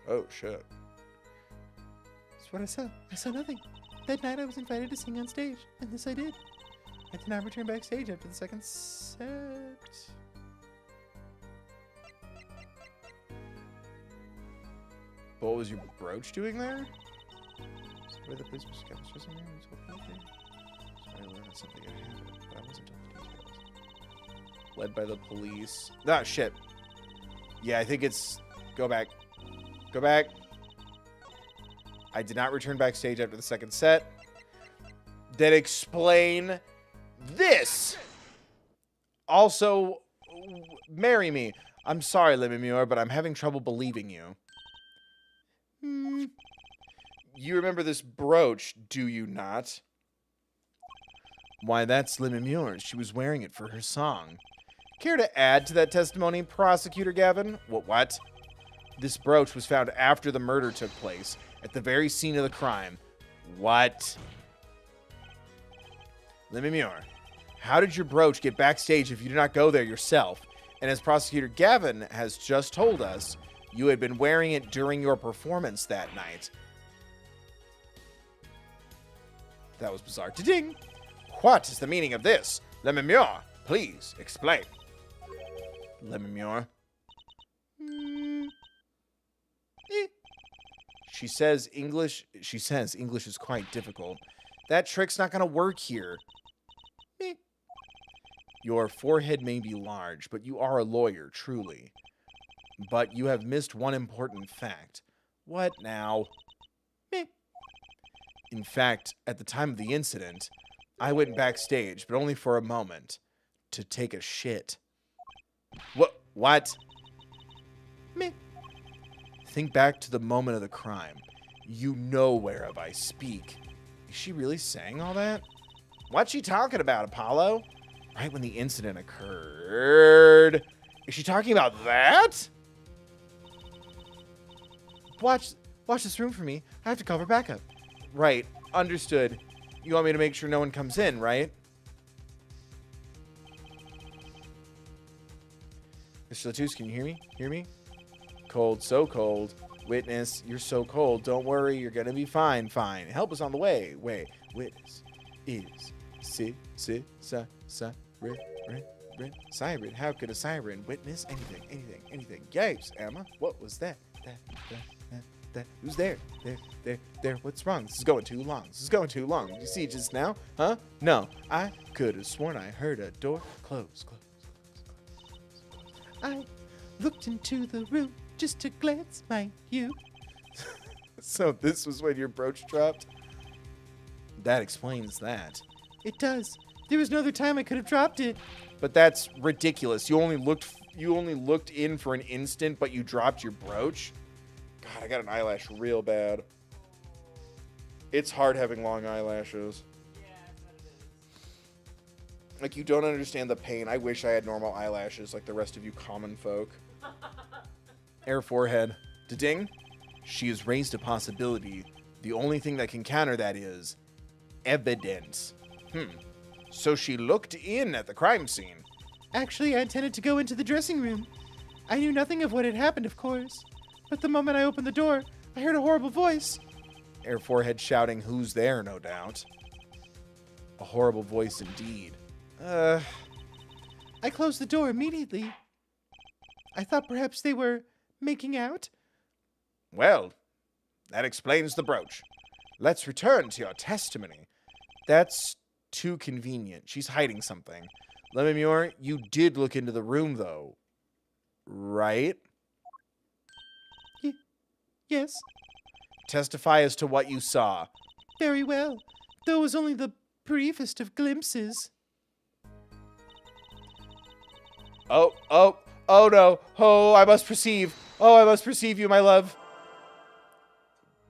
[SPEAKER 1] Oh, shit.
[SPEAKER 3] That's what I saw. I saw nothing. That night I was invited to sing on stage, and this I did. I did not return backstage after the second set.
[SPEAKER 1] But what was your brooch doing there? Where the police was dressing room and so forth. So I learned something had happened, but I wasn't told the details. Led by the police. Ah, shit. Yeah, I think it's... Go back. Go back. I did not return backstage after the second set. Then explain this. Also, marry me. I'm sorry, Lamiroir, but I'm having trouble believing you. You remember this brooch, do you not? Why, that's Lamiroir's. She was wearing it for her song. Care to add to that testimony, Prosecutor Gavin? What? This brooch was found after the murder took place, at the very scene of the crime. What? Lamiroir, how did your brooch get backstage if you did not go there yourself? And as Prosecutor Gavin has just told us, you had been wearing it during your performance that night. That was bizarre. Ding! What is the meaning of this? Lamiroir, please explain. Lamiroir. She says English is quite difficult. That trick's not gonna work here. Your forehead may be large, but you are a lawyer, truly. But you have missed one important fact. What now? In fact, at the time of the incident, I went backstage, but only for a moment, to take a shit. What? Think back to the moment of the crime. You know whereof I speak. Is she really saying all that? What's she talking about, Apollo? Right when the incident occurred. Is she talking about that?
[SPEAKER 3] watch this room for me. I have to call for backup.
[SPEAKER 1] Right. Understood. You want me to make sure no one comes in, right? Mr. Latouche, can you hear me? Hear me? Cold, so cold. Witness, you're so cold. Don't worry, you're gonna be fine. Fine. Help us on the way. Witness is siren. How could a siren witness anything? Yipes, Emma. What was that? That. Who's there? There. What's wrong? This is going too long. Did you see just now? Huh? No. I could have sworn I heard a door close.
[SPEAKER 3] I looked into the room just to glance my you.
[SPEAKER 1] So this was when your brooch dropped? That explains that.
[SPEAKER 3] It does. There was no other time I could have dropped it.
[SPEAKER 1] But that's ridiculous. You only looked in for an instant, but you dropped your brooch? God, I got an eyelash real bad. It's hard having long eyelashes.
[SPEAKER 2] Yeah, I bet it is.
[SPEAKER 1] Like, you don't understand the pain. I wish I had normal eyelashes like the rest of you common folk. Air forehead. Da-ding. She has raised a possibility. The only thing that can counter that is evidence. So she looked in at the crime scene.
[SPEAKER 3] Actually, I intended to go into the dressing room. I knew nothing of what had happened, of course. But the moment I opened the door, I heard a horrible voice.
[SPEAKER 1] Air forehead shouting, "Who's there?" No doubt. A horrible voice indeed.
[SPEAKER 3] I closed the door immediately. I thought perhaps they were making out.
[SPEAKER 1] Well, that explains the brooch. Let's return to your testimony. That's too convenient. She's hiding something. Lamiroir, you did look into the room, though. Right?
[SPEAKER 3] Yes,
[SPEAKER 1] Testify as to what you saw.
[SPEAKER 3] very well. Though it was only the briefest of glimpses.
[SPEAKER 1] Oh no. Oh, I must perceive. Oh, I must perceive you, my love.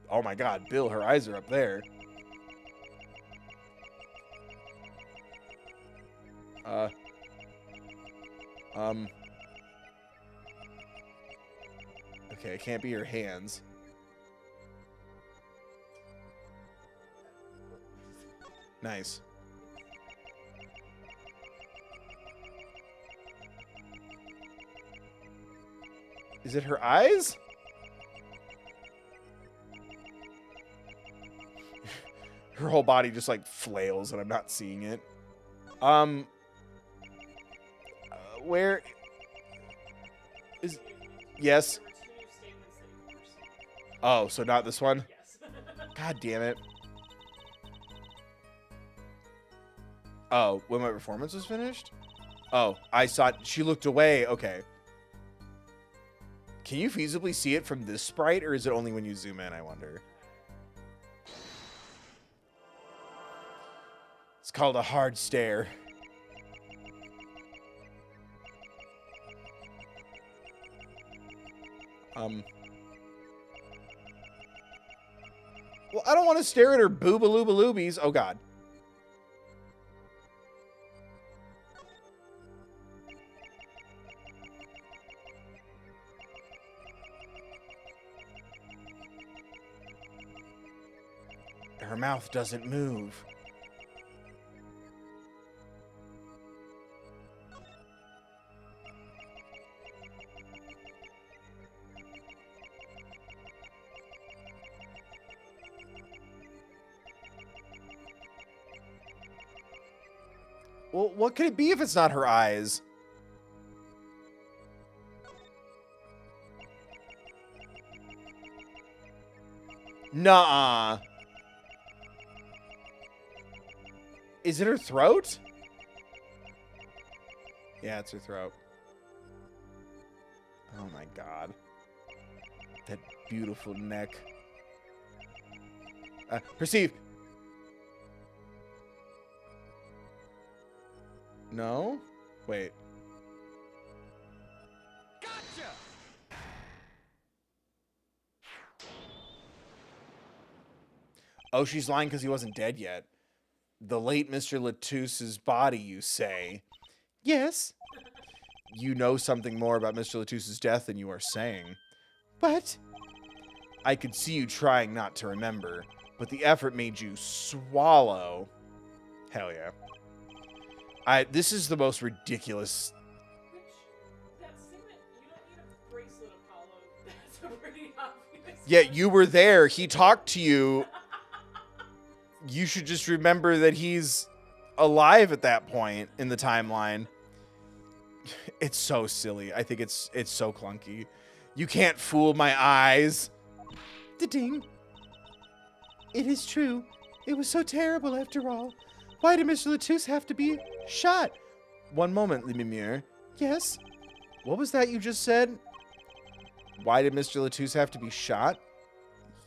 [SPEAKER 1] Oh my God, Bill, her eyes are up there. Okay, it can't be your hands. Nice. Is it her eyes? Her whole body just like flails and I'm not seeing it. Where is... Yes.
[SPEAKER 2] There were two statements that you perceived.
[SPEAKER 1] Oh, so not this one?
[SPEAKER 2] Yes.
[SPEAKER 1] God damn it. Oh, when my performance was finished? Oh, I saw it. She looked away. Okay. Can you feasibly see it from this sprite, or is it only when you zoom in, I wonder? It's called a hard stare. Well, I don't want to stare at her boobaloobaloobies. Oh, God. Her mouth doesn't move. Well, what could it be if it's not her eyes? Nuh-uh. Is it her throat? Yeah, it's her throat. Oh my God. That beautiful neck. Perceive. No? Wait.
[SPEAKER 4] Gotcha!
[SPEAKER 1] Oh, she's lying because he wasn't dead yet. The late Mr. Latouche's body, you say.
[SPEAKER 3] Yes.
[SPEAKER 1] You know something more about Mr. Latouche's death than you are saying.
[SPEAKER 3] What?
[SPEAKER 1] I could see you trying not to remember, but the effort made you swallow. Hell yeah. This is the most ridiculous.
[SPEAKER 2] Which, that statement, you don't need a bracelet, Apollo. That's a pretty obvious.
[SPEAKER 1] Yeah, you were there. He talked to you. You should just remember that he's alive at that point in the timeline. It's so silly. I think it's so clunky. You can't fool my eyes.
[SPEAKER 3] Da-ding. It is true. It was so terrible after all. Why did Mr. Latouche have to be shot?
[SPEAKER 1] One moment, Lamiroir.
[SPEAKER 3] Yes?
[SPEAKER 1] What was that you just said? Why did Mr. Latouche have to be shot?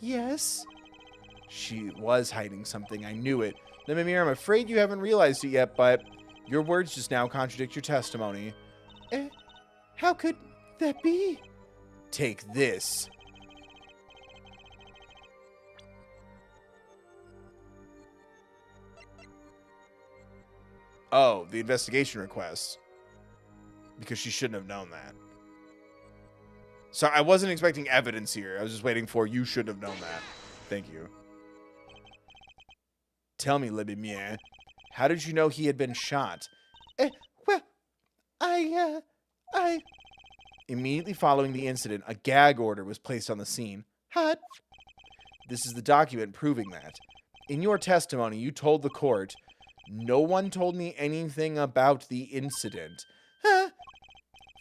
[SPEAKER 3] Yes?
[SPEAKER 1] She was hiding something. I knew it. Lamiroir, I'm afraid you haven't realized it yet, but your words just now contradict your testimony.
[SPEAKER 3] How could that be?
[SPEAKER 1] Take this. Oh, the investigation request. Because she shouldn't have known that. So I wasn't expecting evidence here. I was just waiting for you should have known that. Thank you. Tell me, Lamiroir, how did you know he had been shot?
[SPEAKER 3] Well, I...
[SPEAKER 1] Immediately following the incident, a gag order was placed on the scene.
[SPEAKER 3] Hot.
[SPEAKER 1] This is the document proving that. In your testimony, you told the court, no one told me anything about the incident.
[SPEAKER 3] Huh?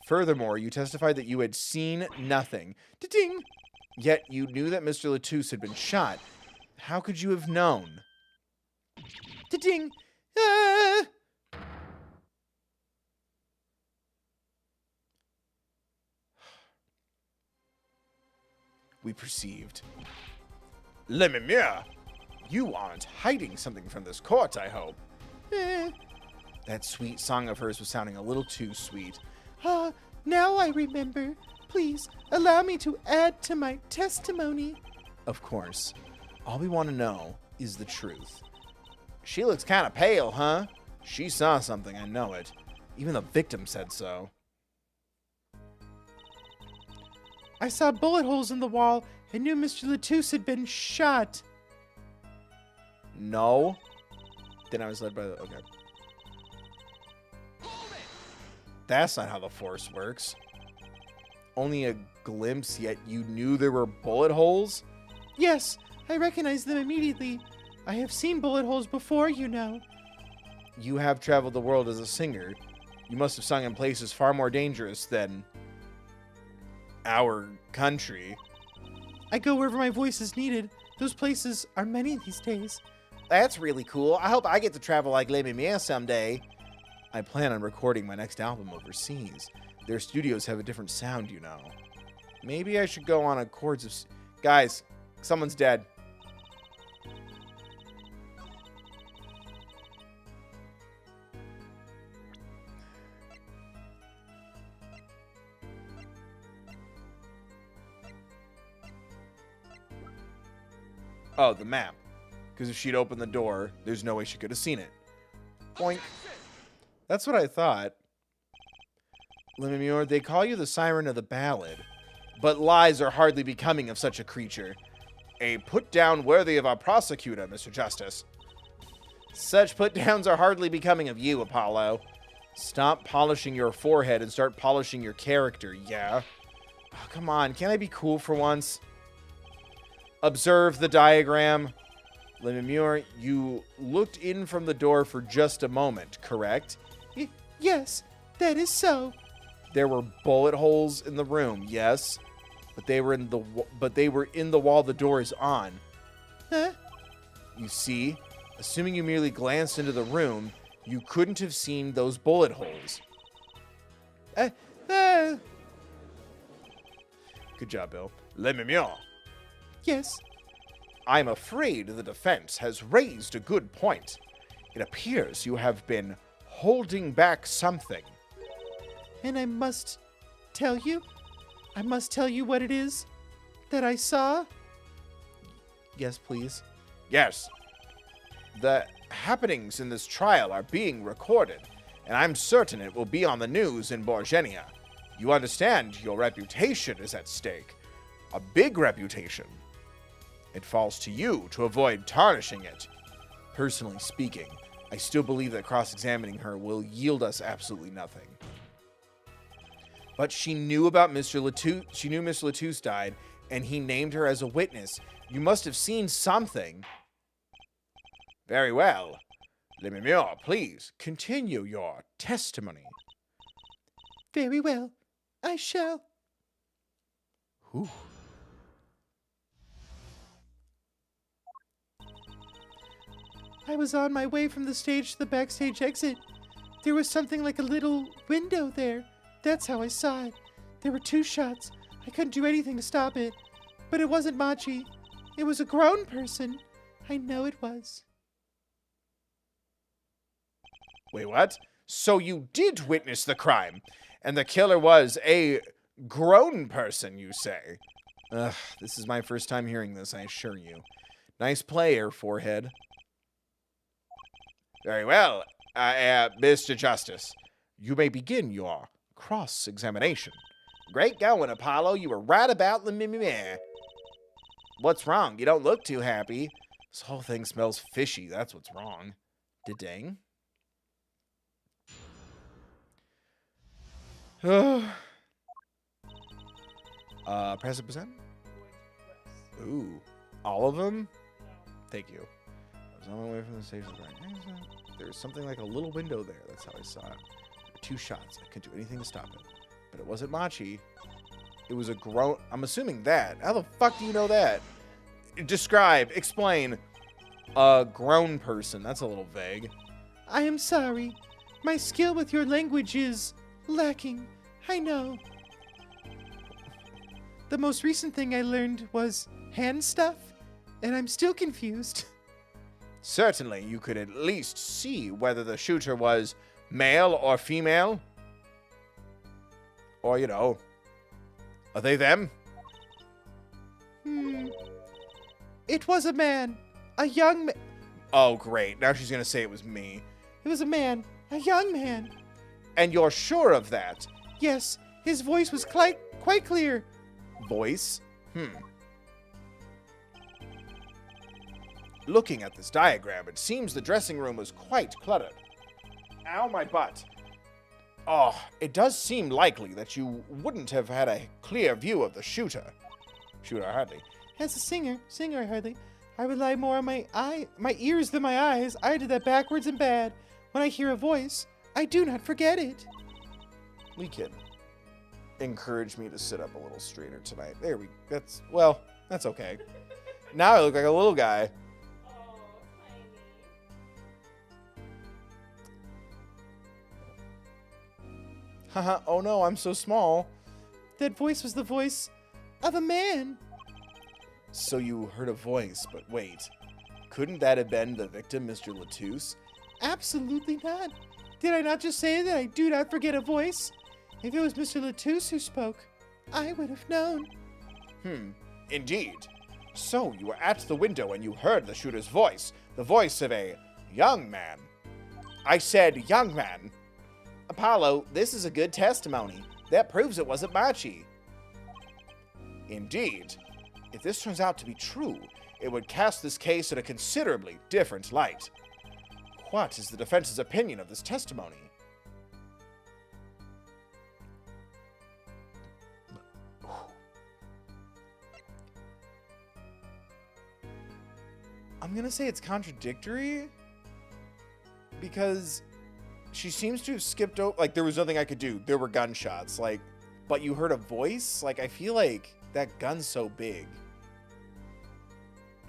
[SPEAKER 1] Furthermore, you testified that you had seen nothing.
[SPEAKER 3] Da-ding.
[SPEAKER 1] Yet you knew that Mr. Latouche had been shot. How could you have known?
[SPEAKER 3] Da-ding.
[SPEAKER 1] We perceived. Lamiroir, you aren't hiding something from this court, I hope. That sweet song of hers was sounding a little too sweet.
[SPEAKER 3] Now I remember. Please, allow me to add to my testimony.
[SPEAKER 1] Of course. All we want to know is the truth. She looks kind of pale, huh? She saw something, I know it. Even the victim said so.
[SPEAKER 3] I saw bullet holes in the wall and knew Mr. Latouche had been shot.
[SPEAKER 1] No? Then I was led by the... Okay. That's not how the Force works. Only a glimpse, yet you knew there were bullet holes?
[SPEAKER 3] Yes, I recognized them immediately. I have seen bullet holes before, you know.
[SPEAKER 1] You have traveled the world as a singer. You must have sung in places far more dangerous than... our country.
[SPEAKER 3] I go wherever my voice is needed. Those places are many these days.
[SPEAKER 1] That's really cool. I hope I get to travel like Lamiroir someday. I plan on recording my next album overseas. Their studios have a different sound, you know. Maybe I should go on a chords of... Guys, someone's dead. Oh, the map. Because if she'd opened the door, there's no way she could have seen it. Boink. That's what I thought. Lamiroir, they call you the siren of the ballad. But lies are hardly becoming of such a creature. A put-down worthy of our prosecutor, Mr. Justice. Such put-downs are hardly becoming of you, Apollo. Stop polishing your forehead and start polishing your character, yeah? Oh, come on, can't I be cool for once? Observe the diagram. Lamiroir, you looked in from the door for just a moment, correct?
[SPEAKER 3] Yes, that is so.
[SPEAKER 1] There were bullet holes in the room, yes, but they were in the wall the door is on.
[SPEAKER 3] Huh?
[SPEAKER 1] You see, assuming you merely glanced into the room, you couldn't have seen those bullet holes. Good job, Bill. Lamiroir.
[SPEAKER 3] Yes.
[SPEAKER 1] I'm afraid the defense has raised a good point. It appears you have been holding back something.
[SPEAKER 3] And I must tell you what it is that I saw.
[SPEAKER 1] Yes, please. Yes. The happenings in this trial are being recorded, and I'm certain it will be on the news in Borgenia. You understand your reputation is at stake. A big reputation. It falls to you to avoid tarnishing it. Personally speaking, I still believe that cross-examining her will yield us absolutely nothing. But she knew about Mr. Latouche. She knew Mr. Latouche died, and he named her as a witness. You must have seen something. Very well. Lamiroir, please continue your testimony.
[SPEAKER 3] Very well. I shall.
[SPEAKER 1] Whew.
[SPEAKER 3] I was on my way from the stage to the backstage exit. There was something like a little window there. That's how I saw it. There were 2 shots. I couldn't do anything to stop it. But it wasn't Machi. It was a grown person. I know it was.
[SPEAKER 1] Wait, what? So you did witness the crime, and the killer was a grown person, you say? Ugh, this is my first time hearing this, I assure you. Nice play, Air Forehead. Very well, Mr. Justice. You may begin your cross-examination. Great going, Apollo. You were right about Lamiroir. What's wrong? You don't look too happy. This whole thing smells fishy. That's what's wrong. Dang. Press it percent? Ooh. All of them? Thank you. I was on my way from the station. There was something like a little window there. That's how I saw it. There were 2 shots. I couldn't do anything to stop it. But it wasn't Machi. It was a grown... I'm assuming that. How the fuck do you know that? Describe. Explain. A grown person. That's a little vague.
[SPEAKER 3] I am sorry. My skill with your language is lacking. I know. The most recent thing I learned was hand stuff, and I'm still confused.
[SPEAKER 1] Certainly, you could at least see whether the shooter was male or female. Or, you know, are they them?
[SPEAKER 3] It was a man. A young man.
[SPEAKER 1] Oh, great. Now she's going to say it was me.
[SPEAKER 3] It was a man. A young man.
[SPEAKER 1] And you're sure of that?
[SPEAKER 3] Yes, his voice was quite clear.
[SPEAKER 1] Voice? Looking at this diagram, it seems the dressing room was quite cluttered. Ow, my butt. Oh, it does seem likely that you wouldn't have had a clear view of the shooter. Shooter, hardly.
[SPEAKER 3] As a singer hardly. I rely more on my ears than my eyes. I did that backwards and bad. When I hear a voice, I do not forget it.
[SPEAKER 1] We can encourage me to sit up a little straighter tonight. That's okay. Now I look like a little guy. Haha, oh no, I'm so small.
[SPEAKER 3] That voice was the voice of a man.
[SPEAKER 1] So you heard a voice, but wait. Couldn't that have been the victim, Mr. Latouche?
[SPEAKER 3] Absolutely not. Did I not just say that I do not forget a voice? If it was Mr. Latouche who spoke, I would have known.
[SPEAKER 1] Indeed. So you were at the window and you heard the shooter's voice, the voice of a young man. I said young man. Apollo, this is a good testimony. That proves it wasn't Machi. Indeed. If this turns out to be true, it would cast this case in a considerably different light. What is the defense's opinion of this testimony? I'm gonna say it's contradictory because she seems to have skipped over, like, there was nothing I could do. There were gunshots, like, but you heard a voice? Like, I feel like that gun's so big,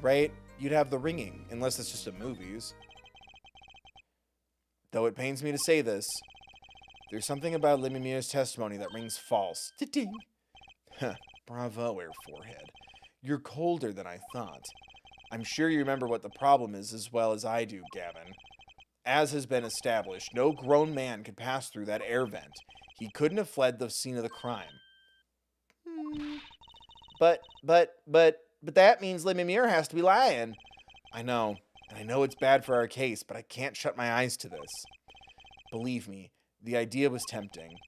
[SPEAKER 1] right? You'd have the ringing, unless it's just in movies. Though it pains me to say this, there's something about Lamiroir's testimony that rings false.
[SPEAKER 3] Ding.
[SPEAKER 1] Bravo, Air Forehead. You're colder than I thought. I'm sure you remember what the problem is as well as I do, Gavin. As has been established, no grown man could pass through that air vent. He couldn't have fled the scene of the crime. But that means Lamiroir has to be lying. I know, and I know it's bad for our case, but I can't shut my eyes to this. Believe me, the idea was tempting.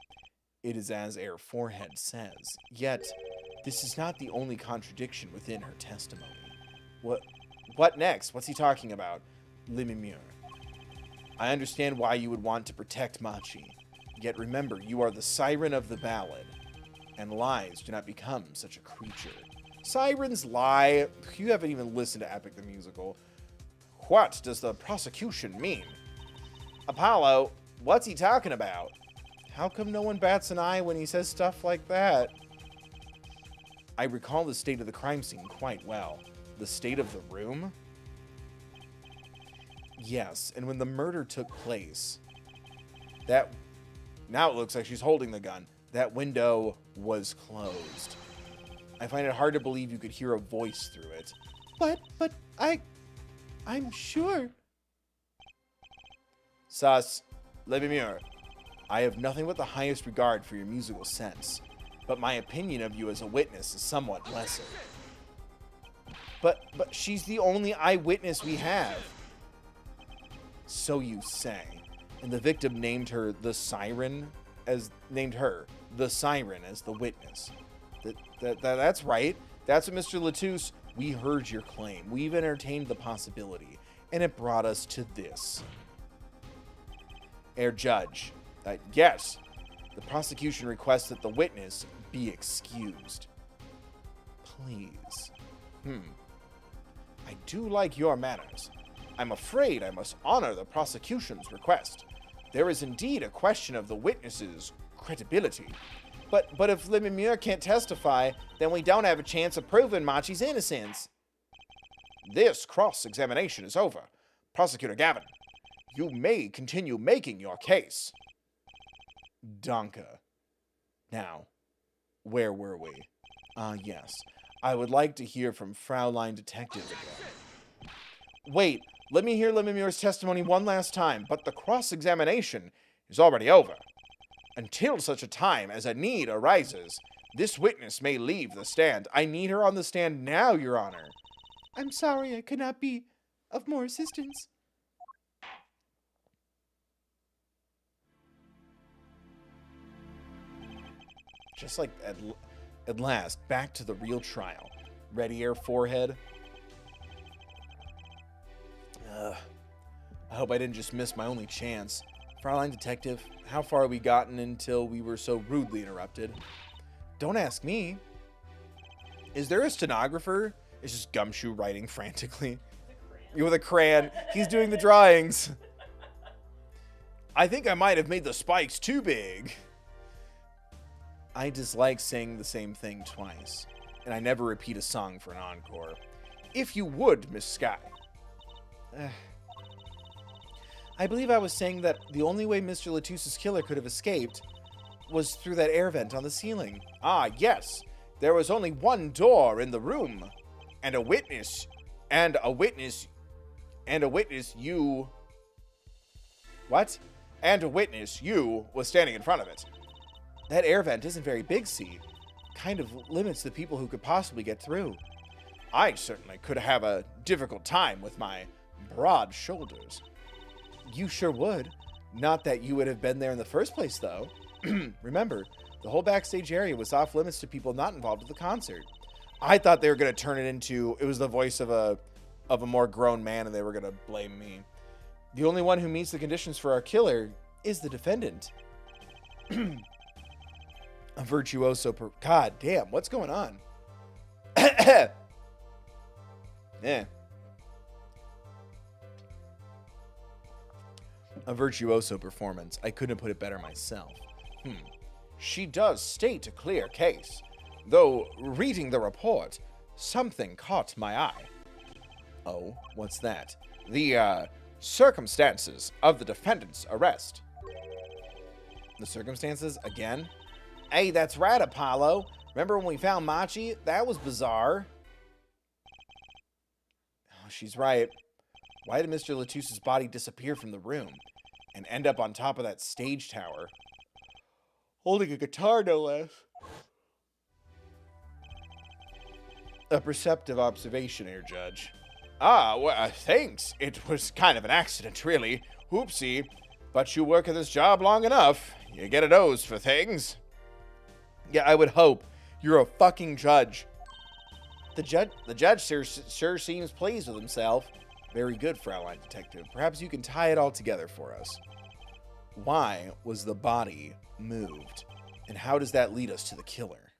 [SPEAKER 1] It is as Air Forehead says. Yet, this is not the only contradiction within her testimony. What next? What's he talking about? Lamiroir. I understand why you would want to protect Machi. Yet remember, you are the siren of the ballad, and lies do not become such a creature. Sirens lie. You haven't even listened to Epic the Musical. What does the prosecution mean? Apollo, what's he talking about? How come no one bats an eye when he says stuff like that? I recall the state of the crime scene quite well. The state of the room? Yes, and when the murder took place, now it looks like she's holding the gun. That window was closed. I find it hard to believe you could hear a voice through it.
[SPEAKER 3] But I'm sure.
[SPEAKER 1] Sus, Lamiroir, I have nothing but the highest regard for your musical sense, but my opinion of you as a witness is somewhat lesser. But she's the only eyewitness we have. So you say. And the victim named her the siren as the witness. That's right. That's what Mr. Latouche. We heard your claim. We've entertained the possibility, and it brought us to this. Herr Judge, yes, the prosecution requests that the witness be excused. Please. I do like your manners. I'm afraid I must honor the prosecution's request. There is indeed a question of the witness's credibility. But if Lamiroir can't testify, then we don't have a chance of proving Machi's innocence. This cross-examination is over. Prosecutor Gavin, you may continue making your case. Donka. Now, where were we? Yes. I would like to hear from Fraulein Detective again. Wait, let me hear Lamiroir's testimony one last time, but the cross-examination is already over. Until such a time as a need arises, this witness may leave the stand. I need her on the stand now, Your Honor.
[SPEAKER 3] I'm sorry I could not be of more assistance.
[SPEAKER 1] Just like at last, back to the real trial. Ready, Air Forehead? I hope I didn't just miss my only chance. Fraulein Detective, how far have we gotten until we were so rudely interrupted? Don't ask me. Is there a stenographer? It's just Gumshoe writing frantically. With a crayon. He's doing the drawings. I think I might have made the spikes too big. I dislike saying the same thing twice, and I never repeat a song for an encore. If you would, Miss Sky. I believe I was saying that the only way Mr. Latouche's killer could have escaped was through that air vent on the ceiling. Ah, yes. There was only one door in the room. And a witness you... What? And a witness, you, was standing in front of it. That air vent isn't very big, see? Kind of limits the people who could possibly get through. I certainly could have a difficult time with my broad shoulders. You sure would. Not that you would have been there in the first place, though. Remember, the whole backstage area was off limits to people not involved with the concert. I thought they were going to turn it into, it was the voice of a more grown man, and they were going to blame me. The only one who meets the conditions for our killer is the defendant. A virtuoso God damn, what's going on? Yeah. A virtuoso performance. I couldn't put it better myself. She does state a clear case, though reading the report, something caught my eye. Oh, what's that? The, circumstances of the defendant's arrest. The circumstances? Again? Hey, that's right, Apollo. Remember when we found Machi? That was bizarre. Oh, she's right. Why did Mr. Latouche's body disappear from the room and end up on top of that stage tower? Holding a guitar, no less. A perceptive observation here, Judge. Ah, well, thanks. It was kind of an accident, really. Oopsie. But you work at this job long enough. You get a nose for things. Yeah, I would hope. You're a fucking judge. The judge sure seems pleased with himself. Very good, Fraulein Detective. Perhaps you can tie it all together for us. Why was the body moved? And how does that lead us to the killer?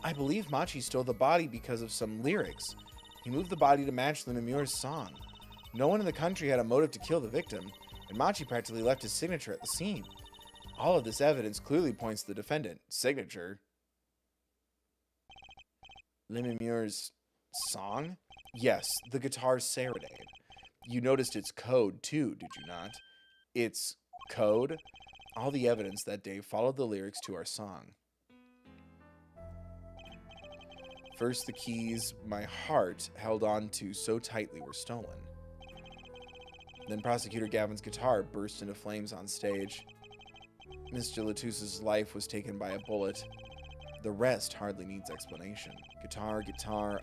[SPEAKER 1] I believe Machi stole the body because of some lyrics. He moved the body to match Lamiroir's song. No one in the country had a motive to kill the victim, and Machi practically left his signature at the scene. All of this evidence clearly points to the defendant. Signature? Lamiroir's song? Yes, the guitar serenade. You noticed its code too, did you not? Its code? All the evidence that day followed the lyrics to our song. First, the keys my heart held on to so tightly were stolen. Then Prosecutor Gavin's guitar burst into flames on stage. Mr. Latus's life was taken by a bullet. The rest hardly needs explanation. Guitar,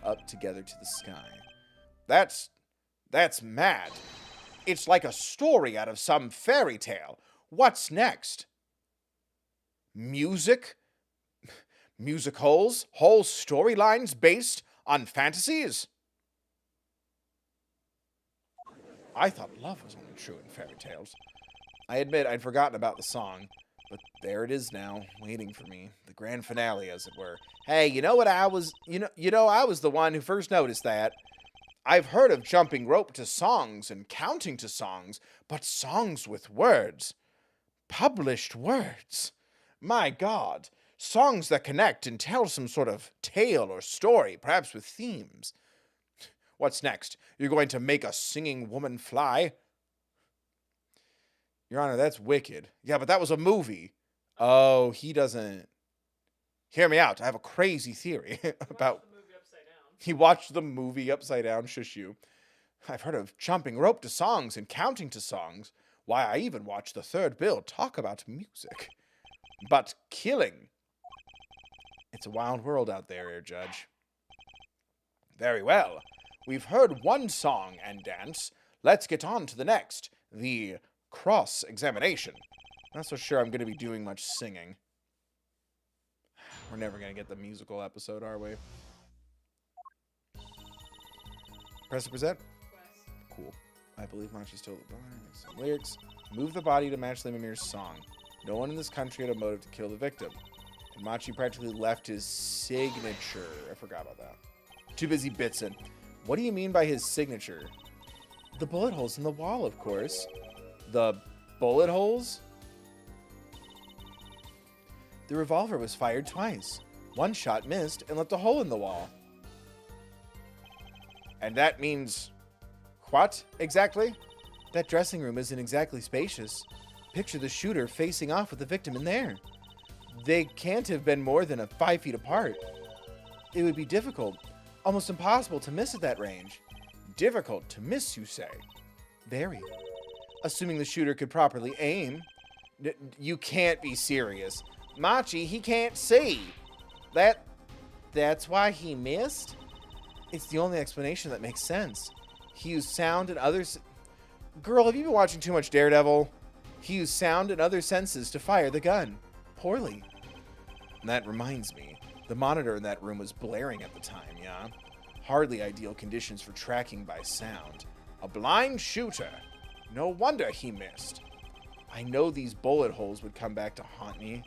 [SPEAKER 1] up together to the sky. That's mad. It's like a story out of some fairy tale. What's next? Music? Musicals? Whole storylines based on fantasies? I thought love was only true in fairy tales. I admit I'd forgotten about the song, but there it is now, waiting for me. The grand finale, as it were. Hey, you know what I was... I was the one who first noticed that. I've heard of jumping rope to songs and counting to songs, but songs with words. Published words. My God. Songs that connect and tell some sort of tale or story, perhaps with themes. What's next? You're going to make a singing woman fly? Your Honor, that's wicked. Yeah, but that was a movie. Oh, he doesn't... Hear me out. I have a crazy theory about... He watched the movie upside down. Shush you. I've heard of jumping rope to songs and counting to songs. Why, I even watched the third bill talk about music. But killing... It's a wild world out there, Air Judge. Very well. We've heard one song and dance. Let's get on to the next. The cross-examination. Not so sure I'm going to be doing much singing. We're never going to get the musical episode, are we? Press to present. Cool. I believe Machi stole the body. Some lyrics. Move the body to match Lamiroir's song. No one in this country had a motive to kill the victim. And Machi practically left his signature. I forgot about that. Too busy bitsin'. What do you mean by his signature? The bullet holes in the wall, of course. The bullet holes? The revolver was fired twice. One shot missed and left a hole in the wall. And that means... what, exactly? That dressing room isn't exactly spacious. Picture the shooter facing off with the victim in there. They can't have been more than 5 feet apart. It would be difficult, almost impossible to miss at that range. Difficult to miss, you say? Very. Assuming the shooter could properly aim. You can't be serious. Machi, he can't see. That's why he missed? It's the only explanation that makes sense. He used sound and others... Girl, have you been watching too much Daredevil? He used sound and other senses to fire the gun. Poorly. And that reminds me, the monitor in that room was blaring at the time, yeah? Hardly ideal conditions for tracking by sound. A blind shooter. No wonder he missed. I know these bullet holes would come back to haunt me.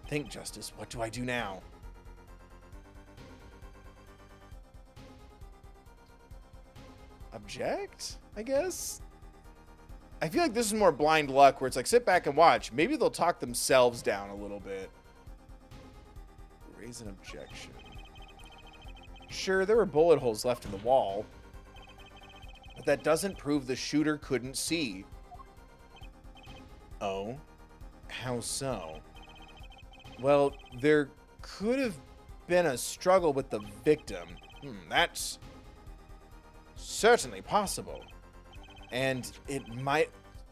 [SPEAKER 1] Think, Justice, what do I do now? Object, I guess? I feel like this is more blind luck, where it's like, sit back and watch. Maybe they'll talk themselves down a little bit. Raise an objection. Sure, there were bullet holes left in the wall, but that doesn't prove the shooter couldn't see. Oh? How so? Well, there could have been a struggle with the victim. That's certainly possible. And it might...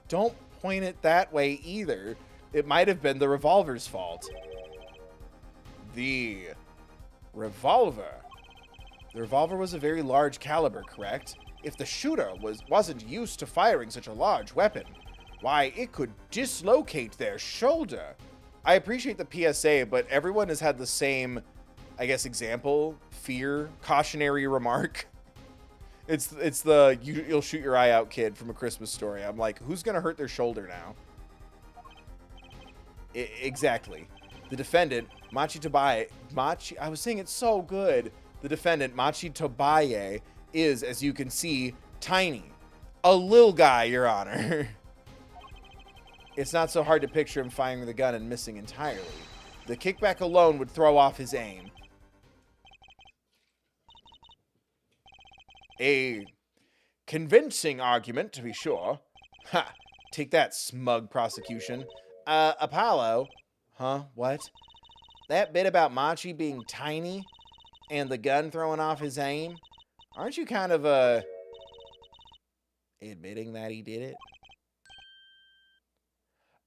[SPEAKER 1] Don't point it that way either. It might have been the revolver's fault. The revolver. The revolver was a very large caliber, correct? If the shooter wasn't used to firing such a large weapon, why, it could dislocate their shoulder. I appreciate the PSA, but everyone has had the same, I guess, example, fear, cautionary remark. It's the you'll shoot your eye out kid from A Christmas Story. I'm like, who's gonna hurt their shoulder now? Exactly. The defendant, Machi Tobaye, I was saying it's so good. The defendant, Machi Tobaye, is, as you can see, tiny. A little guy, Your Honor. It's not so hard to picture him firing the gun and missing entirely. The kickback alone would throw off his aim. A convincing argument, to be sure. Ha! Take that, smug prosecution. Apollo? Huh? What? That bit about Machi being tiny and the gun throwing off his aim? Aren't you kind of, admitting that he did it?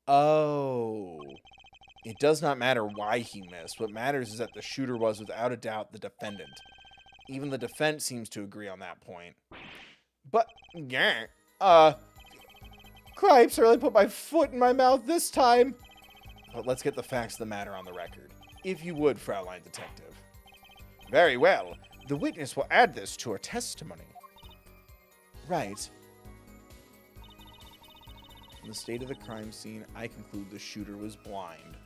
[SPEAKER 1] Oh. It does not matter why he missed. What matters is that the shooter was, without a doubt, the defendant. Even the defense seems to agree on that point. But, yeah. Cripes, I really put my foot in my mouth this time. But let's get the facts of the matter on the record. If you would, Fraulein Detective. Very well. The witness will add this to her testimony. Right. In the state of the crime scene, I conclude the shooter was blind.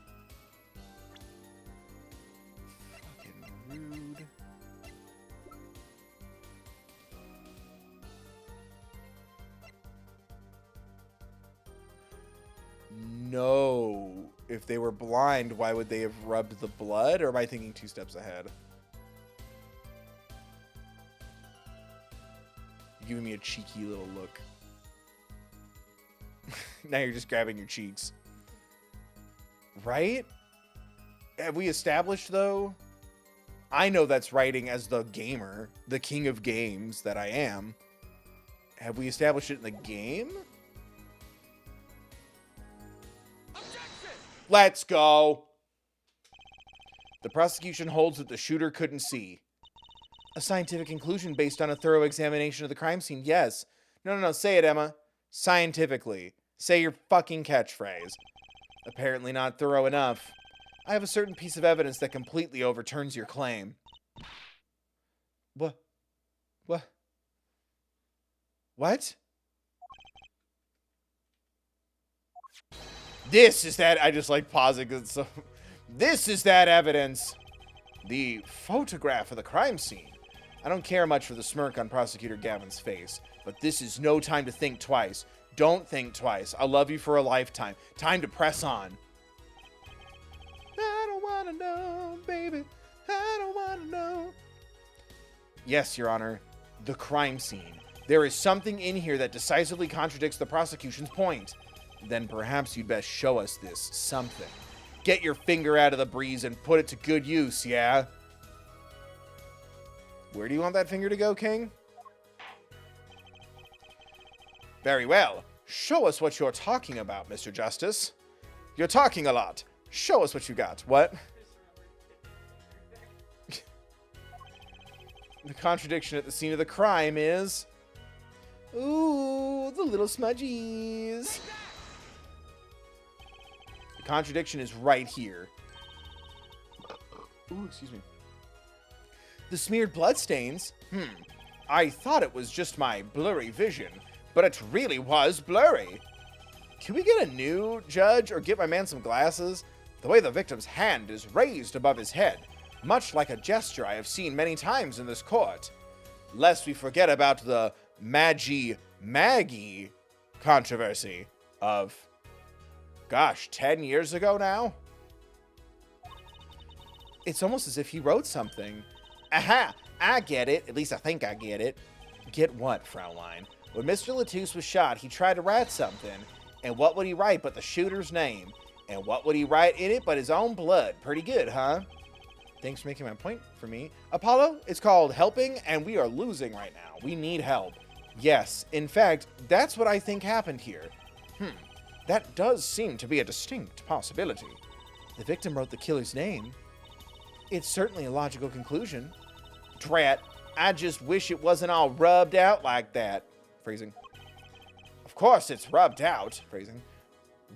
[SPEAKER 1] Fucking rude. No. If they were blind, why would they have rubbed the blood? Or am I thinking 2 steps ahead? You're giving me a cheeky little look. Now you're just grabbing your cheeks. Right? Have we established, though? I know that's writing as the gamer, the king of games that I am. Have we established it in the game? Let's go. The prosecution holds that the shooter couldn't see. A scientific conclusion based on a thorough examination of the crime scene. Yes. No. Say it, Emma. Scientifically. Say your fucking catchphrase. Apparently not thorough enough. I have a certain piece of evidence that completely overturns your claim. What? This is that. I just like pausing because it's so. This is that evidence. The photograph of the crime scene. I don't care much for the smirk on Prosecutor Gavin's face, but this is no time to think twice. Don't think twice. I'll love you for a lifetime. Time to press on. I don't want to know, baby. I don't want to know. Yes, Your Honor. The crime scene. There is something in here that decisively contradicts the prosecution's point. Then perhaps you'd best show us this something. Get your finger out of the breeze and put it to good use, yeah? Where do you want that finger to go, King? Very well. Show us what you're talking about, Mr. Justice. You're talking a lot. Show us what you got. What? The contradiction at the scene of the crime is... Ooh, the little smudgies. The contradiction is right here. Ooh, excuse me. The smeared bloodstains? I thought it was just my blurry vision, but it really was blurry. Can we get a new judge or get my man some glasses? The way the victim's hand is raised above his head, much like a gesture I have seen many times in this court. Lest we forget about the Maggie controversy of, gosh, 10 years ago now? It's almost as if he wrote something. Aha! I get it. At least I think I get it. Get what, Fraulein? When Mr. Latouche was shot, he tried to write something. And what would he write but the shooter's name? And what would he write in it but his own blood? Pretty good, huh? Thanks for making my point for me. Apollo, it's called helping, and we are losing right now. We need help. Yes, in fact, that's what I think happened here. That does seem to be a distinct possibility. The victim wrote the killer's name. It's certainly a logical conclusion. Drat, I just wish it wasn't all rubbed out like that. Phrasing. Of course it's rubbed out. Phrasing.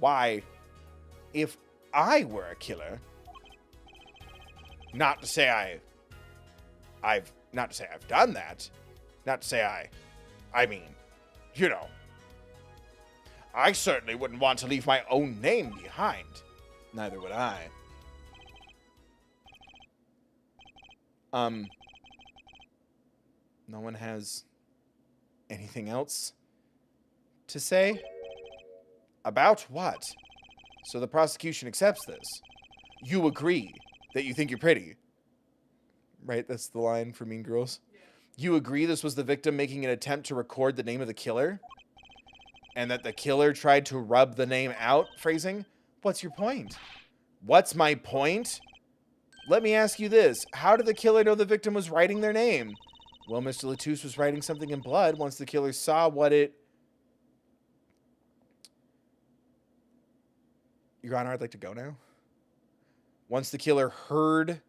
[SPEAKER 1] Why? If I were a killer, not to say I've done that. Not to say I mean, you know, I certainly wouldn't want to leave my own name behind. Neither would I. No one has anything else to say? About what? So the prosecution accepts this. You agree that you think you're pretty. Right? That's the line for Mean Girls.
[SPEAKER 2] Yeah.
[SPEAKER 1] You agree this was the victim making an attempt to record the name of the killer? And that the killer tried to rub the name out? Phrasing? What's your point? What's my point? Let me ask you this. How did the killer know the victim was writing their name? Well, Mr. Latouche was writing something in blood once the killer saw what it... Your Honor, I'd like to go now. Once the killer heard...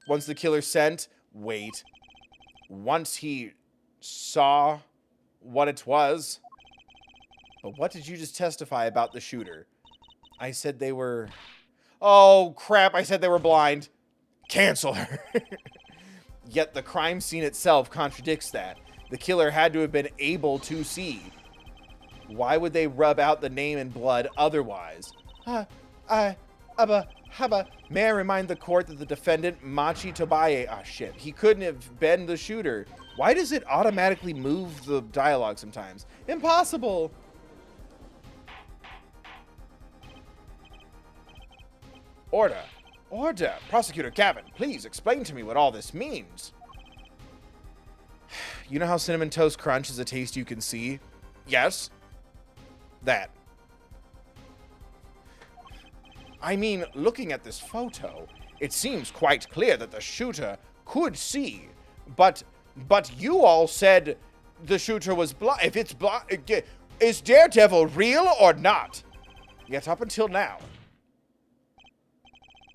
[SPEAKER 1] Once the killer sent... Wait. Once he saw what it was... But what did you just testify about the shooter? I said they were... Oh, crap. I said they were blind. Cancel her. Yet the crime scene itself contradicts that. The killer had to have been able to see. Why would they rub out the name in blood otherwise? May I remind the court that the defendant, Machi Tobaye... Ah, shit. He couldn't have been the shooter. Why does it automatically move the dialogue sometimes? Impossible! Order. Order. Prosecutor Gavin, please explain to me what all this means. You know how Cinnamon Toast Crunch is a taste you can see? Yes. That. I mean, looking at this photo, it seems quite clear that the shooter could see. But you all said the shooter was blind. If it's blind, is Daredevil real or not? Yet up until now,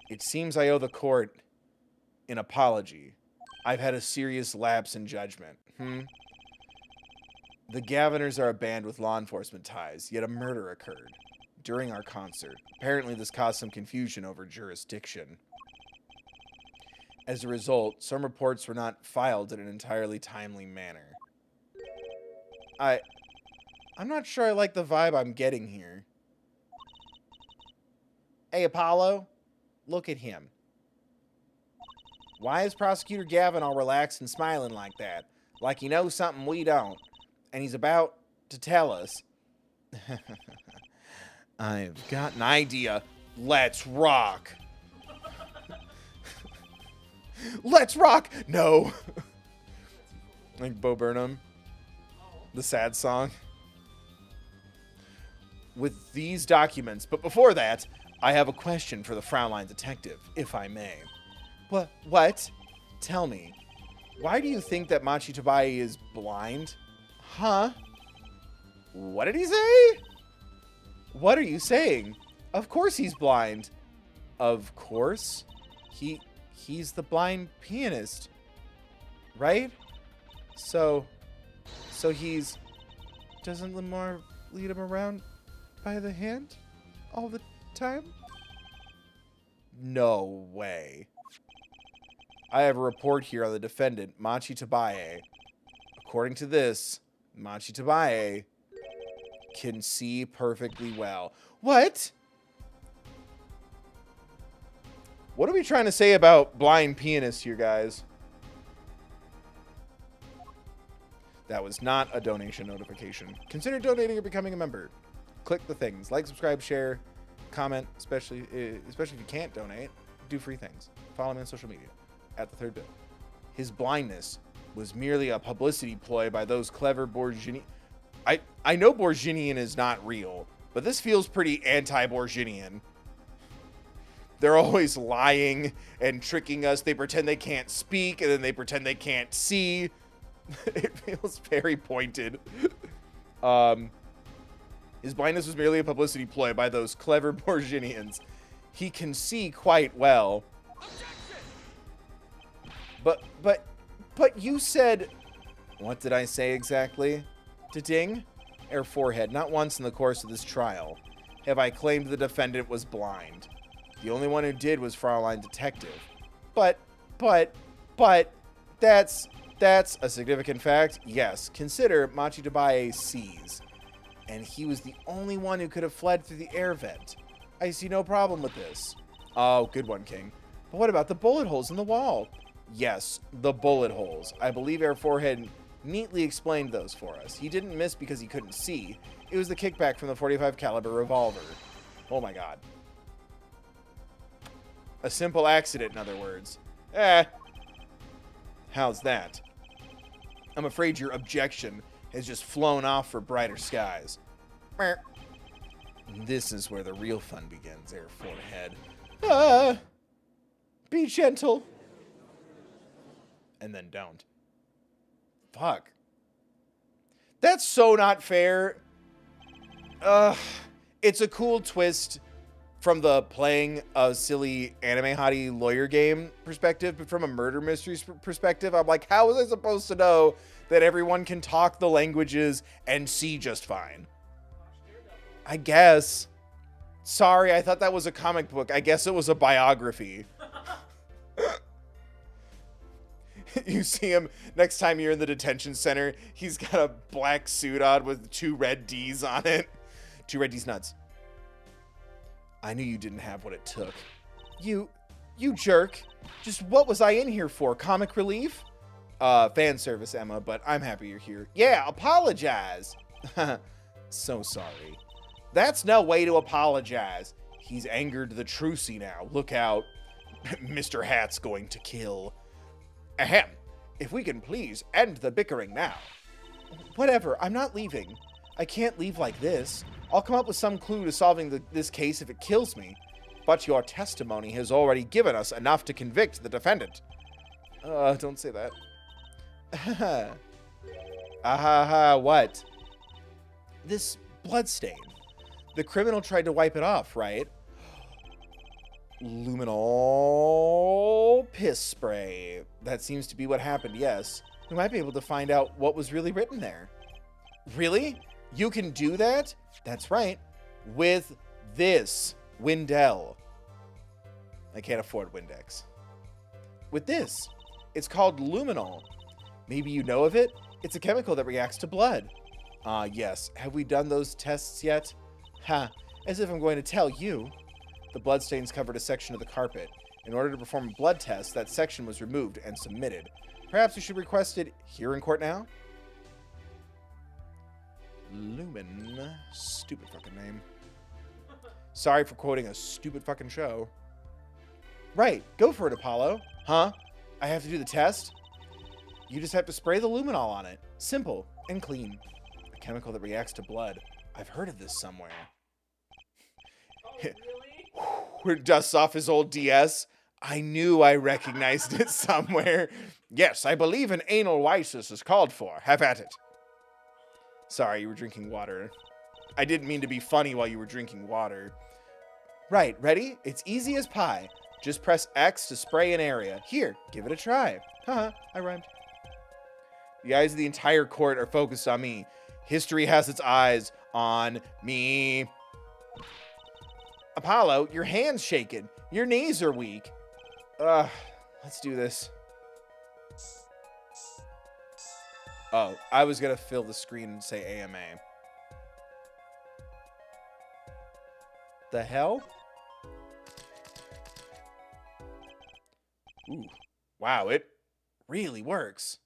[SPEAKER 1] it seems I owe the court an apology. I've had a serious lapse in judgment. The Gaviners are a band with law enforcement ties, yet a murder occurred during our concert. Apparently this caused some confusion over jurisdiction. As a result, some reports were not filed in an entirely timely manner. I'm not sure I like the vibe I'm getting here. Hey, Apollo. Look at him. Why is Prosecutor Gavin all relaxed and smiling like that? Like he knows something we don't. And he's about to tell us. I've got an idea. Let's rock. Let's rock! No. Like Bo Burnham. The sad song. With these documents. But before that, I have a question for the Fraulein detective, if I may. What? Tell me. Why do you think that Machi Tobaye is blind? Huh? What did he say? What are you saying? Of course he's blind. Of course? He's the blind pianist. Right? So he's... Doesn't Lamar lead him around by the hand all the time? No way. I have a report here on the defendant, Machi Tobaye. According to this, Machi Tobaye can see perfectly well. What? What are we trying to say about blind pianists here, guys? That was not a donation notification. Consider donating or becoming a member. Click the things. Like, subscribe, share, comment, especially if you can't donate. Do free things. Follow me on social media. @thethirdbill. His blindness was merely a publicity ploy by those clever Borginian. I know Borginian is not real, but this feels pretty anti-Borginian. They're always lying and tricking us. They pretend they can't speak, and then they pretend they can't see. It feels very pointed. His blindness was merely a publicity ploy by those clever Borginians. He can see quite well. But you said... What did I say exactly? Da-ding? Air forehead, not once in the course of this trial. have I claimed the defendant was blind. The only one who did was Fraulein Detective. But, that's a significant fact. Yes, consider Machitabae sees. And he was the only one who could have fled through the air vent. I see no problem with this. Oh, good one, King. But what about the bullet holes in the wall? Yes, the bullet holes. I believe Air Forehead neatly explained those for us. He didn't miss because he couldn't see. It was the kickback from the .45 caliber revolver. Oh my god. A simple accident, in other words. How's that? I'm afraid your objection has just flown off for brighter skies. This is where the real fun begins, Air Forehead. Be gentle. And then don't. Fuck. That's so not fair. It's a cool twist from the playing a silly anime hottie lawyer game perspective, but from a murder mystery perspective, I'm like, how was I supposed to know that everyone can talk the languages and see just fine? I guess. Sorry, I thought that was a comic book. I guess it was a biography. You see him next time you're in the detention center. He's got a black suit on with 2 red D's on it. 2 red D's nuts. I knew you didn't have what it took. You jerk. Just what was I in here for? Comic relief? Fan service, Emma, but I'm happy you're here. Yeah, apologize. So sorry. That's no way to apologize. He's angered the Trucy now. Look out. Mr. Hat's going to kill. Ahem. If we can please end the bickering now. Whatever, I'm not leaving. I can't leave like this. I'll come up with some clue to solving this case if it kills me. But your testimony has already given us enough to convict the defendant. Don't say that. What? This bloodstain. The criminal tried to wipe it off, right? Luminol piss spray. That seems to be what happened, yes. We might be able to find out what was really written there. Really? You can do that? That's right. With this. Windell. I can't afford Windex. With this. It's called luminol. Maybe you know of it? It's a chemical that reacts to blood. Yes. Have we done those tests yet? Ha. As if I'm going to tell you. The bloodstains covered a section of the carpet. In order to perform a blood test, that section was removed and submitted. Perhaps you should request it here in court now? Lumen. Stupid fucking name. Sorry for quoting a stupid fucking show. Right. Go for it, Apollo. Huh? I have to do the test? You just have to spray the luminol on it. Simple and clean. A chemical that reacts to blood. I've heard of this somewhere.
[SPEAKER 2] Oh, really?
[SPEAKER 1] Where dusts off his old DS. I knew I recognized it somewhere. Yes, I believe an anal license is called for. Have at it. Sorry, you were drinking water. I didn't mean to be funny while you were drinking water. Right, ready? It's easy as pie. Just press X to spray an area. Here, give it a try. Haha, I rhymed. The eyes of the entire court are focused on me. History has its eyes on me. Apollo, your hand's shaking. Your knees are weak. Let's do this. Oh, I was going to fill the screen and say AMA. The hell? Ooh. Wow, it really works.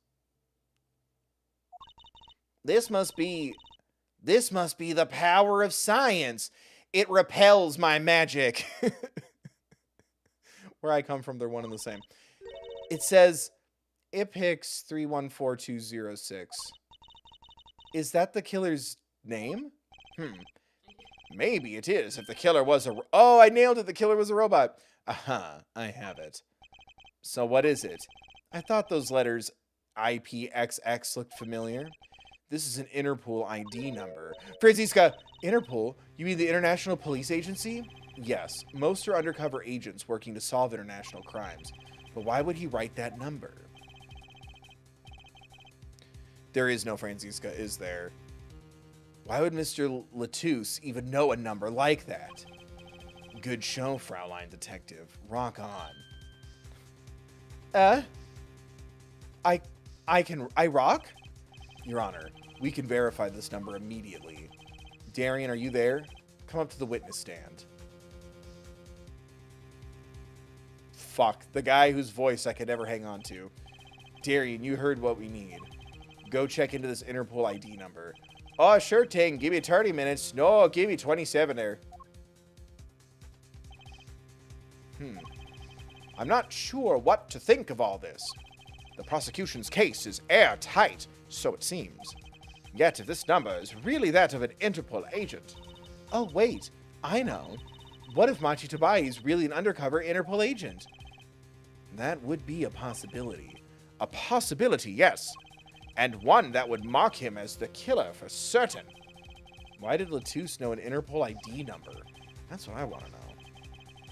[SPEAKER 1] This must be the power of science. It repels my magic. Where I come from, they're one and the same. It says Ipix 314206. Is that the killer's name? Maybe it is if the killer was a... Oh, I nailed it. The killer was a robot. Aha, I have it. So what is it? I thought those letters IPXX looked familiar. This is an Interpol ID number. Franziska, Interpol? You mean the International Police Agency? Yes, most are undercover agents working to solve international crimes. But why would he write that number? There is no Franziska, is there? Why would Mr. Latouche even know a number like that? Good show, Fraulein Detective. Rock on. I rock? Your Honor, we can verify this number immediately. Darian, are you there? Come up to the witness stand. Fuck, the guy whose voice I could never hang on to. Darian, you heard what we need. Go check into this Interpol ID number. Oh, sure thing. Give me 30 minutes. No, give me 27 there. I'm not sure what to think of all this. The prosecution's case is airtight, so it seems. Yet if this number is really that of an Interpol agent... Oh, wait. I know. What if Machi Tabai is really an undercover Interpol agent? That would be a possibility. A possibility, yes. And one that would mark him as the killer for certain. Why did Latouche know an Interpol ID number? That's what I want to know.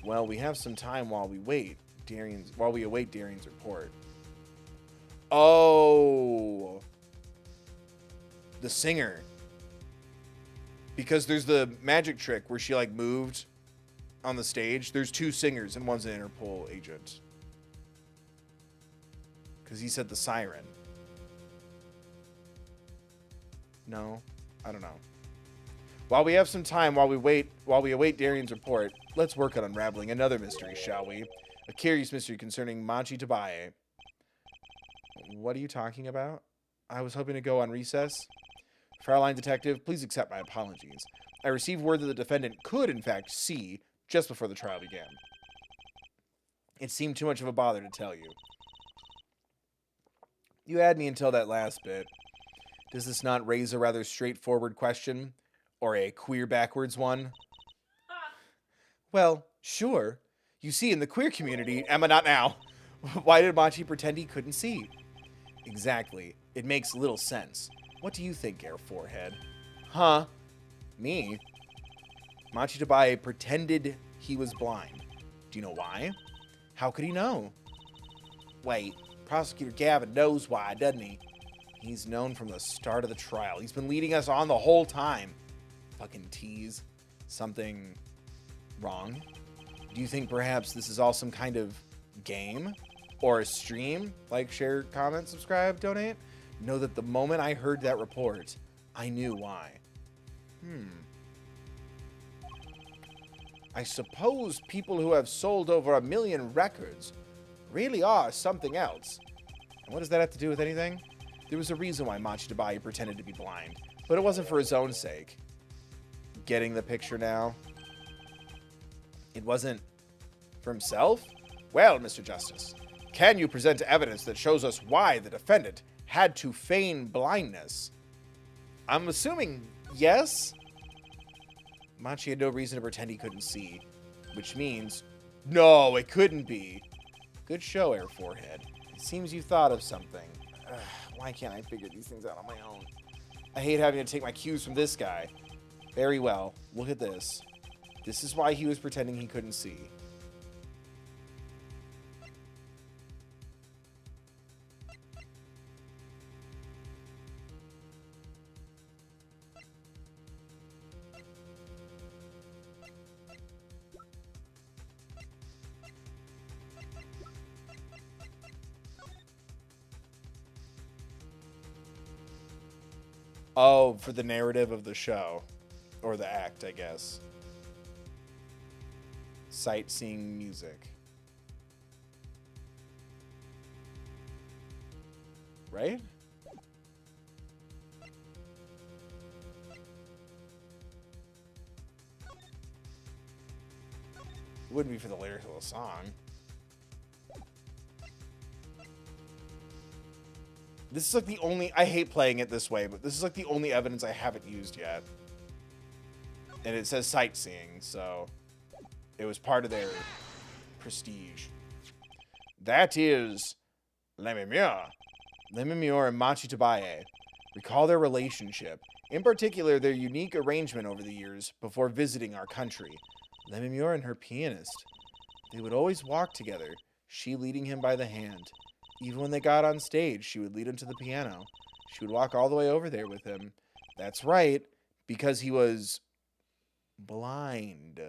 [SPEAKER 1] Well, we have some time while we await Darian's report. Oh. The singer. Because there's the magic trick where she like moved on the stage. There's two singers and one's an Interpol agent. Because he said the siren. No, I don't know. While we have some time, while we await Darian's report, let's work on unraveling another mystery, shall we? A curious mystery concerning Machi Tabaye. What are you talking about? I was hoping to go on recess. Fraulein Detective, please accept my apologies. I received word that the defendant could, in fact, see just before the trial began. It seemed too much of a bother to tell you. You had me until that last bit. Does this not raise a rather straightforward question? Or a queer backwards one? Well, sure. You see, in the queer community... Emma, not now. Why did Machi pretend he couldn't see? Exactly. It makes little sense. What do you think, Air Forehead? Huh? Me? Machi Tabaye pretended he was blind. Do you know why? How could he know? Wait, Prosecutor Gavin knows why, doesn't he? He's known from the start of the trial. He's been leading us on the whole time. Fucking tease. Something wrong? Do you think perhaps this is all some kind of game? Or a stream? Like, share, comment, subscribe, donate? Know that the moment I heard that report, I knew why. I suppose people who have sold over 1 million records really are something else. And what does that have to do with anything? There was a reason why Machi Tabaye pretended to be blind, but it wasn't for his own sake. Getting the picture now? It wasn't for himself? Well, Mr. Justice, can you present evidence that shows us why the defendant had to feign blindness? I'm assuming yes. Machi had no reason to pretend he couldn't see, which means, no, it couldn't be. Good show, Air Forehead. It seems you thought of something. Ugh, why can't I figure these things out on my own? I hate having to take my cues from this guy. Very well. Look at this. This is why he was pretending he couldn't see. Oh, for the narrative of the show. Or the act, I guess. Sightseeing music. Right? It wouldn't be for the lyrics of the song. This is like the only... I hate playing it this way, but this is like the only evidence I haven't used yet. And it says sightseeing, so... It was part of their prestige. That is... Lamiroir. Lamiroir and Machi Tabaye. Recall their relationship. In particular, their unique arrangement over the years before visiting our country. Lamiroir and her pianist. They would always walk together, she leading him by the hand. Even when they got on stage, she would lead him to the piano. She would walk all the way over there with him. That's right, because he was blind.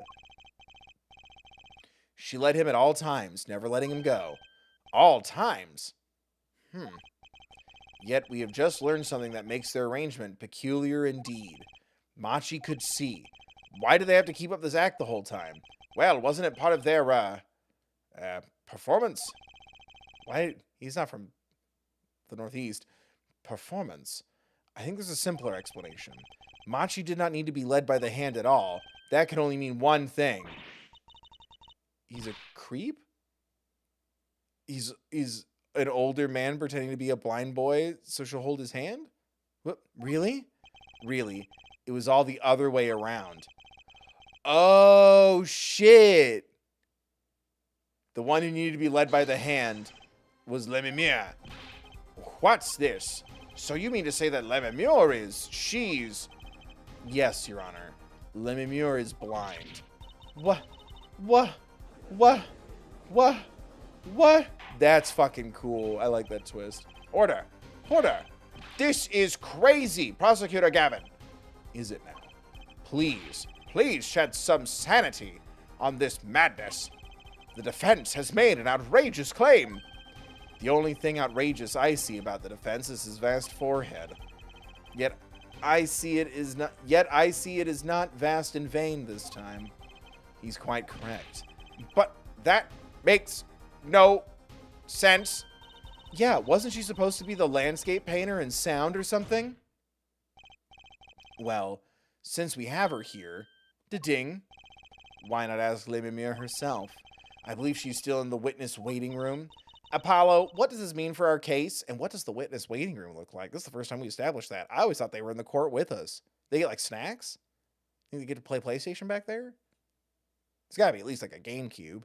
[SPEAKER 1] She led him at all times, never letting him go. All times? Yet we have just learned something that makes their arrangement peculiar indeed. Machi could see. Why do they have to keep up this act the whole time? Well, wasn't it part of their, performance? Why? He's not from the Northeast. Performance. I think there's a simpler explanation. Machi did not need to be led by the hand at all. That can only mean one thing. He's a creep? He's an older man pretending to be a blind boy so she'll hold his hand? What? Really? Really? It was all the other way around. Oh, shit. The one who needed to be led by the hand was Lamiroir. What's this? So you mean to say that Lamiroir she's... Yes, Your Honor. Lamiroir is blind. What? That's fucking cool. I like that twist. Order. This is crazy, Prosecutor Gavin. Is it now? Please shed some sanity on this madness. The defense has made an outrageous claim. The only thing outrageous I see about the defense is his vast forehead. Yet I see it is not vast in vain this time. He's quite correct. But that makes no sense. Yeah, wasn't she supposed to be the landscape painter in sound or something? Well, since we have her here, da-ding, why not ask Lamiroir herself? I believe she's still in the witness waiting room. Apollo, what does this mean for our case? And what does the witness waiting room look like? This is the first time we established that. I always thought they were in the court with us. They get like snacks? Think they get to play PlayStation back there? It's gotta be at least like a GameCube.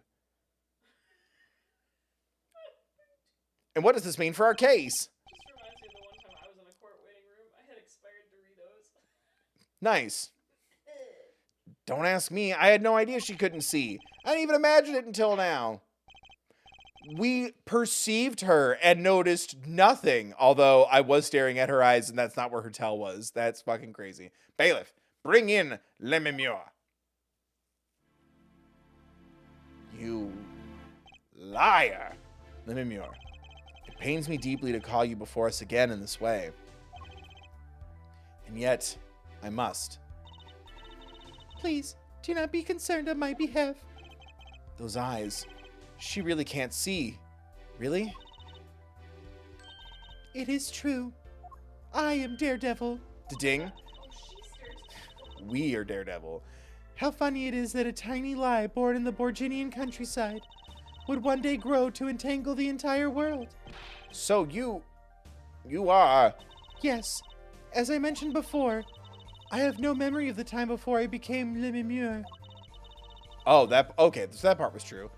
[SPEAKER 1] And what does this mean for our case?
[SPEAKER 2] Just reminds me of the one time I was in a court waiting room. I had expired Doritos.
[SPEAKER 1] Nice. Don't ask me. I had no idea she couldn't see. I didn't even imagine it until now. We perceived her and noticed nothing, although I was staring at her eyes and that's not where her tail was. That's fucking crazy. Bailiff, bring in Lamiroir. You liar. Lamiroir, it pains me deeply to call you before us again in this way. And yet, I must.
[SPEAKER 3] Please, do not be concerned on my behalf.
[SPEAKER 1] Those eyes, she really can't see. Really?
[SPEAKER 3] It is true. I am Daredevil.
[SPEAKER 1] Ding.
[SPEAKER 2] Oh, she's scared.
[SPEAKER 1] We are Daredevil.
[SPEAKER 3] How funny it is that a tiny lie born in the Borginian countryside would one day grow to entangle the entire world.
[SPEAKER 1] So you are...
[SPEAKER 3] Yes, as I mentioned before, I have no memory of the time before I became Lamiroir.
[SPEAKER 1] Oh, okay, so that part was true.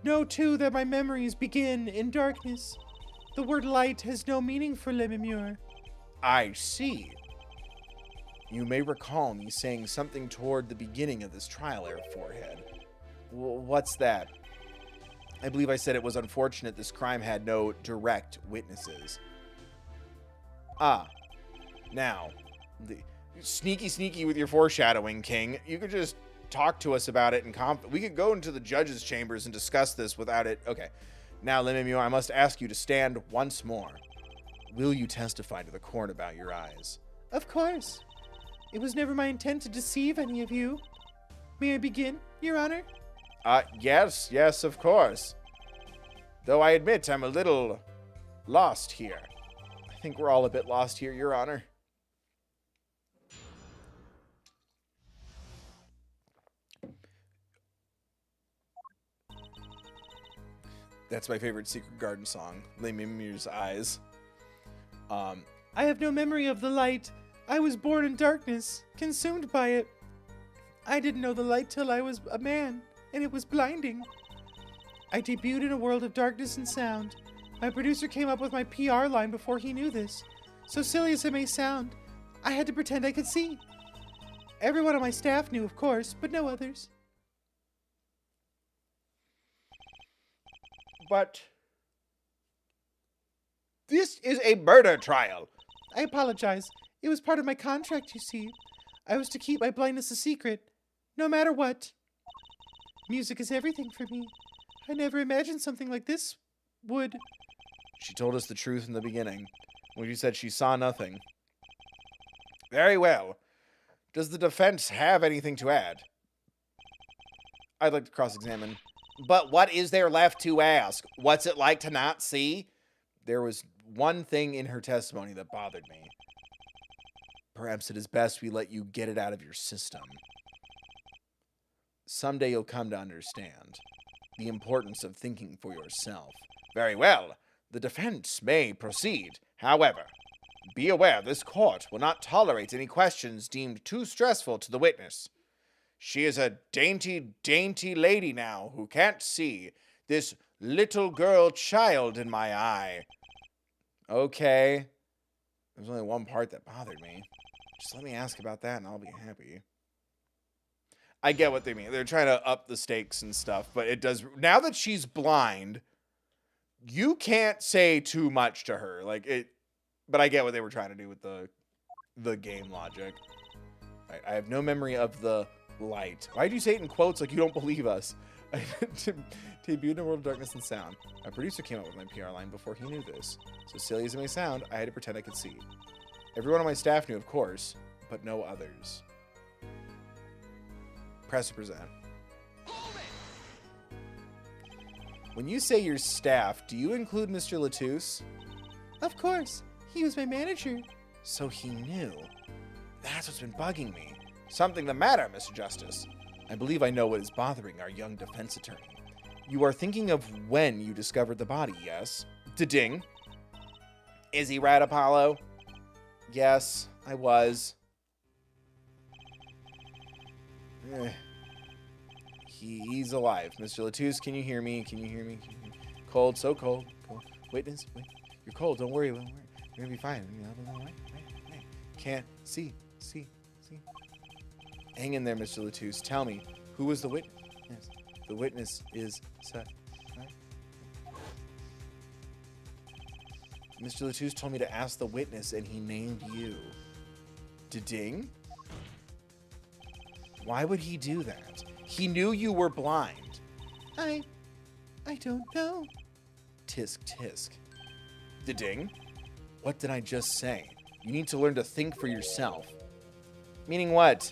[SPEAKER 3] Know, too, that my memories begin in darkness. The word light has no meaning for Lamiroir.
[SPEAKER 1] I see. You may recall me saying something toward the beginning of this trial, Air Forehead. What's that? I believe I said it was unfortunate this crime had no direct witnesses. Ah. Now, sneaky with your foreshadowing, King. You could just talk to us about it in we could go into the judge's chambers and discuss this without it. Okay. Now, Lamiroir, I must ask you to stand once more. Will you testify to the court about your eyes?
[SPEAKER 3] Of course. It was never my intent to deceive any of you. May I begin, Your Honor?
[SPEAKER 1] Yes, of course. Though I admit I'm a little lost here. I think we're all a bit lost here, Your Honor. That's my favorite Secret Garden song, Lamiroir's Eyes.
[SPEAKER 3] I have no memory of the light. I was born in darkness, consumed by it. I didn't know the light till I was a man, and it was blinding. I debuted in a world of darkness and sound. My producer came up with my PR line before he knew this. So silly as it may sound, I had to pretend I could see. Everyone on my staff knew, of course, but no others.
[SPEAKER 1] But this is a murder trial.
[SPEAKER 3] I apologize. It was part of my contract, you see. I was to keep my blindness a secret, no matter what. Music is everything for me. I never imagined something like this would.
[SPEAKER 1] She told us the truth in the beginning, when she said she saw nothing. Very well. Does the defense have anything to add? I'd like to cross-examine. But what is there left to ask? What's it like to not see? There was one thing in her testimony that bothered me. Perhaps it is best we let you get it out of your system. Someday you'll come to understand the importance of thinking for yourself. Very well. The defense may proceed. However, be aware this court will not tolerate any questions deemed too stressful to the witness. She is a dainty, dainty lady now who can't see this little girl child in my eye. Okay. There's only one part that bothered me. Just let me ask about that and I'll be happy. I get what they mean. They're trying to up the stakes and stuff, but it does. Now that she's blind, you can't say too much to her. Like it, but I get what they were trying to do with the game logic. Right, I have no memory of the light. Why'd you say it in quotes like you don't believe us? Debuted in a world of darkness and sound. My producer came up with my PR line before he knew this. So silly as it may sound, I had to pretend I could see. Everyone on my staff knew, of course, but no others. Press to present. When you say your staff, do you include Mr. Latouche?
[SPEAKER 3] Of course. He was my manager.
[SPEAKER 1] So he knew. That's what's been bugging me. Something the matter, Mr. Justice. I believe I know what is bothering our young defense attorney. You are thinking of when you discovered the body, yes? Da-ding. Is he right, Apollo? Yes, I was. He's alive. Mr. Latouche, can you hear me? Can you hear me? Cold, so cold. Cold. Witness, wait. You're cold. Don't worry. Don't worry. You're gonna be fine. Can't see. Hang in there, Mr. Latouche. Tell me, who was the witness? Yes. The witness is set. Right? Mr. Latouche told me to ask the witness, and he named you. Da-ding? Why would he do that? He knew you were blind.
[SPEAKER 3] I don't know.
[SPEAKER 1] Tisk, tisk. Da-ding? What did I just say? You need to learn to think for yourself. Meaning what?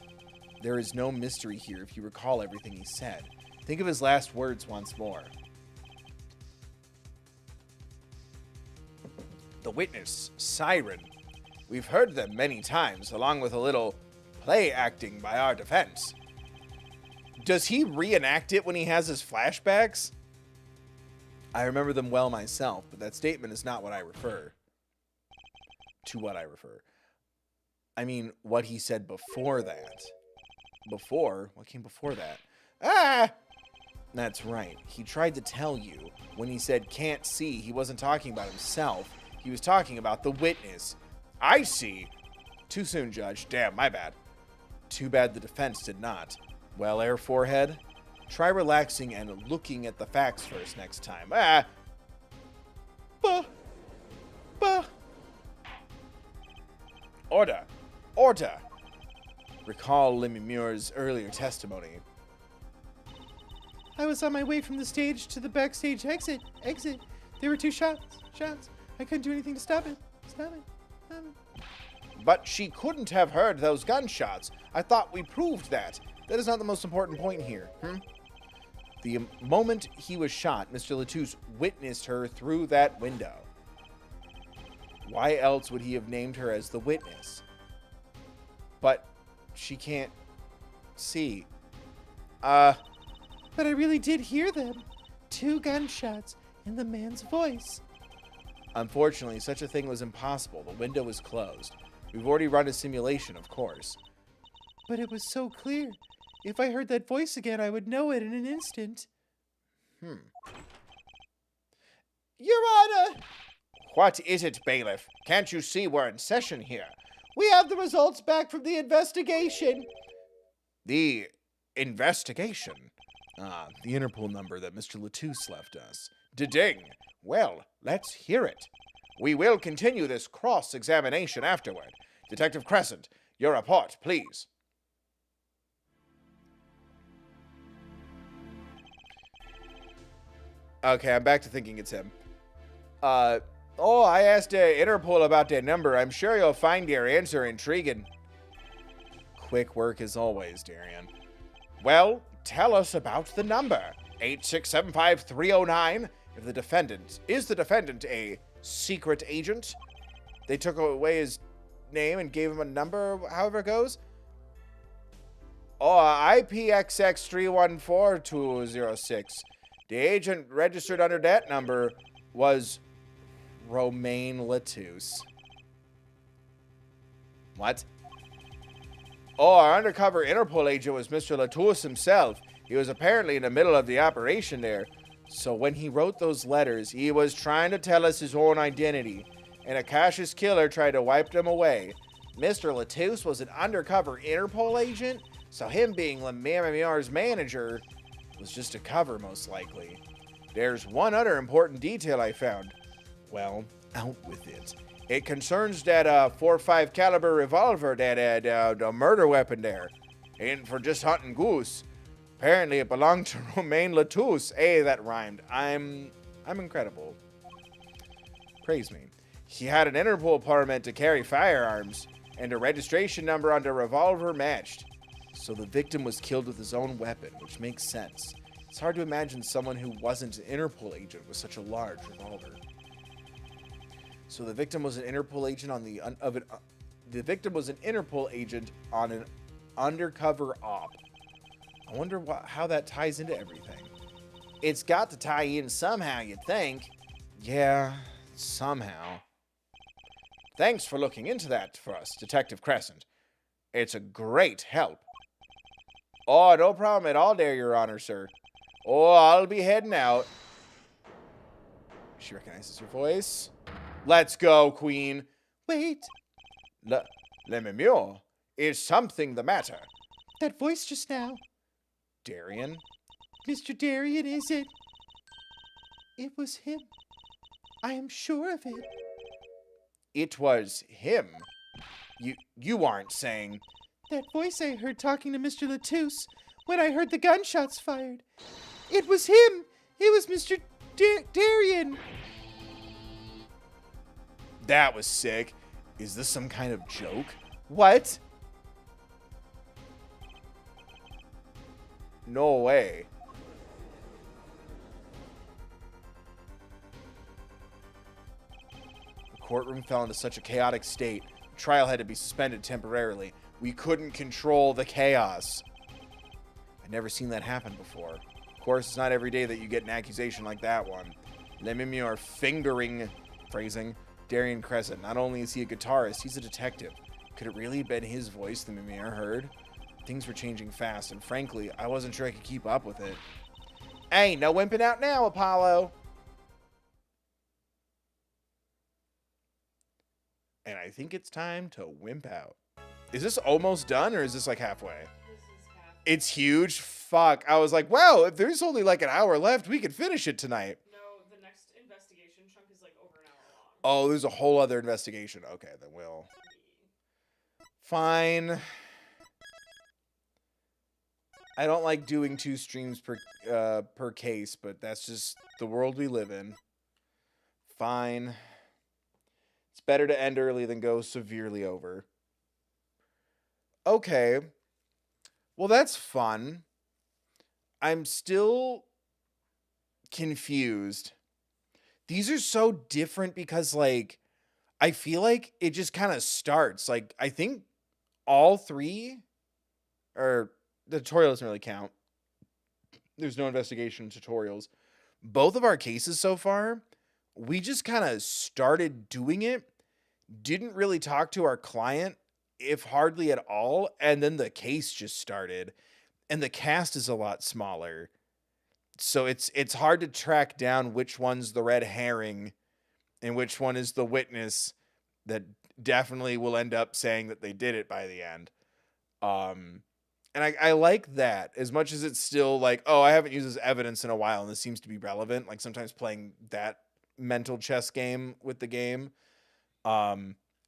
[SPEAKER 1] There is no mystery here if you recall everything he said. Think of his last words once more. The witness, Siren. We've heard them many times, along with a little play acting by our defense. Does he reenact it when he has his flashbacks? I remember them well myself, but that statement is not what I refer. To what I refer. I mean, what he said before that. Before? What came before that? Ah! That's right. He tried to tell you. When he said can't see, he wasn't talking about himself. He was talking about the witness. I see. Too soon, Judge. Damn, my bad. Too bad the defense did not. Well, Air Forehead, try relaxing and looking at the facts first next time. Ah! Order! Order! Recall Lamiroir's earlier testimony.
[SPEAKER 3] I was on my way from the stage to the backstage exit. There were two shots. I couldn't do anything to stop it.
[SPEAKER 1] But she couldn't have heard those gunshots. I thought we proved that. That is not the most important point here. The moment he was shot, Mr. Latouche witnessed her through that window. Why else would he have named her as the witness? But she can't see.
[SPEAKER 3] But I really did hear them. 2 gunshots in the man's voice.
[SPEAKER 1] Unfortunately, such a thing was impossible. The window was closed. We've already run a simulation, of course.
[SPEAKER 3] But it was so clear. If I heard that voice again, I would know it in an instant.
[SPEAKER 1] Your Honor! What is it, bailiff? Can't you see we're in session here? We have the results back from the investigation. The investigation? The Interpol number that Mr. Latouche left us. Da-ding. Well, let's hear it. We will continue this cross-examination afterward. Detective Crescent, your report, please. Okay, I'm back to thinking it's him. I asked Interpol about that number. I'm sure you'll find your answer intriguing. Quick work as always, Darian. Well, tell us about the number. 8675309. If the defendant a secret agent? They took away his name and gave him a number, however it goes. IPXX314206. The agent registered under that number was Romain Latouche. What? Our undercover Interpol agent was Mr. Latouche himself. He was apparently in the middle of the operation there. So when he wrote those letters, he was trying to tell us his own identity. And a cautious killer tried to wipe them away. Mr. Latouche was an undercover Interpol agent, so him being Lamiroir's manager was just a cover, most likely. There's one other important detail I found. Well, out with it. It concerns that .45 caliber revolver that had the murder weapon there. Ain't for just hunting goose. Apparently it belonged to Romain Latouche. Hey, that rhymed. I'm incredible. Praise me. He had an Interpol permit to carry firearms, and a registration number on the revolver matched. So the victim was killed with his own weapon, which makes sense. It's hard to imagine someone who wasn't an Interpol agent with such a large revolver. So the victim was an Interpol agent on an undercover op. I wonder how that ties into everything. It's got to tie in somehow, you'd think. Yeah, somehow. Thanks for looking into that for us, Detective Crescent. It's a great help. Oh, no problem at all there, Your Honor, sir. Oh, I'll be heading out. She recognizes your voice. Let's go, Queen.
[SPEAKER 3] Wait.
[SPEAKER 1] Lamiroir, is something the matter?
[SPEAKER 3] That voice just now.
[SPEAKER 1] Darian?
[SPEAKER 3] Mr. Darian, is it? It was him. I am sure of it.
[SPEAKER 1] It was him. You aren't saying...
[SPEAKER 3] That voice I heard talking to Mr. Latouche when I heard the gunshots fired. It was him. It was Mr. Darian.
[SPEAKER 1] That was sick. Is this some kind of joke? What? No way. The courtroom fell into such a chaotic state, the trial had to be suspended temporarily. We couldn't control the chaos. I'd never seen that happen before. Of course, it's not every day that you get an accusation like that one. Lamiroir phrasing Darian Crescent. Not only is he a guitarist, he's a detective. Could it really have been his voice that Lamiroir heard? Things were changing fast, and frankly, I wasn't sure I could keep up with it. Hey, no wimping out now, Apollo! And I think it's time to wimp out. Is this almost done, or is this like halfway?
[SPEAKER 2] This is half.
[SPEAKER 1] It's huge? Fuck. I was like, wow, if there's only like an hour left, we could finish it tonight.
[SPEAKER 2] No, the next investigation chunk is like over an hour long.
[SPEAKER 1] Oh, there's a whole other investigation. Okay, then we'll... Fine. I don't like doing 2 streams per case, but that's just the world we live in. Fine. It's better to end early than go severely over. Okay. Well, that's fun. I'm still confused. These are so different because, like, I feel like it just kind of starts. Like, I think all 3, or the tutorial doesn't really count. There's no investigation tutorials. Both of our cases so far, we just kind of started doing it, didn't really talk to our client, if hardly at all, and then the case just started, and the cast is a lot smaller. So it's hard to track down which one's the red herring and which one is the witness that definitely will end up saying that they did it by the end. And I like that as much as it's still like, oh, I haven't used this evidence in a while and this seems to be relevant. Like sometimes playing that mental chess game with the game.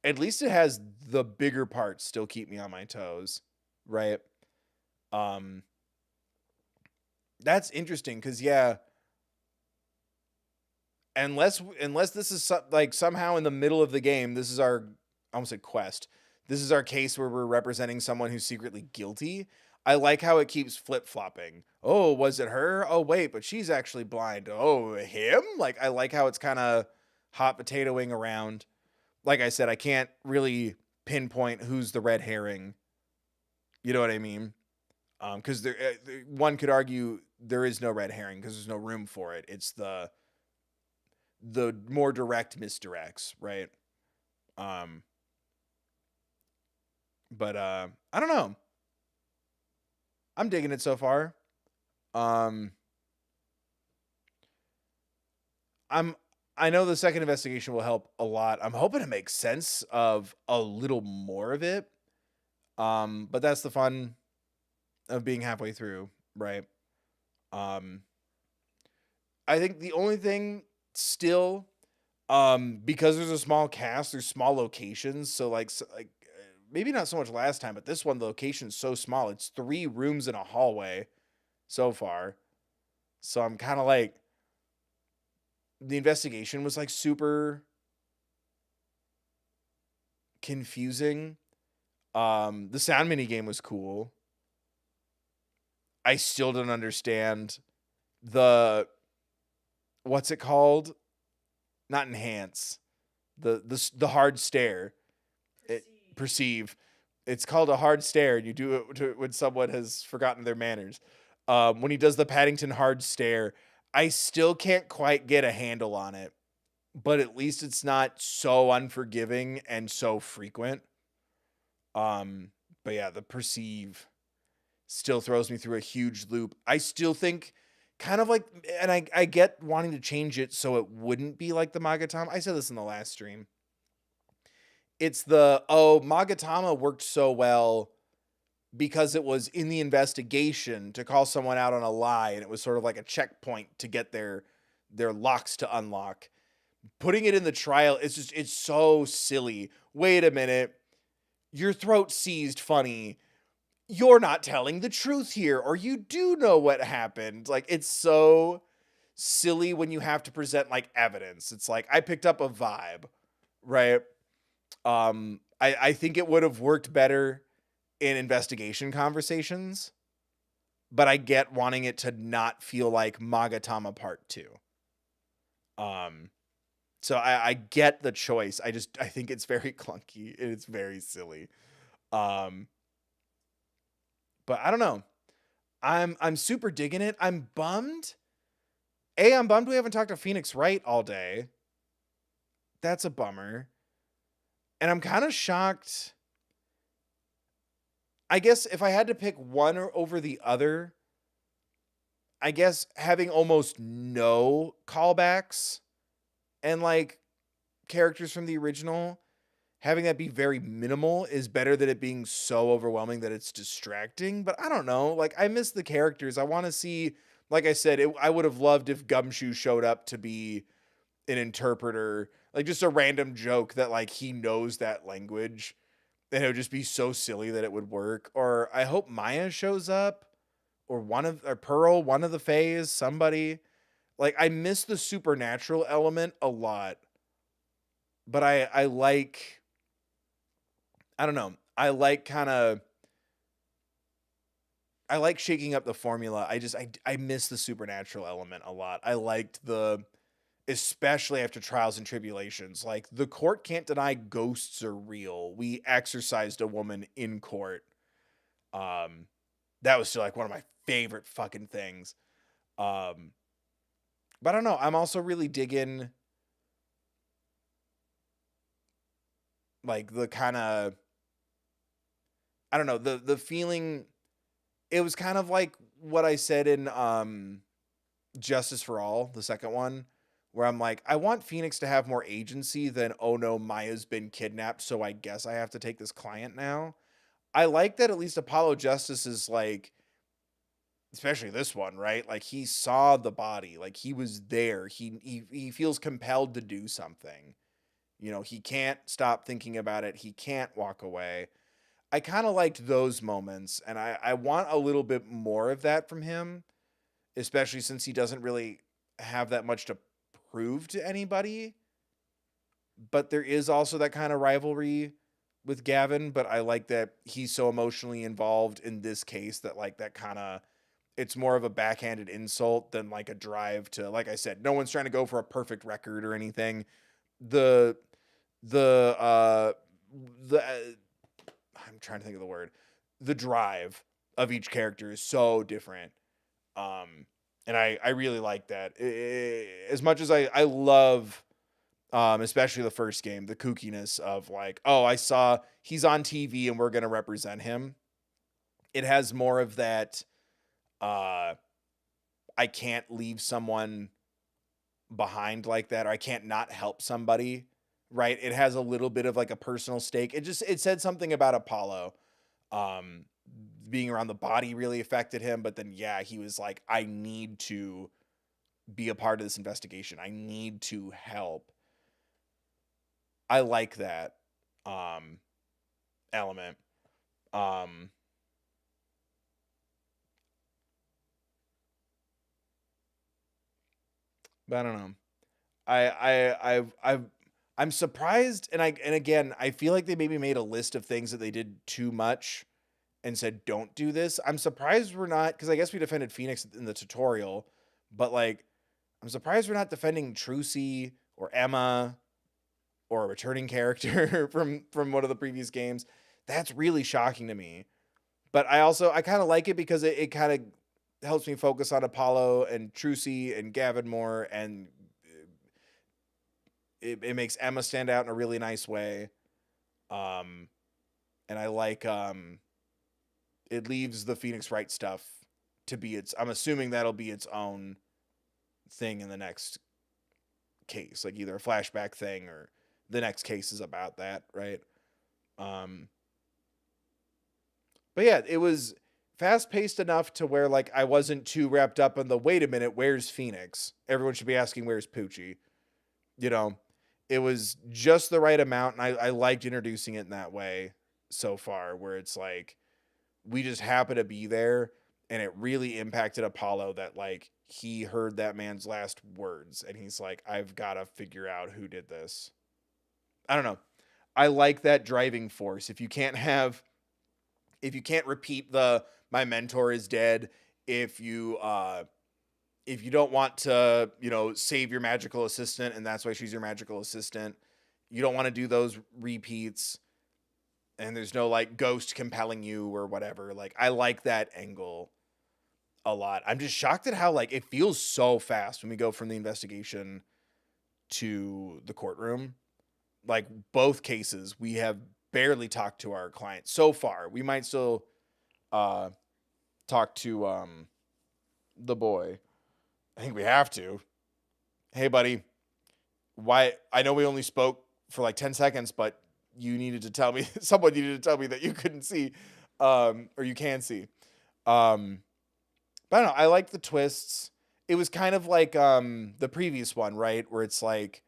[SPEAKER 1] at least it has the bigger parts still keep me on my toes, right? That's interesting because yeah, unless this is like somehow in the middle of the game, this is our I almost said quest. This is our case where we're representing someone who's secretly guilty. I like how it keeps flip flopping. Oh, was it her? Oh wait, but she's actually blind. Oh, him? Like I like how it's kind of hot potatoing around. Like I said, I can't really pinpoint who's the red herring. You know what I mean? Because one could argue there is no red herring because there's no room for it. It's the more direct misdirects, right? But I don't know. I'm digging it so far. I know the second investigation will help a lot. I'm hoping to make sense of a little more of it. But that's the fun of being halfway through, right? I think the only thing still, because there's a small cast, there's small locations. So like maybe not so much last time, but this one, the location's so small. It's 3 rooms and a hallway so far. So I'm kind of like, the investigation was like super confusing. The sound mini game was cool. I still don't understand the what's it called? Not enhance. The hard stare. Perceive. It's called a hard stare. You do it when someone has forgotten their manners. When he does the Paddington hard stare, I still can't quite get a handle on it, but at least it's not so unforgiving and so frequent. But yeah, the perceive still throws me through a huge loop. I still think kind of like, and I get wanting to change it so it wouldn't be like the Magatama. I said this in the last stream. It's Magatama worked so well because it was in the investigation to call someone out on a lie, and it was sort of like a checkpoint to get their locks to unlock. Putting it in the trial, it's so silly. Wait a minute. Your throat seized, funny. You're not telling the truth here, or you do know what happened. Like, it's so silly when you have to present like evidence. It's like, I picked up a vibe, right? I think it would have worked better in investigation conversations, but I get wanting it to not feel like Magatama Part 2. So I get the choice. I think it's very clunky and it's very silly. But I don't know. I'm super digging it. I'm bummed. I'm bummed we haven't talked to Phoenix Wright all day. That's a bummer. And I'm kind of shocked. I guess if I had to pick one over the other, I guess having almost no callbacks and like characters from the original, having that be very minimal is better than it being so overwhelming that it's distracting. But I don't know. Like, I miss the characters. I want to see, like I said, I would have loved if Gumshoe showed up to be an interpreter, like just a random joke that like he knows that language, and it would just be so silly that it would work. Or I hope Maya shows up, or Pearl, one of the Fays, somebody. Like, I miss the supernatural element a lot, but I like, I don't know, I like shaking up the formula. I miss the supernatural element a lot. I liked especially after Trials and Tribulations, like, the court can't deny ghosts are real. We exorcised a woman in court. That was still like one of my favorite fucking things. But I don't know. I'm also really digging like the kind of, I don't know, the feeling. It was kind of like what I said in Justice for All, the second one, where I'm like, I want Phoenix to have more agency than, oh no, Maya's been kidnapped, so I guess I have to take this client now. I like that at least Apollo Justice is like, especially this one, right? Like, he saw the body, like he was there. He feels compelled to do something. You know, he can't stop thinking about it. He can't walk away. I kind of liked those moments, and I want a little bit more of that from him, especially since he doesn't really have that much to prove to anybody. But there is also that kind of rivalry with Gavin, but I like that he's so emotionally involved in this case that like that kind of it's more of a backhanded insult than like a drive to, like I said, no one's trying to go for a perfect record or anything. The the uh the I'm trying to think of the word. The drive of each character is so different. And I really like that. As much as I love especially the first game, the kookiness of like, oh, I saw he's on TV and we're going to represent him. It has more of that I can't leave someone behind like that, or I can't not help somebody, right? It has a little bit of like a personal stake. It said something about Apollo being around the body really affected him, but then yeah, he was like, I need to be a part of this investigation. I need to help. I like that element. But I don't know. I'm surprised, and again, I feel like they maybe made a list of things that they did too much and said don't do this. I'm surprised we're not, because I guess we defended Phoenix in the tutorial, but like I'm surprised we're not defending Trucy or Emma or a returning character from one of the previous games. That's really shocking to me. But I kind of like it because it kind of helps me focus on Apollo and Trucy and Gavin more, and it makes Emma stand out in a really nice way. And I like it leaves the Phoenix Wright stuff to be I'm assuming that'll be its own thing in the next case, like either a flashback thing or the next case is about that, right? But yeah, it was fast paced enough to where like I wasn't too wrapped up in the wait a minute, where's Phoenix? Everyone should be asking where's Poochie. You know, it was just the right amount, and I liked introducing it in that way so far, where it's like we just happen to be there, and it really impacted Apollo that like he heard that man's last words, and he's like, I've got to figure out who did this. I don't know. I like that driving force. If you can't repeat the my mentor is dead, if you don't want to, save your magical assistant and that's why she's your magical assistant, you don't want to do those repeats and there's no like ghost compelling you or whatever. Like I like that angle a lot. I'm just shocked at how like it feels so fast when we go from the investigation to the courtroom. Like both cases, we have barely talked to our client so far. We might still talk to the boy. I think we have to. Hey, buddy, why? I know we only spoke for like 10 seconds, but you needed to tell me, someone needed to tell me that you couldn't see, or you can see. But I don't know. I like the twists. It was kind of like the previous one, right? Where it's like,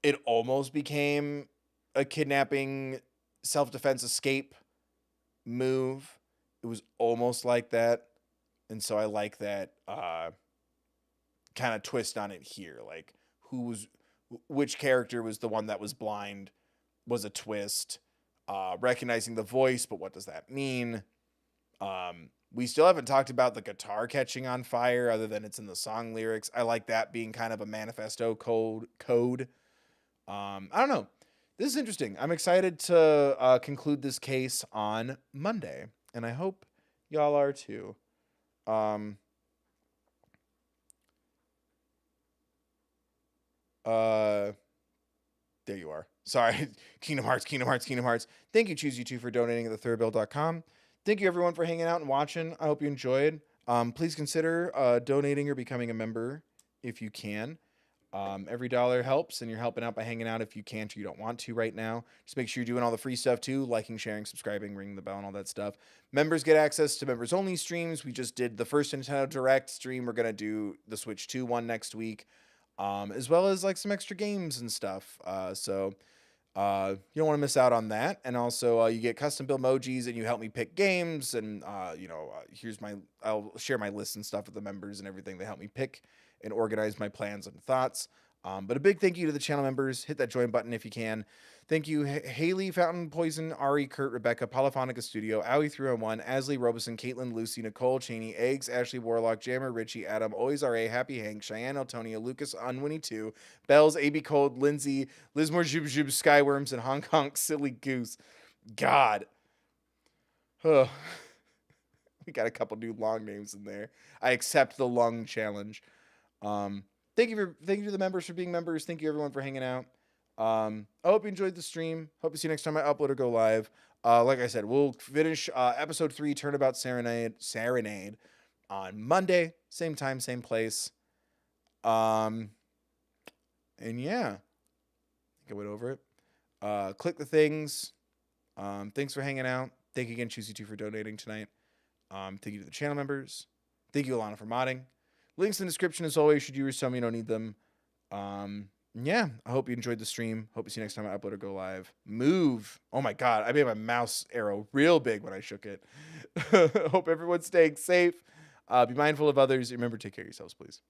[SPEAKER 1] it almost became a kidnapping, self-defense, escape move. It was almost like that. And so I like that kind of twist on it here. Like which character was the one that was blind was a twist. Recognizing the voice, but what does that mean? We still haven't talked about the guitar catching on fire other than it's in the song lyrics. I like that being kind of a manifesto code. I don't know. This is interesting. I'm excited to conclude this case on Monday, and I hope y'all are too. There you are. Sorry. Kingdom Hearts. Thank you, Choose You Two, for donating at thethirdbill.com. Thank you, everyone, for hanging out and watching. I hope you enjoyed. Please consider donating or becoming a member if you can. Every dollar helps, and you're helping out by hanging out if you can't or you don't want to right now. Just make sure you're doing all the free stuff too, liking, sharing, subscribing, ringing the bell, and all that stuff. Members get access to members-only streams. We just did the first Nintendo Direct stream. We're going to do the Switch 2 one next week. as well as like some extra games and stuff. So you don't want to miss out on that. And also, you get custom build emojis, and you help me pick games. And I'll share my list and stuff with the members and everything. They help me pick and organize my plans and thoughts. But a big thank you to the channel members. Hit that join button if you can. Thank you, Haley, Fountain Poison, Ari, Kurt, Rebecca, Polyphonica Studio, Owie301, Asley, Robeson, Caitlin, Lucy, Nicole, Cheney, Eggs, Ashley, Warlock, Jammer, Richie, Adam, Always RA, Happy Hank, Cheyenne, Eltonia, Lucas, Unwinnie2, Bells, AB Cold, Lindsay, Lismore, Jub Jub, Skyworms, and Hong Kong Silly Goose. God. Huh. We got a couple new long names in there. I accept the long challenge. Thank you to the members for being members. Thank you everyone for hanging out. I hope you enjoyed the stream. Hope to see you next time I upload or go live. Like I said, we'll finish episode 3, Turnabout Serenade on Monday, same time, same place. And yeah, I think I went over it. Click the things. Thanks for hanging out. Thank you again, Choosy2, for donating tonight. Thank you to the channel members. Thank you, Alana, for modding. Links in the description as always, should you or some you don't need them. Yeah, I hope you enjoyed the stream. Hope to see you next time I upload or go live. Move. Oh my God, I made my mouse arrow real big when I shook it. Hope everyone's staying safe. Be mindful of others. Remember, take care of yourselves, please.